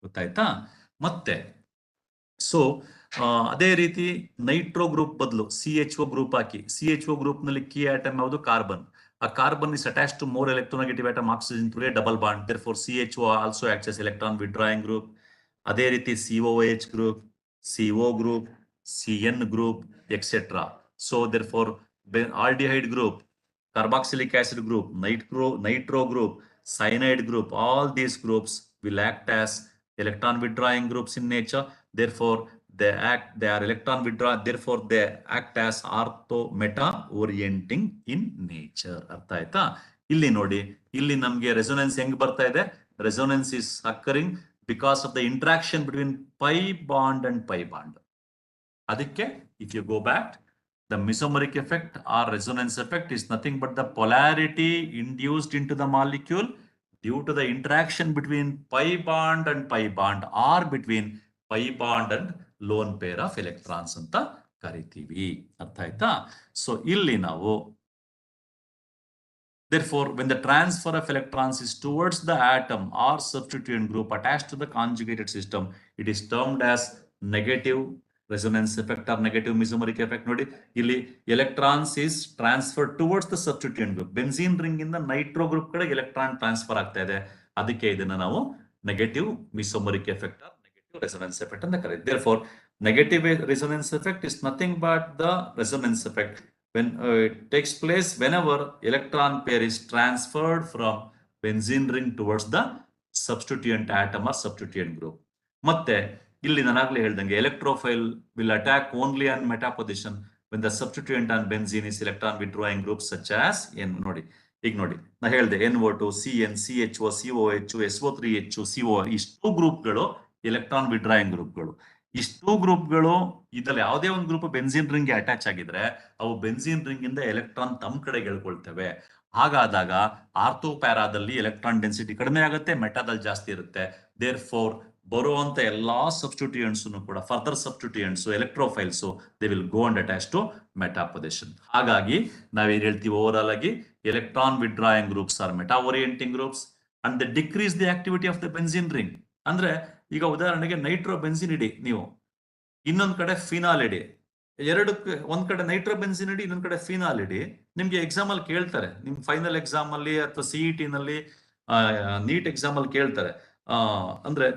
ಗೊತ್ತಾಯ್ತಾ? ಮತ್ತೆ ಸೊ ಅದೇ ರೀತಿ ನೈಟ್ರೋ ಗ್ರೂಪ್ ಬದಲು CHO ಗ್ರೂಪ್ ಹಾಕಿ. CHO ಗ್ರೂಪ್ ನಲ್ಲಿ ಕೀ ಆಟಮ್ ಯಾವುದು? ಕಾರ್ಬನ್. ಆ carbon is attached to more electronegative atom oxygen through a double bond. Therefore CHO also acts as electron withdrawing group. ಅದೇ ರೀತಿ COOH group, CO group, CN group etcetera. So therefore aldehyde group, carboxylic acid group, nitro group, cyanide group, all these groups will act as electron withdrawing groups in nature. Therefore, they are electron withdrawing. Therefore, they act as ortho meta orienting in nature. ಅರ್ಥ ಆಯ್ತಾ? ಇಲ್ಲಿ ನೋಡಿ, ಇಲ್ಲಿ ನಮ್ಗೆ resonance ಹೆಂಗ್ ಬರ್ತಾ ಇದೆ? Resonance is occurring because of the interaction between pi bond and pi bond. ಅದಕ್ಕೆ if you go back, the mesomeric effect or resonance effect is nothing but the polarity induced into the molecule due to the interaction between pi bond and pi bond or between pi bond and lone pair of electrons ಅಂತ ಕರಿತೀವಿ. ಅರ್ಥ ಆಯ್ತಾ? So ಇಲ್ಲಿ ನಾವು therefore when the transfer of electrons is towards the atom or substituent group attached to the conjugated system, it is termed as negative resonance effect or negative mesomeric effect. ನೋಡಿ, ಇಲ್ಲಿ electrons is transferred towards the substituent group. Benzene ring ಇಂದ nitro group ಕಡೆ electron transfer ಆಗ್ತಾ ಇದೆ. ಅದಕ್ಕೆ ಇದನ್ನ ನಾವು negative mesomeric effect or negative resonance effect ಅಂತ ಕರೀತೀವಿ. Therefore, negative resonance effect is nothing but the resonance effect when it takes place whenever electron pair is transferred from benzene ring towards the substituent atom or substituent group. ಮತ್ತೆ ಇಲ್ಲಿ ನಾನಾಗ್ಲೇ ಹೇಳ್ದಂಗೆ electrophile will attack only on meta position when the substituent on benzene is electron withdrawing groups such as ನೋಡಿ, ಈಗ ನೋಡಿ ನಾ ಹೇಳ್ದೆ NO2, CN, CHO, COH, SO3H, CO ಇಷ್ಟು ಗ್ರೂಪ್ಗಳು electron withdrawing ಗ್ರೂಪ್ಗಳು. ಇಷ್ಟು ಗ್ರೂಪ್ಗಳು ಇದ್ರಲ್ಲಿ ಯಾವುದೇ ಒಂದು ಗ್ರೂಪ್ ಬೆನ್ಸಿನ್ ರಿಂಗ್ ಅಟ್ಯಾಚ್ ಆಗಿದ್ರೆ ಅವು ಬೆನ್ಸಿನ್ ರಿಂಗ್ ಇಂದ ಎಲೆಕ್ಟ್ರಾನ್ ತಮ್ಮ ಕಡೆಗೆ ಎಳ್ಕೊಳ್ತವೆ. ಹಾಗಾದಾಗ ಆರ್ಥೋ ಪ್ಯಾರಾದಲ್ಲಿ ಎಲೆಕ್ಟ್ರಾನ್ ಡೆನ್ಸಿಟಿ ಕಡಿಮೆ ಆಗುತ್ತೆ, ಮೆಟಾದಲ್ಲಿ ಜಾಸ್ತಿ ಇರುತ್ತೆ. ದೇರ್ ಫೋರ್ ಬರುವಂತ ಎಲ್ಲಾ ಸಬ್ಸ್ಟಿಟ್ಯೂಯೆಂಟ್ಸ್ ಕೂಡ further substituents electrophiles they will go and attach to meta position. ಹಾಗಾಗಿ ನಾವೇನ್ ಹೇಳ್ತೀವಿ ಓವರ್ ಆಲ್ ಆಗಿ electron withdrawing groups are meta orienting groups and they decrease the activity of the benzene ring. ಅಂದ್ರೆ ಈಗ ಉದಾಹರಣೆಗೆ ನೈಟ್ರೋ ಬೆನ್ಸಿನ್ ಇಡಿ ನೀವು, ಇನ್ನೊಂದ್ ಕಡೆ ಫಿನಾಲ್ ಇಡಿ, ಎರಡಕ್ಕೆ ಒಂದ್ ಕಡೆ ನೈಟ್ರೋ ಬೆನ್ಸಿನ್ ಇಡಿ, ಇನ್ನೊಂದ್ ಕಡೆ ಫಿನಾಲ್ ಇಡಿ. ನಿಮ್ಗೆ ಎಕ್ಸಾಮ್ ಅಲ್ಲಿ ಕೇಳ್ತಾರೆ, ನಿಮ್ ಫೈನಲ್ ಎಕ್ಸಾಮ್ ಅಲ್ಲಿ ಅಥವಾ CET ನಲ್ಲಿ ನೀಟ್ ಎಕ್ಸಾಮ್ ಅಲ್ಲಿ ಕೇಳ್ತಾರೆ. ಅಂದ್ರೆ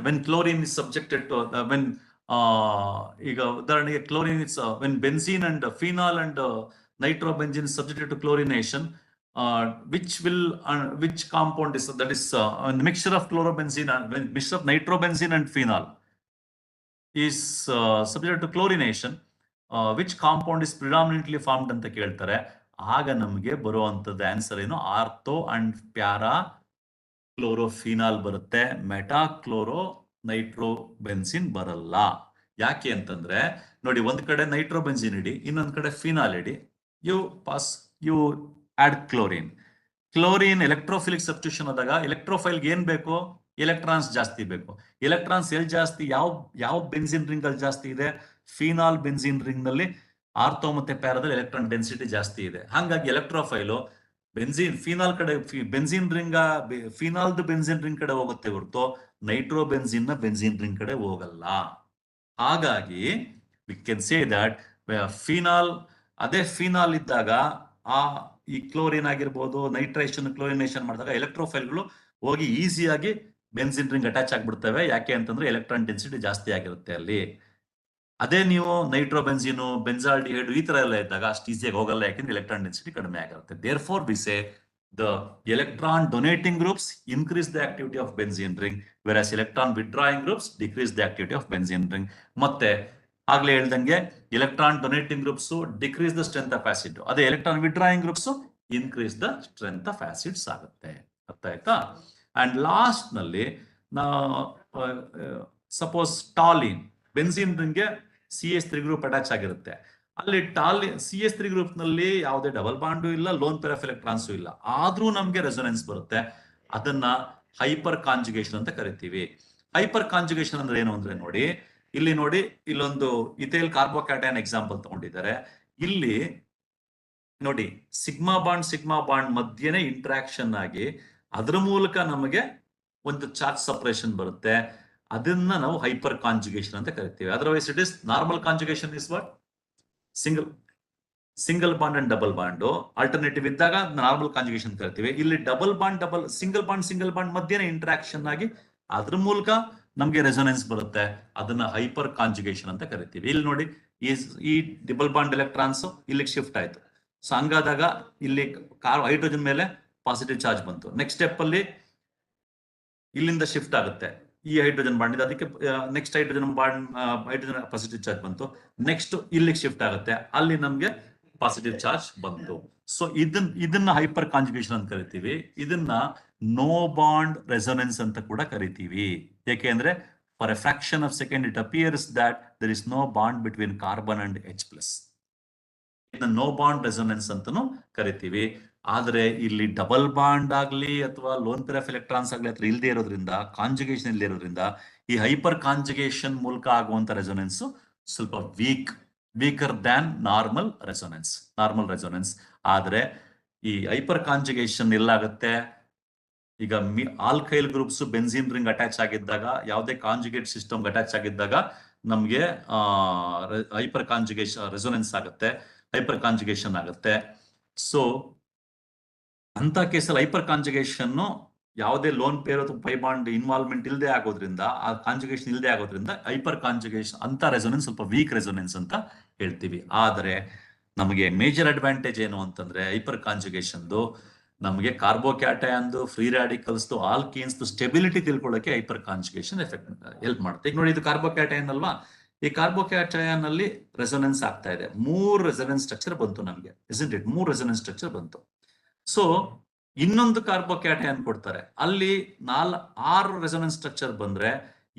when chlorine is subjected to when ಈಗ ಉದಾಹರಣೆಗೆ chlorine it's when benzene and phenol and nitrobenzene subjected to chlorination, which compound is that is mixture of chlorobenzene and mixture of nitrobenzene and phenol is subject to chlorination, which compound is predominantly formed ಅಂತ ಕೇಳ್ತಾರೆ. ಆಗ ನಮಗೆ ಬರುವಂತದ್ದು answer ಏನು, ortho and para ಕ್ಲೋರೋಫಿನಾಲ್ ಬರುತ್ತೆ, ಮೆಟಾಕ್ಲೋರೋ ನೈಟ್ರೋಬೆನ್ಸಿನ್ ಬರಲ್ಲ. ಯಾಕೆ ಅಂತಂದ್ರೆ ನೋಡಿ, ಒಂದ್ ಕಡೆ ನೈಟ್ರೋಬೆನ್ಸಿನ್ ಇಡಿ, ಇನ್ನೊಂದ್ ಕಡೆ ಫಿನಾಲ್ ಇಡಿ, you add chlorine. Chlorine electrophilic substitution ಆದಾಗ ಎಲೆಕ್ಟ್ರೋಫೈಲ್ಗೆ ಏನ್ ಬೇಕು, ಎಲೆಕ್ಟ್ರಾನ್ಸ್ ಜಾಸ್ತಿ ಬೇಕು. ಎಲೆಕ್ಟ್ರಾನ್ಸ್ ಎಲ್ಲಿ ಜಾಸ್ತಿ, ಯಾವ ಬೆನ್ಸಿನ್ ರಿಂಗ್ ಅಲ್ಲಿ ಜಾಸ್ತಿ ಇದೆ, ಫಿನಾಲ್ ಬೆನ್ಸಿನ್ ರಿಂಗ್ ನಲ್ಲಿ ಆರ್ಥೋ ಮತ್ತೆ ಪ್ಯಾರಾದಲ್ಲಿ ಎಲೆಕ್ಟ್ರಾನ್ ಡೆನ್ಸಿಟಿ ಜಾಸ್ತಿ ಇದೆ. ಹಾಗಾಗಿ ಎಲೆಕ್ಟ್ರೋಫೈಲು ಫಿನಾಲ್ ಕಡೆ ಬೆನ್ಸಿನ್ ರಿಂಗ್ ಫಿನಾಲ್ದು ಬೆನ್ಸಿನ್ ರಿಂಗ್ ಕಡೆ ಹೋಗುತ್ತೆ ಹೊರತು ನೈಟ್ರೋಬೆನ್ಸಿನ್ ನ ಬೆನ್ಸಿನ್ ರಿಂಗ್ ಕಡೆ ಹೋಗಲ್ಲ. ಹಾಗಾಗಿ we can say that phenol, ಅದೇ ಫಿನಾಲ್ ಇದ್ದಾಗ ಈ ಕ್ಲೋರಿನ್ ಆಗಿರ್ಬೋದು, ನೈಟ್ರೇಷನ್ ಕ್ಲೋರಿನೇಷನ್ ಮಾಡಿದಾಗ ಎಲೆಕ್ಟ್ರೋಫೈಲ್ಗಳು ಹೋಗಿ ಈಸಿಯಾಗಿ ಬೆನ್ಸಿನ್ ರಿಂಗ್ ಅಟ್ಯಾಚ್ ಆಗ್ಬಿಡ್ತವೆ. ಯಾಕೆ ಅಂತಂದ್ರೆ ಎಲೆಕ್ಟ್ರಾನ್ ಡೆನ್ಸಿಟಿ ಜಾಸ್ತಿ ಆಗಿರುತ್ತೆ ಅಲ್ಲಿ. ಅದೇ ನೀವು ನೈಟ್ರೋಬೆನ್ಸಿನ್, ಬೆನ್ಸಾಲ್ಡಿಹೈಡ್ ಈ ತರ ಎಲ್ಲ ಇದ್ದಾಗ ಅಷ್ಟು ಈಸಿಯಾಗಿ ಹೋಗಲ್ಲ, ಯಾಕೆಂದ್ರೆ ಎಲೆಕ್ಟ್ರಾನ್ ಡೆನ್ಸಿಟಿ ಕಡಿಮೆ ಆಗಿರುತ್ತೆ. Therefore we say the electron donating groups increase the activity of benzene ring, whereas electron withdrawing groups decrease the activity of benzene ring. ಮತ್ತೆ ಆಗ್ಲೇ ಹೇಳ್ದಂಗೆ electron donating groups decrease the strength of acid, ಅದೇ electron withdrawing groups increase the strength of acids ಆಗುತ್ತೆ. ಅರ್ಥ ಆಯ್ತಾ? And last ನಲ್ಲಿ suppose toluene benzene ರಿಂಗ್ಗೆ CH3 group attach ಆಗಿರುತ್ತೆ. ಅಲ್ಲಿ CH3 ಗ್ರೂಪ್ ನಲ್ಲಿ ಯಾವುದೇ ಡಬಲ್ ಬಾಂಡು ಇಲ್ಲ, ಲೋನ್ ಪೇರ್ ಆಫ್ ಎಲೆಕ್ಟ್ರಾನ್ಸು ಇಲ್ಲ, ಆದ್ರೂ ನಮ್ಗೆ ರೆಸೊನೆನ್ಸ್ ಬರುತ್ತೆ. ಅದನ್ನ ಹೈಪರ್ ಕಾಂಜುಗೇಷನ್ ಅಂತ ಕರಿತೀವಿ. ಹೈಪರ್ ಕಾಂಜುಗೇಷನ್ ಅಂದ್ರೆ ಏನು ಅಂದ್ರೆ ನೋಡಿ, ಇಲ್ಲೊಂದು ಇಥೈಲ್ ಕಾರ್ಬೋಕ್ಯಾಟೈನ್ ಎಕ್ಸಾಂಪಲ್ ತಗೊಂಡಿದ್ದಾರೆ. ಇಲ್ಲಿ ನೋಡಿ, ಸಿಗ್ಮಾ ಬಾಂಡ್ ಮಧ್ಯೆನೇ ಇಂಟ್ರಾಕ್ಷನ್ ಆಗಿ ಅದ್ರ ಮೂಲಕ ನಮಗೆ ಒಂದು ಚಾರ್ಜ್ ಸಪರೇಷನ್ ಬರುತ್ತೆ. ಅದನ್ನ ನಾವು ಹೈಪರ್ ಕಾಂಜುಗೇಷನ್ ಅಂತ ಕರಿತೀವಿ. Otherwise it is normal conjugation is what, single bond and double bond alternative ಇದ್ದಾಗ ನಾರ್ಮಲ್ ಕಾಂಜುಗೇಷನ್ ಕರಿತೀವಿ. ಇಲ್ಲಿ ಸಿಂಗಲ್ ಬಾಂಡ್ ಮಧ್ಯೆನೇ ಇಂಟ್ರಾಕ್ಷನ್ ಆಗಿ ಅದ್ರ ಮೂಲಕ ನಮ್ಗೆ ರೆಸೊನೆನ್ಸ್ ಬರುತ್ತೆ. ಅದನ್ನ ಹೈಪರ್ ಕಾಂಜುಗೇಷನ್ ಅಂತ ಕರಿತೀವಿ. ಇಲ್ಲಿ ನೋಡಿ, ಈ ಡಬಲ್ ಬಾಂಡ್ ಎಲೆಕ್ಟ್ರಾನ್ಸ್ ಇಲ್ಲಿಗೆ ಶಿಫ್ಟ್ ಆಯ್ತು. ಸೊ ಹಂಗಾದಾಗ ಇಲ್ಲಿ ಹೈಡ್ರೋಜನ್ ಮೇಲೆ ಪಾಸಿಟಿವ್ ಚಾರ್ಜ್ ಬಂತು. ನೆಕ್ಸ್ಟ್ ಸ್ಟೆಪ್ ಅಲ್ಲಿ ಇಲ್ಲಿಂದ ಶಿಫ್ಟ್ ಆಗುತ್ತೆ, ಈ ಹೈಡ್ರೋಜನ್ ಬಾಂಡ್ ಇದೆ, ಅದಕ್ಕೆ ನೆಕ್ಸ್ಟ್ ಹೈಡ್ರೋಜನ್ ಪಾಸಿಟಿವ್ ಚಾರ್ಜ್ ಬಂತು. ನೆಕ್ಸ್ಟ್ ಇಲ್ಲಿಗೆ ಶಿಫ್ಟ್ ಆಗುತ್ತೆ, ಅಲ್ಲಿ ನಮ್ಗೆ ಪಾಸಿಟಿವ್ ಚಾರ್ಜ್ ಬಂತು. ಸೊ ಇದನ್ನ ಹೈಪರ್ ಕಾಂಜುಗೇಷನ್ ಅಂತ ಕರಿತೀವಿ. ಇದನ್ನ ನೋ ಬಾಂಡ್ ರೆಸೊನೆನ್ಸ್ ಅಂತ ಕೂಡ ಕರಿತೀವಿ. ಯಾಕೆಂದ್ರೆ for a fraction of second it appears that there is no bond between carbon and H+. ಇದನ್ನ ನೋ ಬಾಂಡ್ ರೆಸೊನೆನ್ಸ್ ಅಂತಾನು ಕರಿತೀವಿ. ಆದ್ರೆ ಇಲ್ಲಿ ಡಬಲ್ ಬಾಂಡ್ ಆಗ್ಲಿ ಅಥವಾ ಲೋನ್ ಪೇರ್ ಆಫ್ ಎಲೆಕ್ಟ್ರಾನ್ಸ್ ಆಗ್ಲಿ ಅಥವಾ ಇಲ್ಲದೆ ಇರೋದ್ರಿಂದ, ಕಾಂಜುಗೇಷನ್ ಇಲ್ಲದೆ ಇರೋದ್ರಿಂದ ಈ ಹೈಪರ್ ಕಾಂಜುಗೇಷನ್ ಮೂಲಕ ಆಗುವಂತ ರೆಸೊನೆನ್ಸ್ ಸ್ವಲ್ಪ ವೀಕರ್ ದ್ಯಾನ್ ನಾರ್ಮಲ್ ರೆಸೊನೆನ್ಸ್. ಆದ್ರೆ ಈ ಹೈಪರ್ ಕಾಂಜುಗೇಷನ್ ಎಲ್ಲಾಗುತ್ತೆ, ಈಗ alkyl groups benzene ring attach ಆಗಿದ್ದಾಗ, ಯಾವುದೇ ಕಾಂಜುಗೇಟ್ ಸಿಸ್ಟಮ್ ಅಟ್ಯಾಚ್ ಆಗಿದ್ದಾಗ ನಮ್ಗೆ ಹೈಪರ್ ಕಾಂಜುಗೇಷನ್ ರೆಸೊನೆನ್ಸ್ ಆಗುತ್ತೆ, ಹೈಪರ್ ಕಾಂಜುಗೇಷನ್ ಆಗುತ್ತೆ. ಸೊ ಅಂತ ಕೇಸಲ್ಲಿ ಹೈಪರ್ ಕಾಂಜುಗೇಷನ್ ಯಾವುದೇ ಲೋನ್ ಪೇರ್ ಅಥವಾ ಪೈ ಬಾಂಡ್ ಇನ್ವಾಲ್ವ್ಮೆಂಟ್ ಇಲ್ಲದೆ ಆಗೋದ್ರಿಂದ, ಆ ಕಾಂಜುಗೇಷನ್ ಇಲ್ಲದೆ ಆಗೋದ್ರಿಂದ ಹೈಪರ್ ಕಾಂಜುಗೇಷನ್ ಅಂತ ರೆಸೊನೆನ್ಸ್ ಸ್ವಲ್ಪ ವೀಕ್ ರೆಸೊನೆನ್ಸ್ ಅಂತ ಹೇಳ್ತೀವಿ. ಆದ್ರೆ ನಮಗೆ ಮೇಜರ್ ಅಡ್ವಾಂಟೇಜ್ ಏನು ಅಂತಂದ್ರೆ ಹೈಪರ್ ಕಾಂಜುಗೇಷನ್ದು ನಮಗೆ ಕಾರ್ಬೋಕ್ಯಾಟಯನ್ದು, ಫ್ರೀ ರ್ಯಾಡಿಕಲ್ಸ್, ಆಲ್ಕೀನ್ಸ್ ಸ್ಟೆಬಿಲಿಟಿ ತಿಳ್ಕೊಳ್ಳೋಕೆ ಹೈಪರ್ ಕಾಂಜುಗೇಷನ್ ಎಫೆಕ್ಟ್ ಹೆಲ್ಪ್ ಮಾಡುತ್ತೆ. ಈಗ ನೋಡಿ, ಇದು ಕಾರ್ಬೋಕ್ಯಾಟಯನ್ ಅಲ್ವಾ, ಈ ಕಾರ್ಬೋಕ್ಯಾಟಯನ್ ಅಲ್ಲಿ ರೆಸೊನೆನ್ಸ್ ಆಗ್ತಾ ಇದೆ. 3 ರೆಸೊನೆನ್ಸ್ ಸ್ಟ್ರಕ್ಚರ್ ಬಂತು ನಮಗೆ, ಇಸ್ಂಟ್ ಇಟ್? 3 ರೆಸೊನೆನ್ಸ್ ಸ್ಟ್ರಕ್ಚರ್ ಬಂತು. ಸೊ ಇನ್ನೊಂದು ಕಾರ್ಬೋಕ್ಯಾಟಯನ್ ಕೊಡ್ತಾರೆ, ಅಲ್ಲಿ 6 ರೆಸೊನೆನ್ಸ್ ಸ್ಟ್ರಕ್ಚರ್ ಬಂದ್ರೆ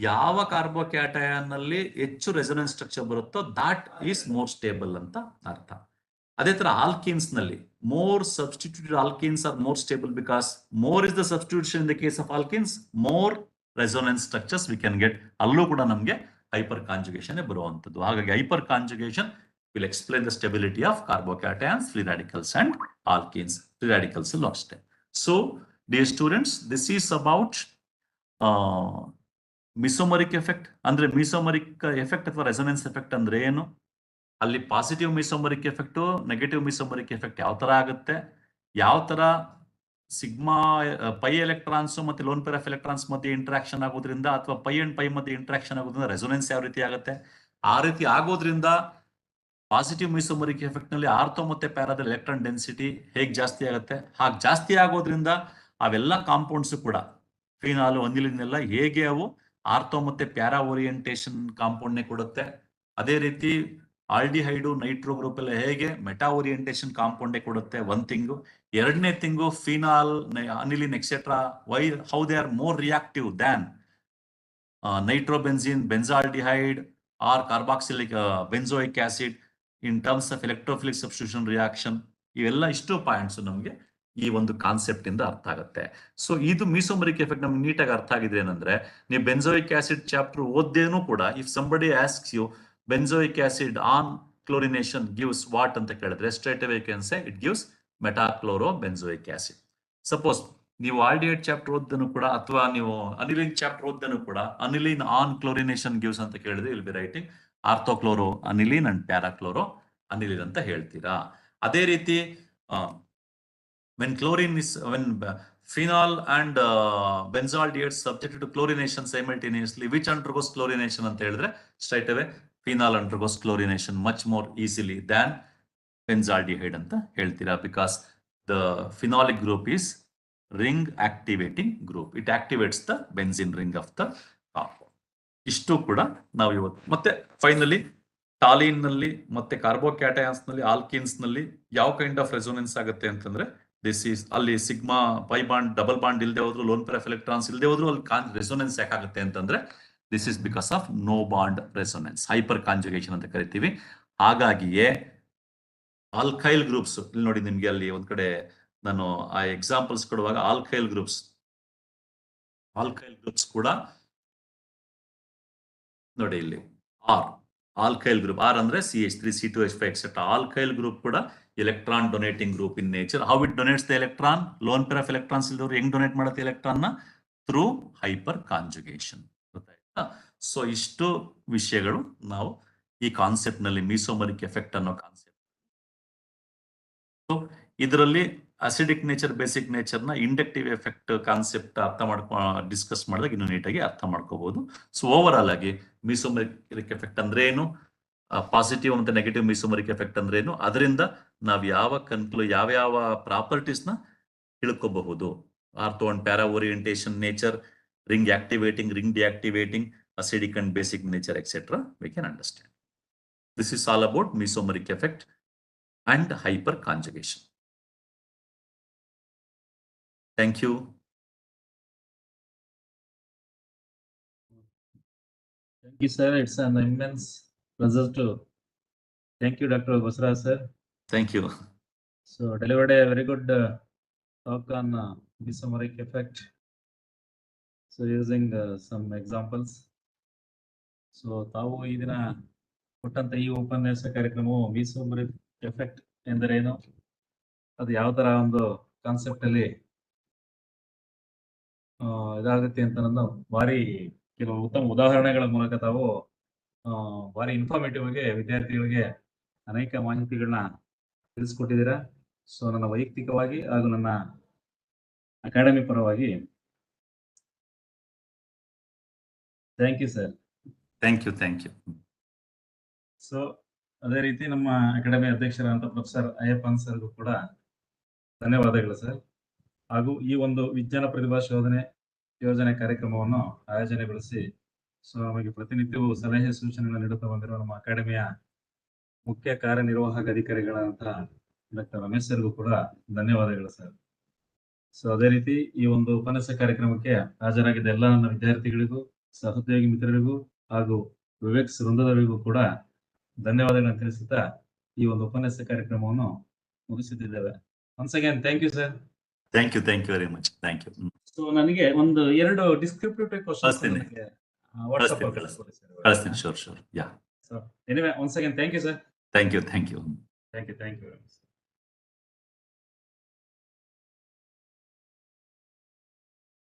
ಯಾವ ಕಾರ್ಬೋಕ್ಯಾಟಯನ್ ಅಲ್ಲಿ ಹೆಚ್ಚು ರೆಸೊನೆನ್ಸ್ ಸ್ಟ್ರಕ್ಚರ್ ಬರುತ್ತೋ ದಾಟ್ ಈಸ್ ಮೋರ್ ಸ್ಟೇಬಲ್ ಅಂತ ಅರ್ಥ. ಅದೇ ತರ ಆಲ್ಕೀನ್ಸ್ ನಲ್ಲಿ more substituted alkenes are more stable because more is the substitution in the case of alkenes, more resonance structures we can get. ಅಲ್ಲೂ ಕೂಡ ನಮ್ಗೆ ಹೈಪರ್ ಕಾಂಜುಗೇಷನ್ ಬರುವಂತದ್ದು. ಹಾಗಾಗಿ hyperconjugation will explain the stability of carbocations, free radicals and alkenes. Free radicals will lost. So dear students, this is about mesomeric effect. Andre mesomeric effect ಅಥವಾ resonance effect ಅಂದ್ರೆ ಏನು, ಅಲ್ಲಿ positive mesomeric effect, negative ಮೆಸೋಮರಿಕ್ effect ಯಾವ ತರ ಆಗುತ್ತೆ, ಯಾವ ತರ sigma pi electrons ಮತ್ತೆ ಲೋನ್ ಪೇರ್ ಆಫ್ ಎಲೆಕ್ಟ್ರಾನ್ಸ್ ಮಧ್ಯೆ ಇಂಟ್ರಾಕ್ಷನ್ ಆಗೋದ್ರಿಂದ ಅಥವಾ ಪೈ ಅಂಡ್ ಪೈ ಮಧ್ಯೆ ಇಂಟ್ರಾಕ್ಷನ್ ಆಗೋದ್ರಿಂದ ರೆಸೊನೆನ್ಸ್ ಯಾವ ರೀತಿ ಆಗುತ್ತೆ? ಆ ರೀತಿ ಆಗೋದ್ರಿಂದ ಪಾಸಿಟಿವ್ ಮೆಸೋಮರಿಕ್ ಎಫೆಕ್ಟ್ ನಲ್ಲಿ ಆರ್ಥೋ ಮತ್ತೆ ಪ್ಯಾರಾದ ಎಲೆಕ್ಟ್ರಾನ್ ಡೆನ್ಸಿಟಿ ಹೇಗೆ ಜಾಸ್ತಿ ಆಗುತ್ತೆ? ಹಾಗೆ ಜಾಸ್ತಿ ಆಗೋದ್ರಿಂದ ಅವೆಲ್ಲ ಕಾಂಪೌಂಡ್ಸ್ ಕೂಡ ಫಿನಾಲ್ ಅನಿಲಿನೆಲ್ಲ ಹೇಗೆ ಅವು ಆರ್ಥೋ ಮತ್ತೆ ಪ್ಯಾರಾ ಓರಿಯಂಟೇಶನ್ ಕಾಂಪೌಂಡ್ನೇ ಕೊಡುತ್ತೆ. ಅದೇ ರೀತಿ ಆಲ್ಡಿಹೈಡು ನೈಟ್ರೋ ಗ್ರೂಪ್ ಎಲ್ಲ ಹೇಗೆ ಮೆಟಾ ಓರಿಯಂಟೇಶನ್ ಕಾಂಪೌಂಡೇ ಕೊಡುತ್ತೆ. ಒಂದ್ ಥಿಂಗು. ಎರಡನೇ thing phenol aniline etcetera how they are more reactive than nitrobenzene, benzaldehyde or carboxylic benzoic acid in terms of electrophilic substitution reaction. ಇವೆಲ್ಲ ಇಷ್ಟು ಪಾಯಿಂಟ್ಸ್ ನಮಗೆ ಈ ಒಂದು ಕಾನ್ಸೆಪ್ಟ್ ಇಂದ ಅರ್ಥ ಆಗುತ್ತೆ. ಸೊ ಇದು ಮೆಸೋಮರಿಕ್ ಎಫೆಕ್ಟ್ ನಮ್ಗೆ ನೀಟಾಗಿ ಅರ್ಥ ಆಗಿದೆ ಏನಂದ್ರೆ, ನೀವು ಬೆನ್ಸೋಯಿಕ್ ಆಸಿಡ್ ಚಾಪ್ಟರ್ ಓದ್ದೇನು ಕೂಡ if somebody asks you benzoic acid on chlorination gives what ಅಂತ ಕೇಳಿದ್ರೆ straight away can say it gives metachloro benzoic acid. Suppose ನೀವು ಆಲ್ಡಿಹೈಡ್ ಚಾಪ್ಟರ್ ಓದ್ದನು ಕೂಡ ಅಥವಾ ನೀವು ಅನಿಲಿನ್ ಚಾಪ್ಟರ್ ಓದ್ದನು ಕೂಡ ಅನಿಲಿನ್ ಆನ್ ಕ್ಲೋರಿನೇಷನ್ ಗಿವ್ಸ್ ಅಂತ ಕೇಳಿದ್ರೆ will be writing ಆರ್ಥೋಕ್ಲೋರೋ aniline and ಪ್ಯಾರಾಕ್ಲೋರೋ aniline ಅಂತ ಹೇಳ್ತೀರಾ. ಅದೇ ರೀತಿ when chlorine is when phenol and benzaldehyde subjected to chlorination simultaneously, which undergoes chlorination ಅಂತ ಹೇಳಿದ್ರೆ straight away phenol undergoes chlorination much more easily than benzaldehyde ಅಂತ ಹೇಳ್ತೀರಾ, because the phenolic group is ring activating group. It activates the benzene ring of the compound. ಇಷ್ಟು ಕೂಡ ನಾವು ಇವತ್ತು ಮತ್ತೆ finally toluene ನಲ್ಲಿ ಮತ್ತೆ ಕಾರ್ಬೋಕ್ಯಾಟಯಾನ್ಸ್ ನಲ್ಲಿ ಆಲ್ಕಿನ್ಸ್ ನಲ್ಲಿ ಯಾವ ಕೈಂಡ್ ಆಫ್ ರೆಸೋನೆನ್ಸ್ ಆಗುತ್ತೆ ಅಂತಂದ್ರೆ ದಿಸ್ ಈಸ್ ಅಲ್ಲಿ sigma pi bond double bond ಇಲ್ಲದೆ ಹೋದ್ರು ಲೋನ್ ಪೇರ್ ಆಫ್ ಎಲೆಕ್ಟ್ರಾನ್ಸ್ ಇಲ್ಲದೆ ಹೋದ್ರು ಅಲ್ಲಿ ರೆಸೋನೆನ್ಸ್ ಯಾಕಾಗುತ್ತೆ ಅಂತಂದ್ರೆ this is because of no bond resonance, hyper conjugation ಅಂತ ಕರಿತೀವಿ. ಹಾಗಾಗಿಯೇ ಆಲ್ಕೈಲ್ ಗ್ರೂಪ್ಸ್ ಇಲ್ಲಿ ನೋಡಿ, ನಿಮ್ಗೆ ಅಲ್ಲಿ ಒಂದ್ ಕಡೆ ನಾನು ಆ ಎಕ್ಸಾಂಪಲ್ಸ್ ಕೊಡುವಾಗ ಆಲ್ಕೈಲ್ ಗ್ರೂಪ್ಸ್ ಕೂಡ ನೋಡಿ ಇಲ್ಲಿ ಆಲ್ಕೈಲ್ ಗ್ರೂಪ್ ಆರ್ ಅಂದ್ರೆ CH3 C2H5 etcetera. Alkyl group ಕೂಡ electron donating group in nature. How it donates the electron? Lone pair of electrons ಇಲ್ದವ್ರು ಹೆಂಗ್ ಡೊನೇಟ್ ಮಾಡುತ್ತೆ ಎಲೆಕ್ಟ್ರಾನ್ ನ? Through hyperconjugation. ಗೊತ್ತಾಯ್ತಾ? ಸೊ ಇಷ್ಟು ವಿಷಯಗಳು ನಾವು ಈ ಕಾನ್ಸೆಪ್ಟ್ ನಲ್ಲಿ ಮೆಸೋಮರಿಕ್ ಎಫೆಕ್ಟ್ ಅನ್ನೋ ಕಾನ್ಸೆಪ್ಟ್. ಸೊ ಇದರಲ್ಲಿ ಅಸಿಡಿಕ್ ನೇಚರ್, ಬೇಸಿಕ್ ನೇಚರ್ ನ ಇಂಡಕ್ಟಿವ್ ಎಫೆಕ್ಟ್ ಕಾನ್ಸೆಪ್ಟ್ ಅರ್ಥ ಡಿಸ್ಕಸ್ ಮಾಡಿದಾಗ ಇನ್ನು ನೀಟಾಗಿ ಅರ್ಥ ಮಾಡ್ಕೋಬಹುದು. ಸೊ ಓವರ್ ಆಲ್ ಆಗಿ ಮೆಸೋಮರಿಕ್ ಎಫೆಕ್ಟ್ ಅಂದ್ರೆ ಏನು, ಪಾಸಿಟಿವ್ ಮತ್ತೆ ನೆಗೆಟಿವ್ ಮೆಸೋಮರಿಕ್ ಎಫೆಕ್ಟ್ ಅಂದ್ರೆ ಏನು, ಅದರಿಂದ ನಾವು ಯಾವ ಪ್ರಾಪರ್ಟೀಸ್ ನ ತಿಳ್ಕೋಬಹುದು. Ortho and para orientation nature, ring activating, ring deactivating, acidic and basic nature, etc. we can understand. This is all about mesomeric effect and hyperconjugation. Thank you. Thank you, sir. It's an immense pleasure to thank you, Dr. Basavaraju, sir. Thank you. So delivered a very good talk on mesomeric effect. So using some examples. So ತಾವು ಈ ದಿನ ಕೊಟ್ಟಂತ ಈ ಉಪನ್ಯಾಸ ಕಾರ್ಯಕ್ರಮವು ಮೆಸೋಮರಿಕ್ effect ಎಂದರೇನು, ಅದು ಯಾವ ತರ ಒಂದು ಕಾನ್ಸೆಪ್ಟ್ ಅಲ್ಲಿ ಇದಾಗುತ್ತೆ ಅಂತ ನನ್ನ ಭಾರಿ ಕೆಲವು ಉತ್ತಮ ಉದಾಹರಣೆಗಳ ಮೂಲಕ ತಾವು ಭಾರಿ ಇನ್ಫಾರ್ಮೇಟಿವ್ ಆಗಿ ವಿದ್ಯಾರ್ಥಿಗಳಿಗೆ ಅನೇಕ ಮಾಹಿತಿಗಳನ್ನ ತಿಳಿಸ್ಕೊಟ್ಟಿದ್ದೀರಾ. ಸೊ ನನ್ನ ವೈಯಕ್ತಿಕವಾಗಿ ಹಾಗೂ ನನ್ನ ಅಕಾಡೆಮಿ ಪರವಾಗಿ thank you sir. Thank you. So ಅದೇ ರೀತಿ ನಮ್ಮ ಅಕಾಡೆಮಿ ಅಧ್ಯಕ್ಷರಾದಂತ ಪ್ರೊಫೆಸರ್ ಅಯ್ಯಪ್ಪನ್ ಸರ್ಗೂ ಕೂಡ ಧನ್ಯವಾದಗಳು ಸರ್. ಹಾಗೂ ಈ ಒಂದು ವಿಜ್ಞಾನ ಪ್ರತಿಭಾ ಯೋಜನೆ ಕಾರ್ಯಕ್ರಮವನ್ನು ಆಯೋಜನೆಗೊಳಿಸಿ ಸೊ ನಮಗೆ ಪ್ರತಿನಿತ್ಯವೂ ಸಲಹೆ ಸೂಚನೆಗಳನ್ನು ನೀಡುತ್ತಾ ಬಂದಿರುವ ನಮ್ಮ ಅಕಾಡೆಮಿಯ ಮುಖ್ಯ ಕಾರ್ಯನಿರ್ವಾಹಕ ಅಧಿಕಾರಿಗಳಾದಂತಹ ಡಾಕ್ಟರ್ ರಮೇಶ್ ಸರ್ಗೂ ಕೂಡ ಧನ್ಯವಾದಗಳು ಸರ್. ಸೊ ಅದೇ ರೀತಿ ಈ ಒಂದು ಉಪನ್ಯಾಸ ಕಾರ್ಯಕ್ರಮಕ್ಕೆ ಹಾಜರಾಗಿದ್ದ ಎಲ್ಲ ನನ್ನ ವಿದ್ಯಾರ್ಥಿಗಳಿಗೂ, ಸಹೋದ್ಯೋಗಿ ಮಿತ್ರರಿಗೂ ಹಾಗೂ ವಿವೇಕ್ ವೃಂದದವರಿಗೂ ಕೂಡ ಧನ್ಯವಾದಗಳನ್ನು ತಿಳಿಸುತ್ತಾ ಈ ಒಂದು ಉಪನ್ಯಾಸ ಕಾರ್ಯಕ್ರಮವನ್ನು ಮುಗಿಸುತ್ತಿದ್ದೇವೆ. Once again thank you sir. Thank you very much. Thank you. So ನನಗೆ ಒಂದು 2 ಡಿಸ್ಕ್ರಿಪ್ಟಿವ್ ಕ್ವೆಶ್ಚನ್ಸ್ ವಾಟ್ಸ್ಆಪ್ ಅಲ್ಲಿ ಕಳಿಸ್ತೀನಿ. Sure. Yeah. So anyway once again thank you sir. Thank you. Thank you.